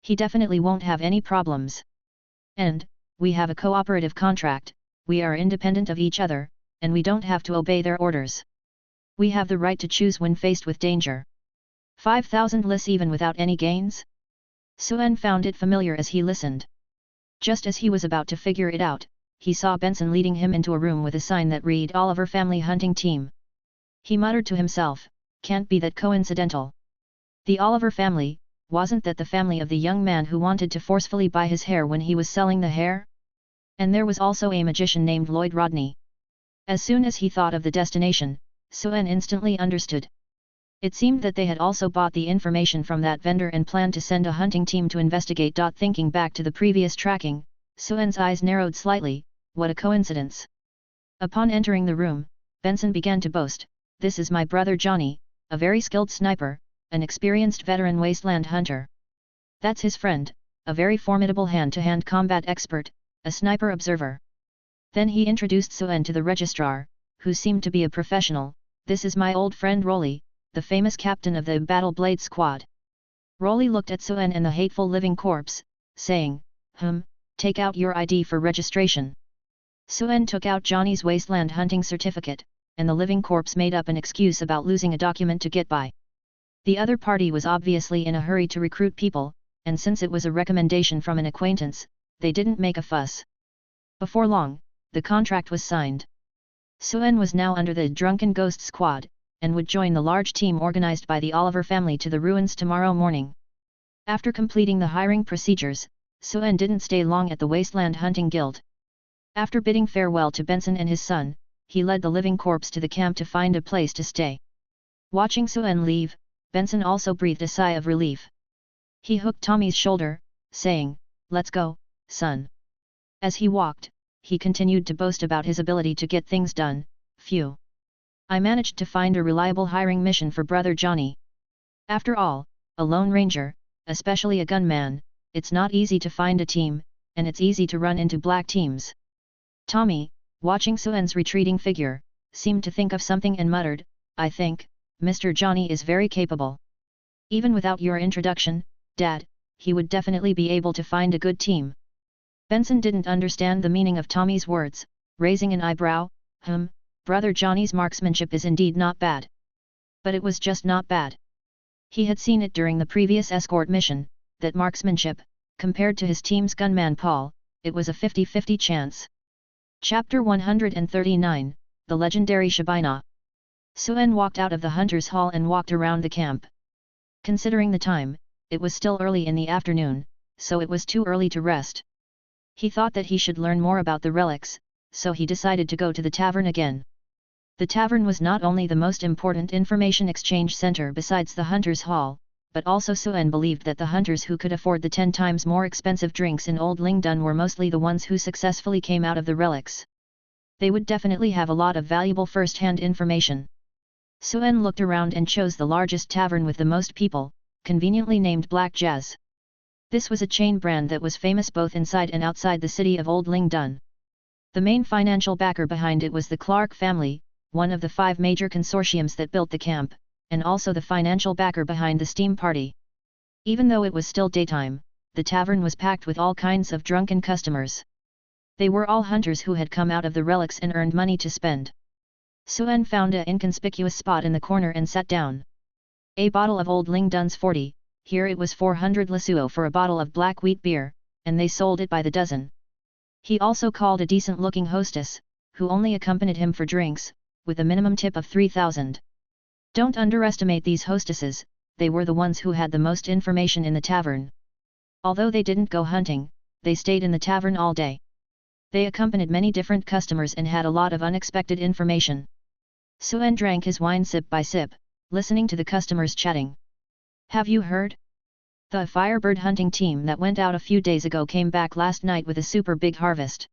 He definitely won't have any problems. And, we have a cooperative contract, we are independent of each other, and we don't have to obey their orders. We have the right to choose when faced with danger. 5,000 lis even without any gains? Suen found it familiar as he listened. Just as he was about to figure it out, he saw Benson leading him into a room with a sign that read Oliver Family Hunting Team. He muttered to himself, can't be that coincidental. The Oliver family, wasn't that the family of the young man who wanted to forcefully buy his hair when he was selling the hair? And there was also a magician named Lloyd Rodney. As soon as he thought of the destination, Suen instantly understood. It seemed that they had also bought the information from that vendor and planned to send a hunting team to investigate. Thinking back to the previous tracking, Suen's eyes narrowed slightly, what a coincidence. Upon entering the room, Benson began to boast, this is my brother Johnny, a very skilled sniper, an experienced veteran wasteland hunter. That's his friend, a very formidable hand-to-hand combat expert, a sniper observer. Then he introduced Suen to the registrar, who seemed to be a professional, this is my old friend Rolly, the famous captain of the Battle Blade Squad. Rolly looked at Suen and the hateful living corpse, saying, take out your ID for registration. Suen took out Johnny's wasteland hunting certificate, and the living corpse made up an excuse about losing a document to get by. The other party was obviously in a hurry to recruit people, and since it was a recommendation from an acquaintance, they didn't make a fuss. Before long, the contract was signed. Suen was now under the Drunken Ghost Squad, and would join the large team organized by the Oliver family to the ruins tomorrow morning. After completing the hiring procedures, Suen didn't stay long at the Wasteland Hunting Guild. After bidding farewell to Benson and his son, he led the living corpse to the camp to find a place to stay. Watching Suen leave, Benson also breathed a sigh of relief. He hooked Tommy's shoulder, saying, let's go, son. As he walked, he continued to boast about his ability to get things done. Phew. I managed to find a reliable hiring mission for brother Johnny. After all, a lone ranger, especially a gunman, it's not easy to find a team, and it's easy to run into black teams. Tommy, watching Suen's retreating figure, seemed to think of something and muttered, I think, Mr. Johnny is very capable. Even without your introduction, Dad, he would definitely be able to find a good team. Benson didn't understand the meaning of Tommy's words, raising an eyebrow, brother Johnny's marksmanship is indeed not bad. But it was just not bad. He had seen it during the previous escort mission, that marksmanship, compared to his team's gunman Paul, it was a 50-50 chance. Chapter 139, The Legendary Shabina. Suen walked out of the hunter's hall and walked around the camp. Considering the time, it was still early in the afternoon, so it was too early to rest. He thought that he should learn more about the relics, so he decided to go to the tavern again. The tavern was not only the most important information exchange center besides the hunter's hall, but also Suen believed that the hunters who could afford the 10 times more expensive drinks in Old Lingdun were mostly the ones who successfully came out of the relics. They would definitely have a lot of valuable first-hand information. Suen looked around and chose the largest tavern with the most people, conveniently named Black Jazz. This was a chain brand that was famous both inside and outside the city of Old Lingdun. The main financial backer behind it was the Clark family, one of the 5 major consortiums that built the camp, and also the financial backer behind the Steam Party. Even though it was still daytime, the tavern was packed with all kinds of drunken customers. They were all hunters who had come out of the relics and earned money to spend. Suen found an inconspicuous spot in the corner and sat down. A bottle of Old Ling Dun's 40, here it was 400 Lesuo for a bottle of black wheat beer, and they sold it by the dozen. He also called a decent-looking hostess, who only accompanied him for drinks, with a minimum tip of 3,000. Don't underestimate these hostesses, they were the ones who had the most information in the tavern. Although they didn't go hunting, they stayed in the tavern all day. They accompanied many different customers and had a lot of unexpected information. Suen drank his wine sip by sip, listening to the customers chatting. Have you heard? The Firebird hunting team that went out a few days ago came back last night with a super big harvest.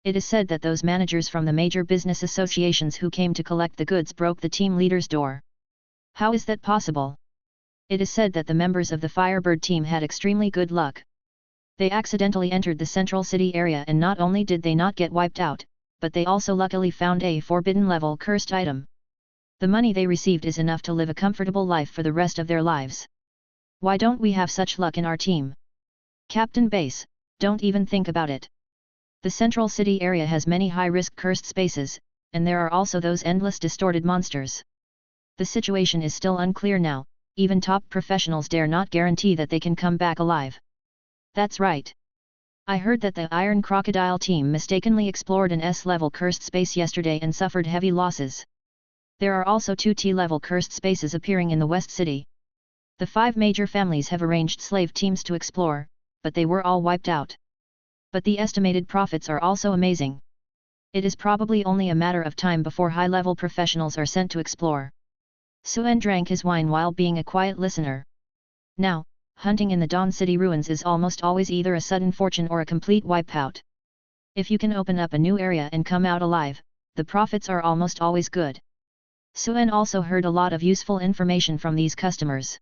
It is said that those managers from the major business associations who came to collect the goods broke the team leader's door. How is that possible? It is said that the members of the Firebird team had extremely good luck. They accidentally entered the central city area and not only did they not get wiped out, but they also luckily found a forbidden level cursed item. The money they received is enough to live a comfortable life for the rest of their lives. Why don't we have such luck in our team? Captain Base, don't even think about it. The central city area has many high-risk cursed spaces, and there are also those endless distorted monsters. The situation is still unclear now, even top professionals dare not guarantee that they can come back alive. That's right. I heard that the Iron Crocodile team mistakenly explored an S-level cursed space yesterday and suffered heavy losses. There are also 2 T-level cursed spaces appearing in the West City. The 5 major families have arranged slave teams to explore, but they were all wiped out. But the estimated profits are also amazing. It is probably only a matter of time before high-level professionals are sent to explore. Suen drank his wine while being a quiet listener. Now, hunting in the Dawn City ruins is almost always either a sudden fortune or a complete wipeout. If you can open up a new area and come out alive, the profits are almost always good. Suen also heard a lot of useful information from these customers.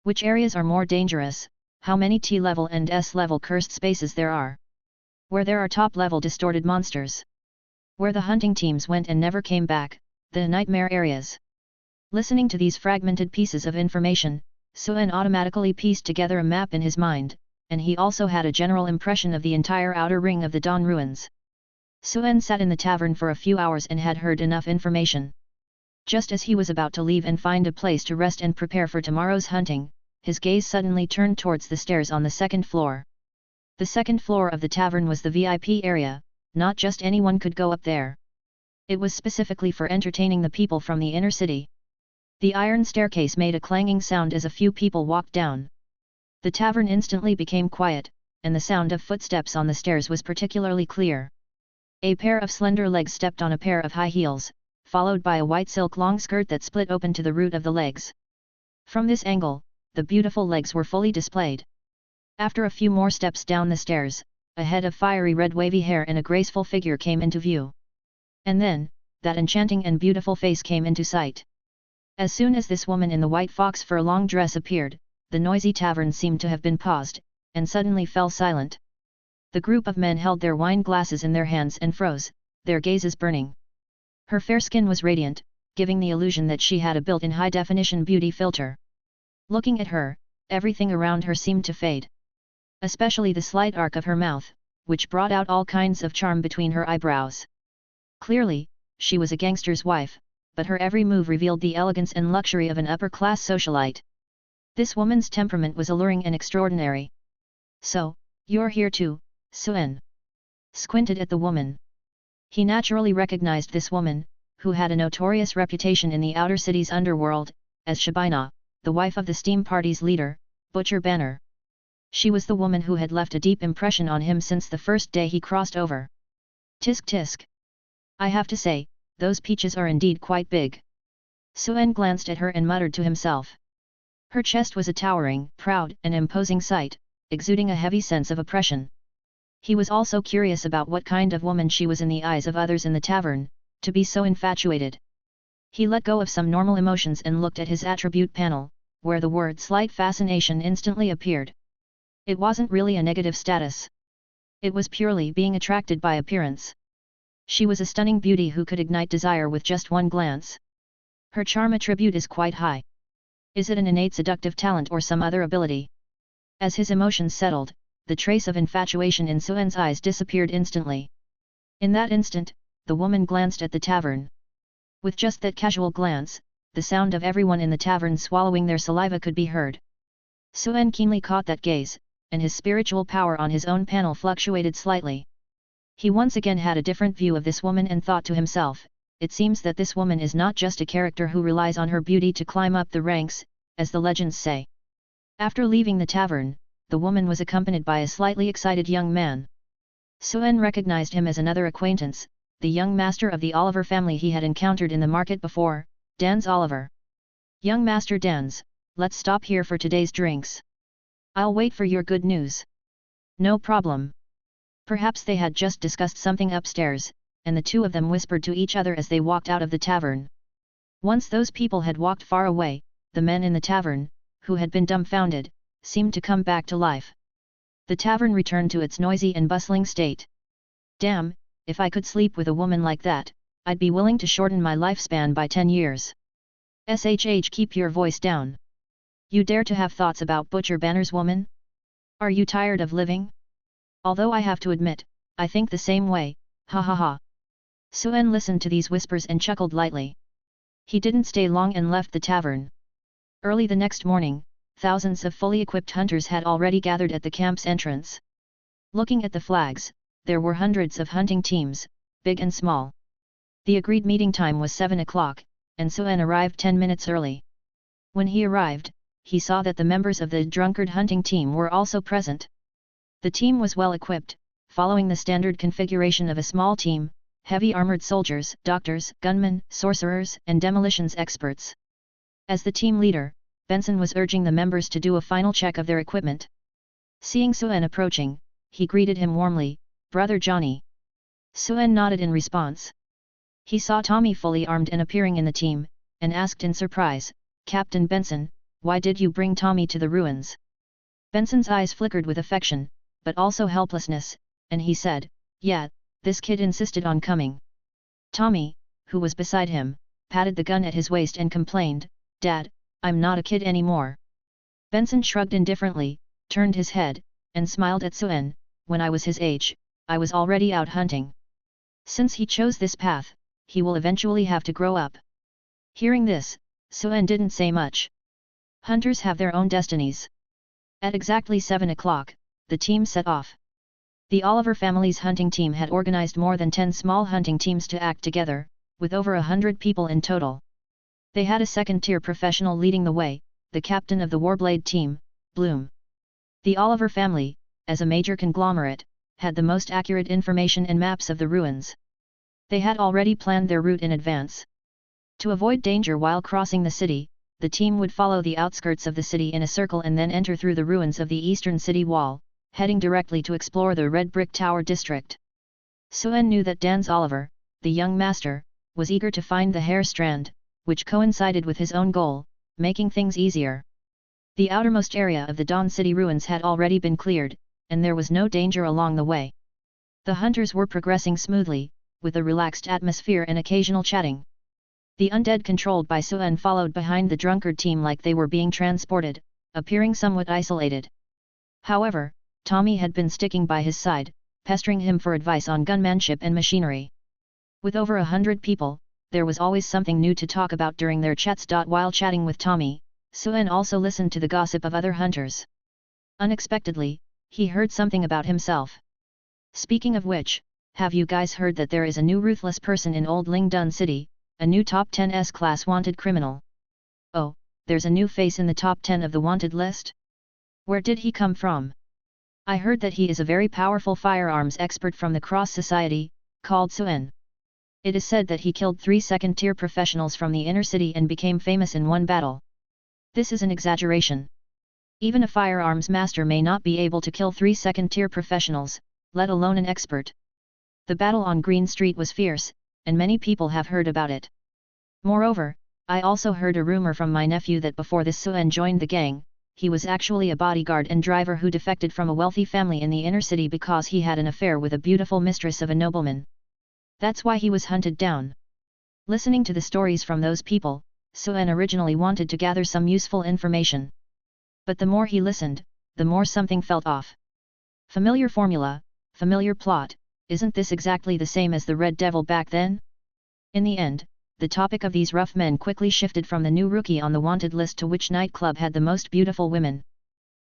Which areas are more dangerous, how many T-level and S-level cursed spaces there are. Where there are top-level distorted monsters. Where the hunting teams went and never came back, the nightmare areas. Listening to these fragmented pieces of information, Suen automatically pieced together a map in his mind, and he also had a general impression of the entire outer ring of the Dawn ruins. Suen sat in the tavern for a few hours and had heard enough information. Just as he was about to leave and find a place to rest and prepare for tomorrow's hunting, his gaze suddenly turned towards the stairs on the second floor. The second floor of the tavern was the VIP area, not just anyone could go up there. It was specifically for entertaining the people from the inner city. The iron staircase made a clanging sound as a few people walked down. The tavern instantly became quiet, and the sound of footsteps on the stairs was particularly clear. A pair of slender legs stepped on a pair of high heels, followed by a white silk long skirt that split open to the root of the legs. From this angle, the beautiful legs were fully displayed. After a few more steps down the stairs, a head of fiery red wavy hair and a graceful figure came into view. And then, that enchanting and beautiful face came into sight. As soon as this woman in the white fox fur long dress appeared, the noisy tavern seemed to have been paused, and suddenly fell silent. The group of men held their wine glasses in their hands and froze, their gazes burning. Her fair skin was radiant, giving the illusion that she had a built-in high-definition beauty filter. Looking at her, everything around her seemed to fade. Especially the slight arc of her mouth, which brought out all kinds of charm between her eyebrows. Clearly, she was a gangster's wife, but her every move revealed the elegance and luxury of an upper-class socialite. This woman's temperament was alluring and extraordinary. So, you're here too, Suen. Squinted at the woman. He naturally recognized this woman, who had a notorious reputation in the outer city's underworld, as Shabina, the wife of the Steam Party's leader, Butcher Banner. She was the woman who had left a deep impression on him since the first day he crossed over. Tisk tisk. I have to say, those peaches are indeed quite big. Suen glanced at her and muttered to himself. Her chest was a towering, proud and imposing sight, exuding a heavy sense of oppression. He was also curious about what kind of woman she was in the eyes of others in the tavern, to be so infatuated. He let go of some normal emotions and looked at his attribute panel, where the word slight fascination instantly appeared. It wasn't really a negative status. It was purely being attracted by appearance. She was a stunning beauty who could ignite desire with just one glance. Her charm attribute is quite high. Is it an innate seductive talent or some other ability? As his emotions settled, the trace of infatuation in Suen's eyes disappeared instantly. In that instant, the woman glanced at the tavern. With just that casual glance, the sound of everyone in the tavern swallowing their saliva could be heard. Suen keenly caught that gaze, and his spiritual power on his own panel fluctuated slightly. He once again had a different view of this woman and thought to himself, it seems that this woman is not just a character who relies on her beauty to climb up the ranks, as the legends say. After leaving the tavern, the woman was accompanied by a slightly excited young man. Suen recognized him as another acquaintance, the young master of the Oliver family he had encountered in the market before, Dans Oliver. Young Master Dans, let's stop here for today's drinks. I'll wait for your good news. No problem. Perhaps they had just discussed something upstairs, and the two of them whispered to each other as they walked out of the tavern. Once those people had walked far away, the men in the tavern, who had been dumbfounded, seemed to come back to life. The tavern returned to its noisy and bustling state. Damn, if I could sleep with a woman like that, I'd be willing to shorten my lifespan by 10 years. SHH, keep your voice down. You dare to have thoughts about Butcher Banner's woman? Are you tired of living? Although I have to admit, I think the same way, ha ha ha. Suen listened to these whispers and chuckled lightly. He didn't stay long and left the tavern. Early the next morning, thousands of fully equipped hunters had already gathered at the camp's entrance. Looking at the flags, there were hundreds of hunting teams, big and small. The agreed meeting time was 7 o'clock, and Suen arrived 10 minutes early. When he arrived, he saw that the members of the drunkard hunting team were also present. The team was well equipped, following the standard configuration of a small team, heavy armored soldiers, doctors, gunmen, sorcerers, and demolitions experts. As the team leader, Benson was urging the members to do a final check of their equipment. Seeing Suen approaching, he greeted him warmly, "Brother Johnny." Suen nodded in response. He saw Tommy fully armed and appearing in the team, and asked in surprise, "Captain Benson, why did you bring Tommy to the ruins?" Benson's eyes flickered with affection, but also helplessness, and he said, "Yeah, this kid insisted on coming." Tommy, who was beside him, patted the gun at his waist and complained, "Dad, I'm not a kid anymore." Benson shrugged indifferently, turned his head, and smiled at Suen, "When I was his age, I was already out hunting. Since he chose this path, he will eventually have to grow up." Hearing this, Suen didn't say much. Hunters have their own destinies. At exactly 7 o'clock, the team set off. The Oliver family's hunting team had organized more than 10 small hunting teams to act together, with over 100 people in total. They had a second-tier professional leading the way, the captain of the Warblade team, Bloom. The Oliver family, as a major conglomerate, had the most accurate information and maps of the ruins. They had already planned their route in advance. To avoid danger while crossing the city, the team would follow the outskirts of the city in a circle and then enter through the ruins of the eastern city wall, heading directly to explore the Red Brick Tower district. Suen knew that Dans Oliver, the young master, was eager to find the hair strand, which coincided with his own goal, making things easier. The outermost area of the Dawn City ruins had already been cleared, and there was no danger along the way. The hunters were progressing smoothly, with a relaxed atmosphere and occasional chatting. The undead controlled by Suen followed behind the drunkard team like they were being transported, appearing somewhat isolated. However, Tommy had been sticking by his side, pestering him for advice on gunmanship and machinery. With over 100 people, there was always something new to talk about during their chats. While chatting with Tommy, Suen also listened to the gossip of other hunters. Unexpectedly, he heard something about himself. "Speaking of which, have you guys heard that there is a new ruthless person in Old Lingdun City, a new top 10 S-class wanted criminal? Oh, there's a new face in the top 10 of the wanted list? Where did he come from? I heard that he is a very powerful firearms expert from the Cross Society, called Suen. It is said that he killed 3 second-tier professionals from the inner city and became famous in one battle. This is an exaggeration. Even a firearms master may not be able to kill 3 second-tier professionals, let alone an expert. The battle on Green Street was fierce, and many people have heard about it. Moreover, I also heard a rumor from my nephew that before this Suen joined the gang, he was actually a bodyguard and driver who defected from a wealthy family in the inner city because he had an affair with a beautiful mistress of a nobleman. That's why he was hunted down." Listening to the stories from those people, Suen originally wanted to gather some useful information. But the more he listened, the more something felt off. Familiar formula, familiar plot, isn't this exactly the same as the Red Devil back then? In the end, the topic of these rough men quickly shifted from the new rookie on the wanted list to which nightclub had the most beautiful women.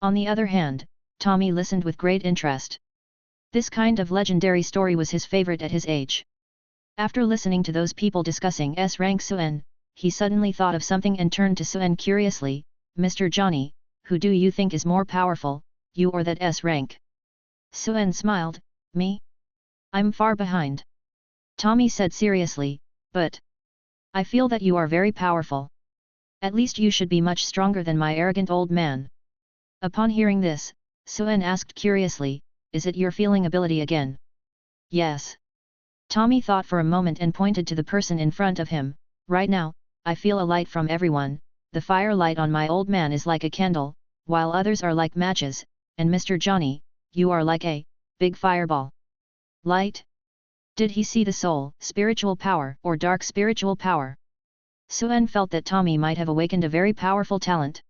On the other hand, Tommy listened with great interest. This kind of legendary story was his favorite at his age. After listening to those people discussing S-rank Suen, he suddenly thought of something and turned to Suen curiously, "Mr. Johnny, who do you think is more powerful, you or that S-rank?" Suen smiled, "Me? I'm far behind." Tommy said seriously, "But I feel that you are very powerful. At least you should be much stronger than my arrogant old man." Upon hearing this, Suen asked curiously, "Is it your feeling ability again?" "Yes." Tommy thought for a moment and pointed to the person in front of him, "Right now, I feel a light from everyone. The firelight on my old man is like a candle, while others are like matches, and Mr. Johnny, you are like a big fireball." Light? Did he see the soul, spiritual power, or dark spiritual power? Suen felt that Tommy might have awakened a very powerful talent.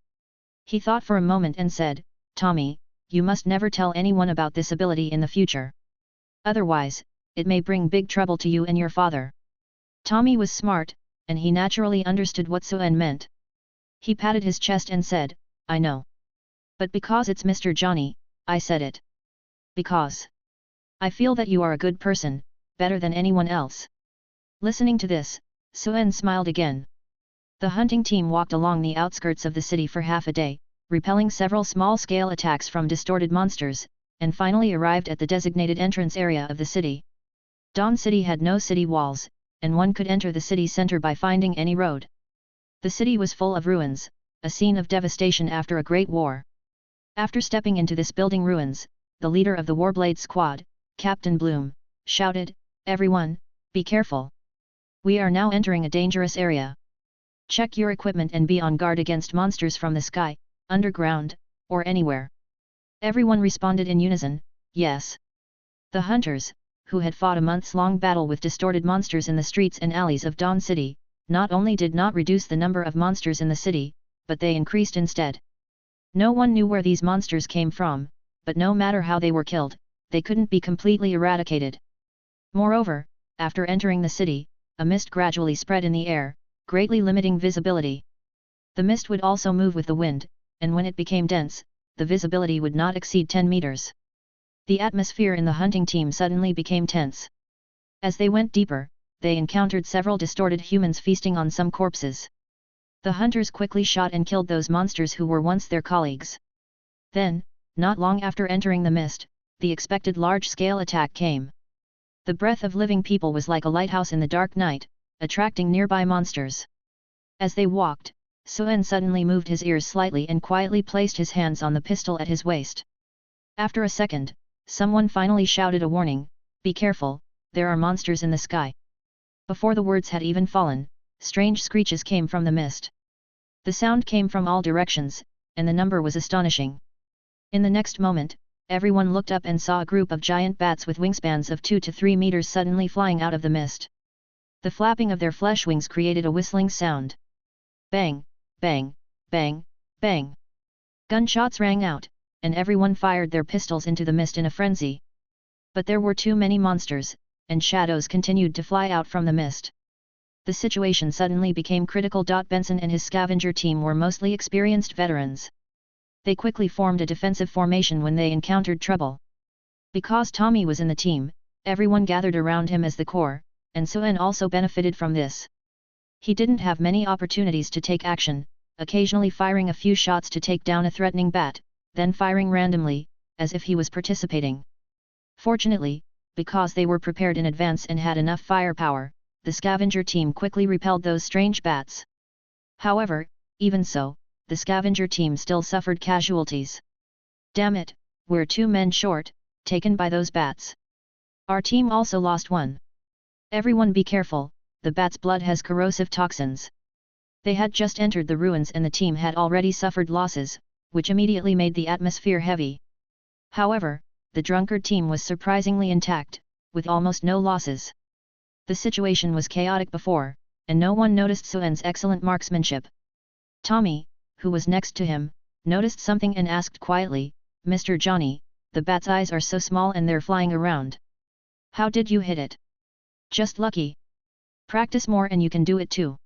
He thought for a moment and said, "Tommy, you must never tell anyone about this ability in the future. Otherwise, it may bring big trouble to you and your father." Tommy was smart, and he naturally understood what Suen meant. He patted his chest and said, "I know. But because it's Mr. Johnny, I said it. Because I feel that you are a good person, better than anyone else." Listening to this, Suen smiled again. The hunting team walked along the outskirts of the city for half a day, repelling several small-scale attacks from distorted monsters, and finally arrived at the designated entrance area of the city. Dawn City had no city walls, and one could enter the city center by finding any road. The city was full of ruins, a scene of devastation after a great war. After stepping into this building ruins, the leader of the Warblade squad, Captain Bloom, shouted, "Everyone, be careful. We are now entering a dangerous area. Check your equipment and be on guard against monsters from the sky, underground, or anywhere." Everyone responded in unison, "Yes." The hunters, who had fought a months-long battle with distorted monsters in the streets and alleys of Dawn City, not only did not reduce the number of monsters in the city, but they increased instead. No one knew where these monsters came from, but no matter how they were killed, they couldn't be completely eradicated. Moreover, after entering the city, a mist gradually spread in the air, greatly limiting visibility. The mist would also move with the wind, and when it became dense, the visibility would not exceed 10 meters. The atmosphere in the hunting team suddenly became tense. As they went deeper, they encountered several distorted humans feasting on some corpses. The hunters quickly shot and killed those monsters who were once their colleagues. Then, not long after entering the mist, the expected large-scale attack came. The breath of living people was like a lighthouse in the dark night, attracting nearby monsters. As they walked, Suen suddenly moved his ears slightly and quietly placed his hands on the pistol at his waist. After a second, someone finally shouted a warning, "Be careful, there are monsters in the sky." Before the words had even fallen, strange screeches came from the mist. The sound came from all directions, and the number was astonishing. In the next moment, everyone looked up and saw a group of giant bats with wingspans of 2 to 3 meters suddenly flying out of the mist. The flapping of their flesh wings created a whistling sound. Bang, bang, bang, bang. Gunshots rang out, and everyone fired their pistols into the mist in a frenzy. But there were too many monsters, and shadows continued to fly out from the mist. The situation suddenly became critical. Benson and his scavenger team were mostly experienced veterans. They quickly formed a defensive formation when they encountered trouble. Because Tommy was in the team, everyone gathered around him as the core, and Suen also benefited from this. He didn't have many opportunities to take action, occasionally firing a few shots to take down a threatening bat, then firing randomly, as if he was participating. Fortunately, because they were prepared in advance and had enough firepower, the scavenger team quickly repelled those strange bats. However, even so, the scavenger team still suffered casualties. "Damn it, we're 2 men short, taken by those bats. Our team also lost one. Everyone be careful, the bat's blood has corrosive toxins." They had just entered the ruins and the team had already suffered losses, which immediately made the atmosphere heavy. However, the drunkard team was surprisingly intact, with almost no losses. The situation was chaotic before, and no one noticed Suen's excellent marksmanship. Tommy, who was next to him, noticed something and asked quietly, "Mr. Johnny, the bat's eyes are so small and they're flying around. How did you hit it?" "Just lucky. Practice more and you can do it too."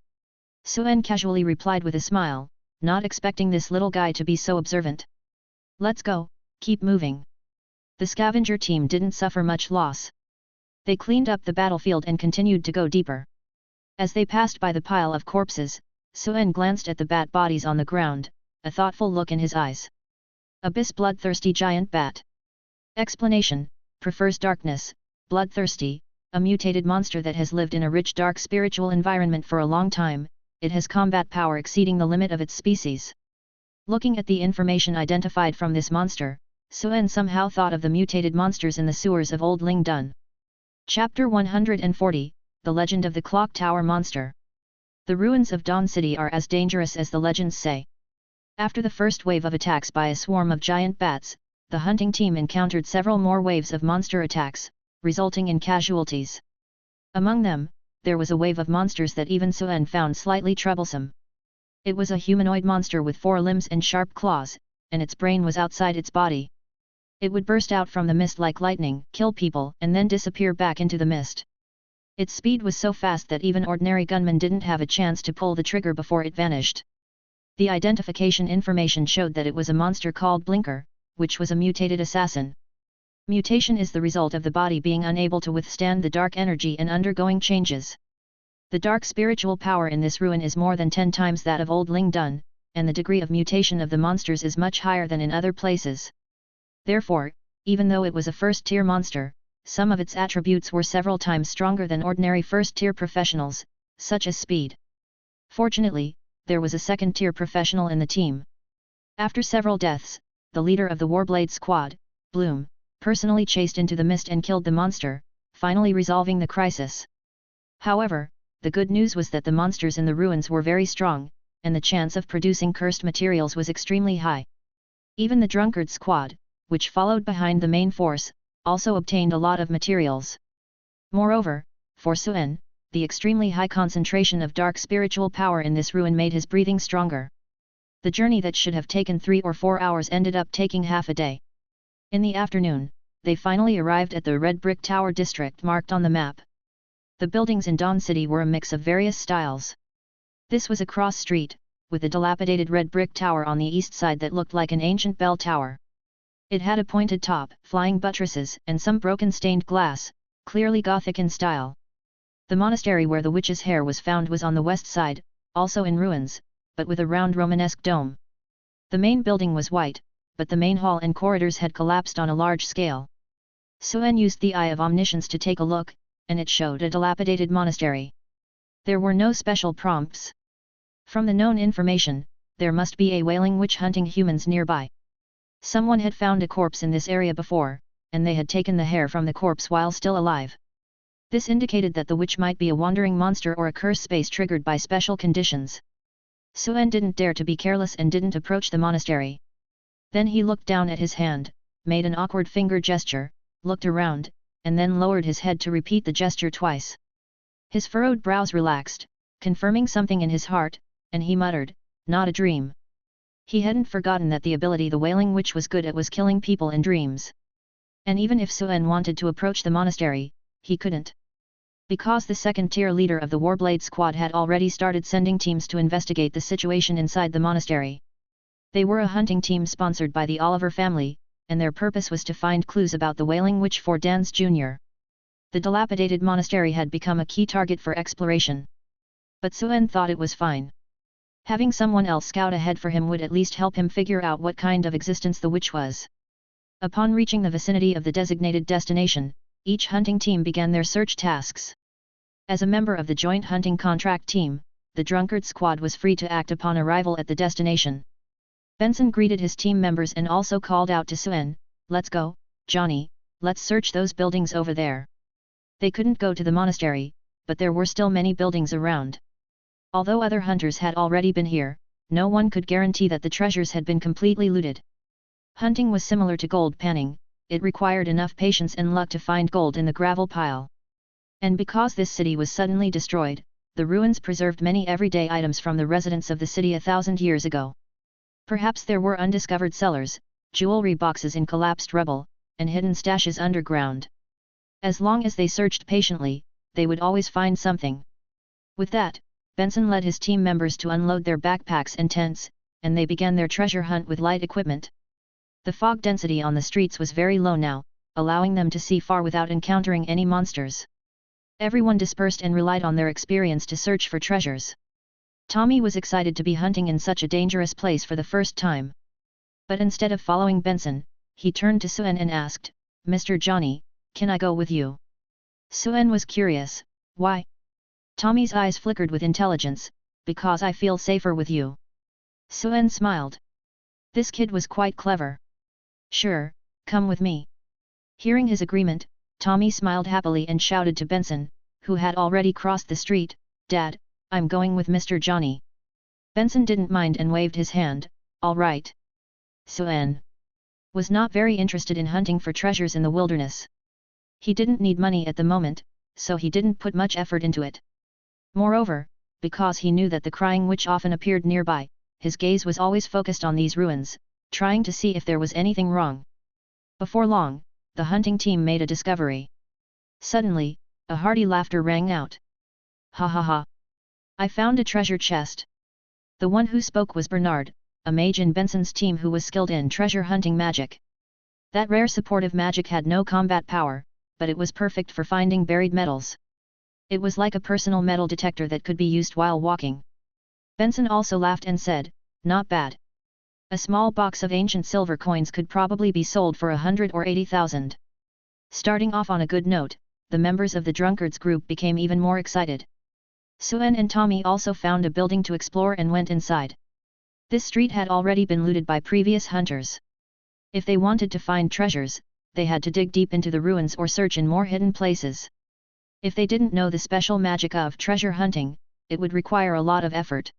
Suen casually replied with a smile, not expecting this little guy to be so observant. "Let's go, keep moving." The scavenger team didn't suffer much loss. They cleaned up the battlefield and continued to go deeper. As they passed by the pile of corpses, Suen glanced at the bat bodies on the ground, a thoughtful look in his eyes. Abyss bloodthirsty giant bat. Explanation: prefers darkness, bloodthirsty, a mutated monster that has lived in a rich dark spiritual environment for a long time. It has combat power exceeding the limit of its species. Looking at the information identified from this monster, Suen somehow thought of the mutated monsters in the sewers of Old Ling Dun. Chapter 140, The Legend of the Clock Tower Monster. The ruins of Dawn City are as dangerous as the legends say. After the first wave of attacks by a swarm of giant bats, the hunting team encountered several more waves of monster attacks, resulting in casualties. Among them, there was a wave of monsters that even Suen found slightly troublesome. It was a humanoid monster with 4 limbs and sharp claws, and its brain was outside its body. It would burst out from the mist like lightning, kill people, and then disappear back into the mist. Its speed was so fast that even ordinary gunmen didn't have a chance to pull the trigger before it vanished. The identification information showed that it was a monster called Blinker, which was a mutated assassin. Mutation is the result of the body being unable to withstand the dark energy and undergoing changes. The dark spiritual power in this ruin is more than 10 times that of Old Ling Dun, and the degree of mutation of the monsters is much higher than in other places. Therefore, even though it was a first-tier monster, some of its attributes were several times stronger than ordinary first-tier professionals, such as speed. Fortunately, there was a second-tier professional in the team. After several deaths, the leader of the Warblade squad, Bloom, personally chased into the mist and killed the monster, finally resolving the crisis. However, the good news was that the monsters in the ruins were very strong, and the chance of producing cursed materials was extremely high. Even the Drunkard squad, which followed behind the main force, also obtained a lot of materials. Moreover, for Suen, the extremely high concentration of dark spiritual power in this ruin made his breathing stronger. The journey that should have taken 3 or 4 hours ended up taking half a day. In the afternoon, they finally arrived at the Red Brick Tower district marked on the map. The buildings in Dawn City were a mix of various styles. This was a cross street, with a dilapidated red brick tower on the east side that looked like an ancient bell tower. It had a pointed top, flying buttresses, and some broken stained glass, clearly Gothic in style. The monastery where the witch's hair was found was on the west side, also in ruins, but with a round Romanesque dome. The main building was white, but the main hall and corridors had collapsed on a large scale. Suen used the Eye of Omniscience to take a look, and it showed a dilapidated monastery. There were no special prompts. From the known information, there must be a wailing witch hunting humans nearby. Someone had found a corpse in this area before, and they had taken the hair from the corpse while still alive. This indicated that the witch might be a wandering monster or a curse space triggered by special conditions. Suen didn't dare to be careless and didn't approach the monastery. Then he looked down at his hand, made an awkward finger gesture, looked around, and then lowered his head to repeat the gesture twice. His furrowed brows relaxed, confirming something in his heart, and he muttered, "Not a dream." He hadn't forgotten that the ability the Wailing Witch was good at was killing people in dreams. And even if Suen wanted to approach the monastery, he couldn't. Because the second-tier leader of the Warblade squad had already started sending teams to investigate the situation inside the monastery. They were a hunting team sponsored by the Oliver family, and their purpose was to find clues about the Wailing Witch for Dance Jr. The dilapidated monastery had become a key target for exploration. But Suen thought it was fine. Having someone else scout ahead for him would at least help him figure out what kind of existence the witch was. Upon reaching the vicinity of the designated destination, each hunting team began their search tasks. As a member of the joint hunting contract team, the Drunkard squad was free to act upon arrival at the destination. Benson greeted his team members and also called out to Suen, "Let's go, Johnny, let's search those buildings over there." They couldn't go to the monastery, but there were still many buildings around. Although other hunters had already been here, no one could guarantee that the treasures had been completely looted. Hunting was similar to gold panning, it required enough patience and luck to find gold in the gravel pile. And because this city was suddenly destroyed, the ruins preserved many everyday items from the residents of the city 1,000 years ago. Perhaps there were undiscovered cellars, jewelry boxes in collapsed rubble, and hidden stashes underground. As long as they searched patiently, they would always find something. With that, Benson led his team members to unload their backpacks and tents, and they began their treasure hunt with light equipment. The fog density on the streets was very low now, allowing them to see far without encountering any monsters. Everyone dispersed and relied on their experience to search for treasures. Tommy was excited to be hunting in such a dangerous place for the first time. But instead of following Benson, he turned to Suen and asked, "Mr. Johnny, can I go with you?" Suen was curious, "Why?" Tommy's eyes flickered with intelligence, "Because I feel safer with you." Suen smiled. This kid was quite clever. "Sure, come with me." Hearing his agreement, Tommy smiled happily and shouted to Benson, who had already crossed the street, "Dad, I'm going with Mr. Johnny." Benson didn't mind and waved his hand, "All right." Suen was not very interested in hunting for treasures in the wilderness. He didn't need money at the moment, so he didn't put much effort into it. Moreover, because he knew that the crying witch often appeared nearby, his gaze was always focused on these ruins, trying to see if there was anything wrong. Before long, the hunting team made a discovery. Suddenly, a hearty laughter rang out. "Ha ha ha! I found a treasure chest!" The one who spoke was Bernard, a mage in Benson's team who was skilled in treasure hunting magic. That rare supportive magic had no combat power, but it was perfect for finding buried metals. It was like a personal metal detector that could be used while walking. Benson also laughed and said, "Not bad. A small box of ancient silver coins could probably be sold for 100 or 80,000. Starting off on a good note, the members of the drunkards group became even more excited. Suen and Tommy also found a building to explore and went inside. This street had already been looted by previous hunters. If they wanted to find treasures, they had to dig deep into the ruins or search in more hidden places. If they didn't know the special magic of treasure hunting, it would require a lot of effort.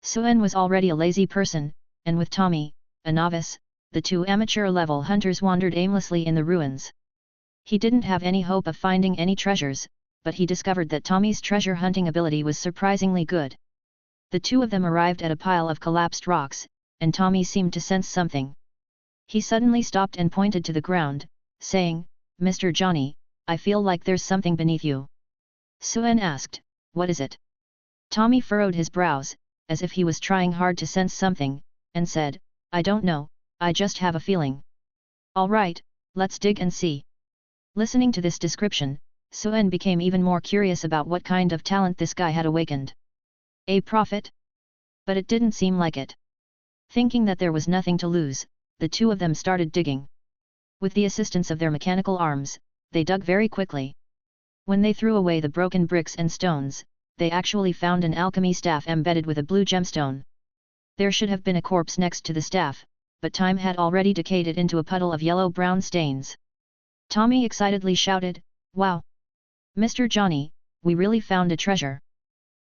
Suen was already a lazy person, and with Tommy, a novice, the two amateur-level hunters wandered aimlessly in the ruins. He didn't have any hope of finding any treasures, but he discovered that Tommy's treasure hunting ability was surprisingly good. The two of them arrived at a pile of collapsed rocks, and Tommy seemed to sense something. He suddenly stopped and pointed to the ground, saying, "Mr. Johnny, I feel like there's something beneath you." Suen asked, "What is it?" Tommy furrowed his brows, as if he was trying hard to sense something, and said, "I don't know, I just have a feeling." "All right, let's dig and see." Listening to this description, Suen became even more curious about what kind of talent this guy had awakened. A prophet? But it didn't seem like it. Thinking that there was nothing to lose, the two of them started digging. With the assistance of their mechanical arms, they dug very quickly. When they threw away the broken bricks and stones, they actually found an alchemy staff embedded with a blue gemstone. There should have been a corpse next to the staff, but time had already decayed it into a puddle of yellow-brown stains. Tommy excitedly shouted, "Wow! Mr. Johnny, we really found a treasure."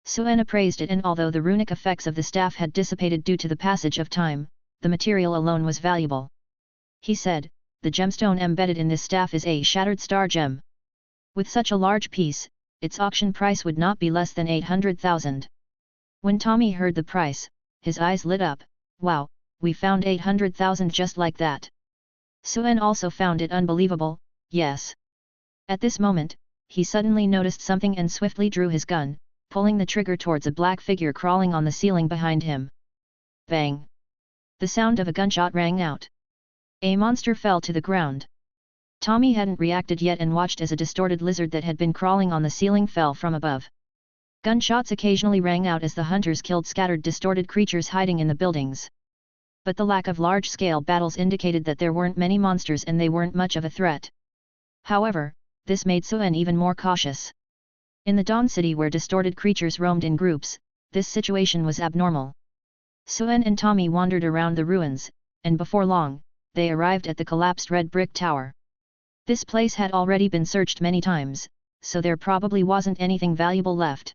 Suen appraised it, and although the runic effects of the staff had dissipated due to the passage of time, the material alone was valuable. He said, "The gemstone embedded in this staff is a shattered star gem. With such a large piece, its auction price would not be less than 800,000. When Tommy heard the price, his eyes lit up, "Wow, we found 800,000 just like that." Suen also found it unbelievable, yes. At this moment, he suddenly noticed something and swiftly drew his gun, pulling the trigger towards a black figure crawling on the ceiling behind him. Bang! The sound of a gunshot rang out. A monster fell to the ground. Tommy hadn't reacted yet and watched as a distorted lizard that had been crawling on the ceiling fell from above. Gunshots occasionally rang out as the hunters killed scattered distorted creatures hiding in the buildings. But the lack of large-scale battles indicated that there weren't many monsters and they weren't much of a threat. However, this made Suen even more cautious. In the Dawn City where distorted creatures roamed in groups, this situation was abnormal. Suen and Tommy wandered around the ruins, and before long, they arrived at the collapsed red brick tower. This place had already been searched many times, so there probably wasn't anything valuable left.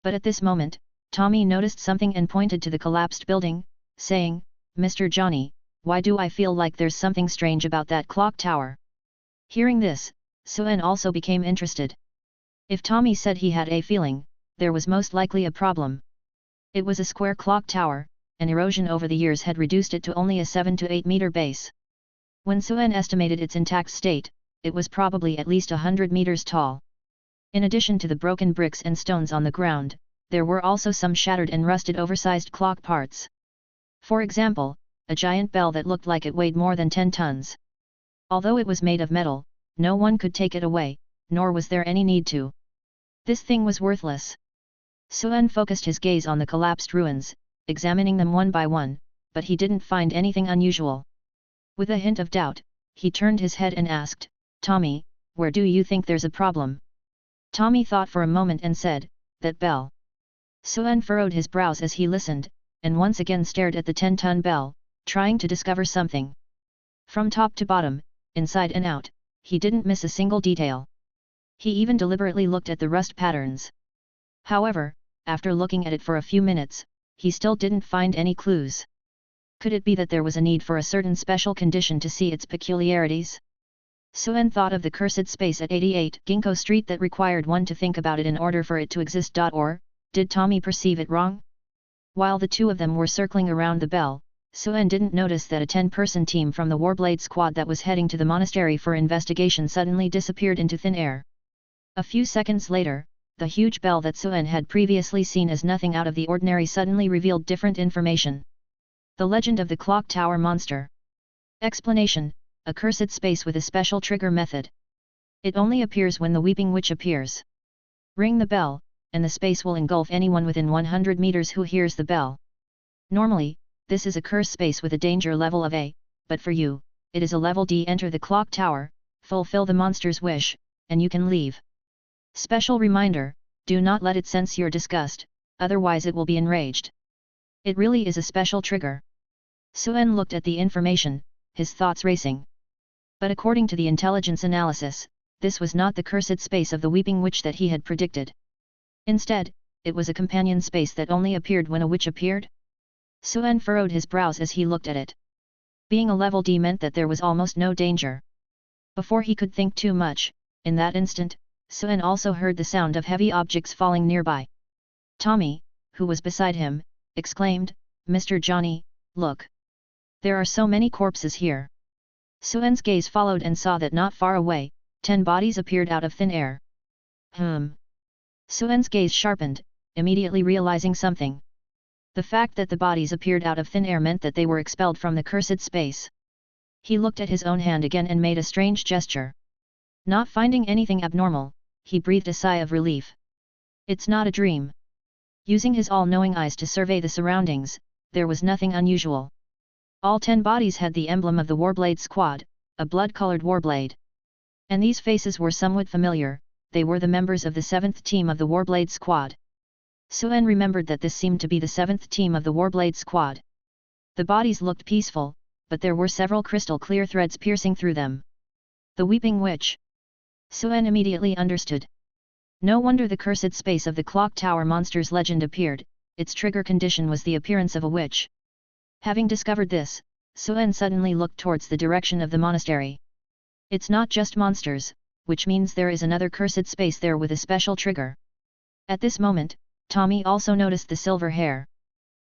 But at this moment, Tommy noticed something and pointed to the collapsed building, saying, "Mr. Johnny, why do I feel like there's something strange about that clock tower?" Hearing this, Suen also became interested. If Tommy said he had a feeling, there was most likely a problem. It was a square clock tower, and erosion over the years had reduced it to only a 7 to 8 meter base. When Suen estimated its intact state, it was probably at least 100 meters tall. In addition to the broken bricks and stones on the ground, there were also some shattered and rusted oversized clock parts. For example, a giant bell that looked like it weighed more than 10 tons. Although it was made of metal, no one could take it away, nor was there any need to. This thing was worthless. Suen focused his gaze on the collapsed ruins, examining them one by one, but he didn't find anything unusual. With a hint of doubt, he turned his head and asked, "Tommy, where do you think there's a problem?" Tommy thought for a moment and said, "That bell." Suen furrowed his brows as he listened, and once again stared at the 10-ton bell, trying to discover something. From top to bottom, inside and out, he didn't miss a single detail. He even deliberately looked at the rust patterns. However, after looking at it for a few minutes, he still didn't find any clues. Could it be that there was a need for a certain special condition to see its peculiarities? Suen thought of the cursed space at 88 Ginkgo Street that required one to think about it in order for it to exist. Or, did Tommy perceive it wrong? While the two of them were circling around the bell, Suen didn't notice that a 10-person team from the Warblade squad that was heading to the monastery for investigation suddenly disappeared into thin air. A few seconds later, the huge bell that Suen had previously seen as nothing out of the ordinary suddenly revealed different information. The legend of the clock tower monster. Explanation: a cursed space with a special trigger method. It only appears when the weeping witch appears. Ring the bell, and the space will engulf anyone within 100 meters who hears the bell. Normally, this is a curse space with a danger level of A, but for you, it is a level D. Enter the clock tower, fulfill the monster's wish, and you can leave. Special reminder, do not let it sense your disgust, otherwise it will be enraged. It really is a special trigger. Suen looked at the information, his thoughts racing. But according to the intelligence analysis, this was not the cursed space of the weeping witch that he had predicted. Instead, it was a companion space that only appeared when a witch appeared. Suen furrowed his brows as he looked at it. Being a level D meant that there was almost no danger. Before he could think too much, in that instant, Suen also heard the sound of heavy objects falling nearby. Tommy, who was beside him, exclaimed, "Mr. Johnny, look! There are so many corpses here." Suen's gaze followed and saw that not far away, 10 bodies appeared out of thin air. Suen's gaze sharpened, immediately realizing something. The fact that the bodies appeared out of thin air meant that they were expelled from the cursed space. He looked at his own hand again and made a strange gesture. Not finding anything abnormal, he breathed a sigh of relief. It's not a dream. Using his all-knowing eyes to survey the surroundings, there was nothing unusual. All 10 bodies had the emblem of the Warblade squad, a blood-colored warblade. And these faces were somewhat familiar, they were the members of the 7th team of the Warblade squad. Suen remembered that this seemed to be the 7th team of the Warblade squad. The bodies looked peaceful, but there were several crystal-clear threads piercing through them. The Weeping Witch. Suen immediately understood. No wonder the cursed space of the clock tower monster's legend appeared, its trigger condition was the appearance of a witch. Having discovered this, Suen suddenly looked towards the direction of the monastery. It's not just monsters, which means there is another cursed space there with a special trigger. At this moment, Tommy also noticed the silver hair.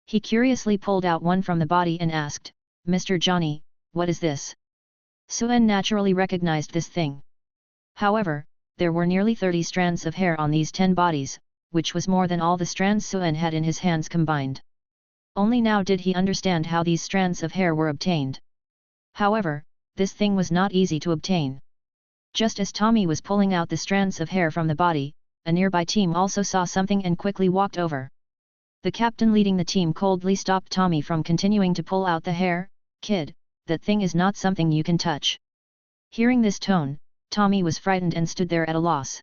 He curiously pulled out one from the body and asked, "Mr. Johnny, what is this?" Suen naturally recognized this thing. However, there were nearly 30 strands of hair on these 10 bodies, which was more than all the strands Suen had in his hands combined. Only now did he understand how these strands of hair were obtained. However, this thing was not easy to obtain. Just as Tommy was pulling out the strands of hair from the body, a nearby team also saw something and quickly walked over. The captain leading the team coldly stopped Tommy from continuing to pull out the hair. "Kid, that thing is not something you can touch." Hearing this tone, Tommy was frightened and stood there at a loss.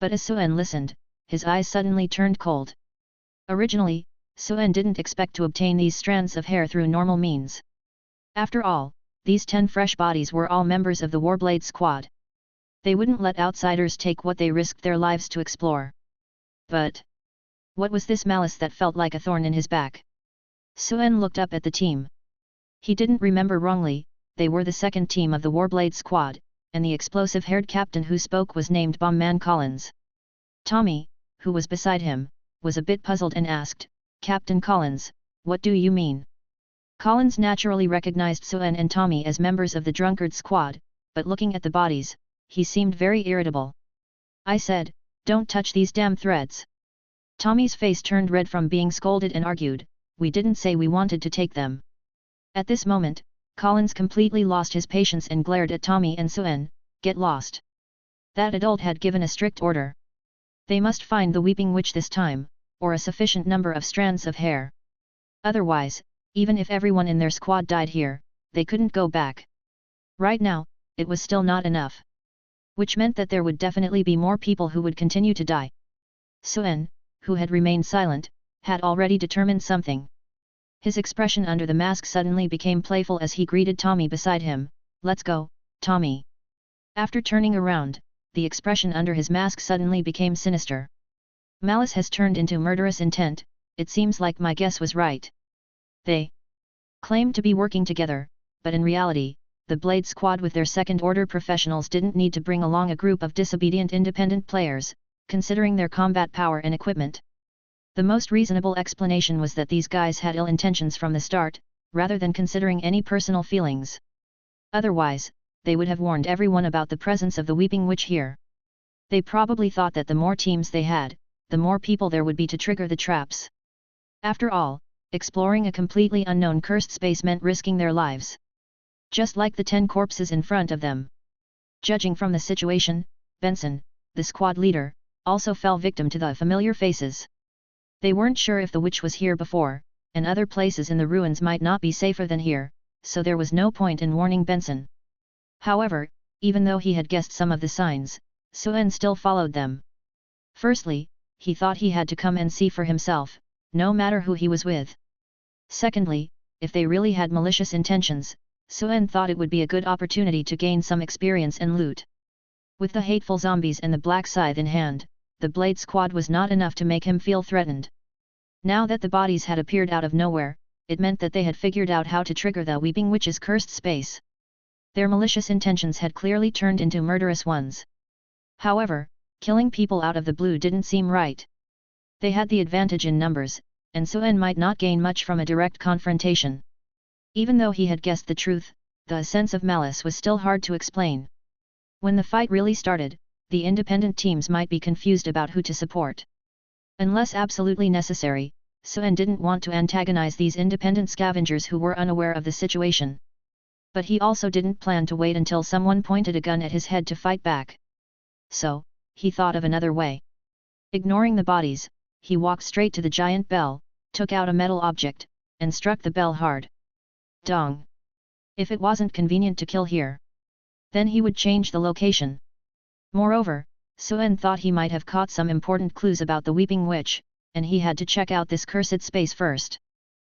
But as Suen listened, his eyes suddenly turned cold. Originally, Suen didn't expect to obtain these strands of hair through normal means. After all, these 10 fresh bodies were all members of the Warblade squad. They wouldn't let outsiders take what they risked their lives to explore. But what was this malice that felt like a thorn in his back? Suen looked up at the team. He didn't remember wrongly, they were the 2nd team of the Warblade squad, and the explosive-haired captain who spoke was named Bombman Collins. "Tommy, who was beside him, was a bit puzzled and asked, "Captain Collins, what do you mean?" Collins naturally recognized Suen and Tommy as members of the drunkard squad, but looking at the bodies, he seemed very irritable. "I said, don't touch these damn threads." Tommy's face turned red from being scolded and argued, "We didn't say we wanted to take them." At this moment, Collins completely lost his patience and glared at Tommy and Suen, "Get lost." That adult had given a strict order. They must find the weeping witch this time, or a sufficient number of strands of hair. Otherwise, even if everyone in their squad died here, they couldn't go back. Right now, it was still not enough. Which meant that there would definitely be more people who would continue to die. Suen, who had remained silent, had already determined something. His expression under the mask suddenly became playful as he greeted Tommy beside him, "Let's go, Tommy." After turning around, the expression under his mask suddenly became sinister. Malice has turned into murderous intent, it seems like my guess was right. They claimed to be working together, but in reality, the Blade Squad with their second-order professionals didn't need to bring along a group of disobedient independent players, considering their combat power and equipment. The most reasonable explanation was that these guys had ill intentions from the start, rather than considering any personal feelings. Otherwise, they would have warned everyone about the presence of the Weeping Witch here. They probably thought that the more teams they had, the more people there would be to trigger the traps. After all, exploring a completely unknown cursed space meant risking their lives. Just like the 10 corpses in front of them. Judging from the situation, Benson, the squad leader, also fell victim to the familiar faces. They weren't sure if the witch was here before, and other places in the ruins might not be safer than here, so there was no point in warning Benson. However, even though he had guessed some of the signs, Suen still followed them. Firstly, he thought he had to come and see for himself, no matter who he was with. Secondly, if they really had malicious intentions, Suen thought it would be a good opportunity to gain some experience and loot. With the hateful zombies and the black scythe in hand, the Blade Squad was not enough to make him feel threatened. Now that the bodies had appeared out of nowhere, it meant that they had figured out how to trigger the Weeping Witch's cursed space. Their malicious intentions had clearly turned into murderous ones. However, killing people out of the blue didn't seem right. They had the advantage in numbers, and Suen might not gain much from a direct confrontation. Even though he had guessed the truth, the sense of malice was still hard to explain. When the fight really started, the independent teams might be confused about who to support. Unless absolutely necessary, Suen didn't want to antagonize these independent scavengers who were unaware of the situation. But he also didn't plan to wait until someone pointed a gun at his head to fight back. So, he thought of another way. Ignoring the bodies, he walked straight to the giant bell, took out a metal object, and struck the bell hard. Dong! If it wasn't convenient to kill here, then he would change the location. Moreover, Suen thought he might have caught some important clues about the Weeping Witch, and he had to check out this cursed space first.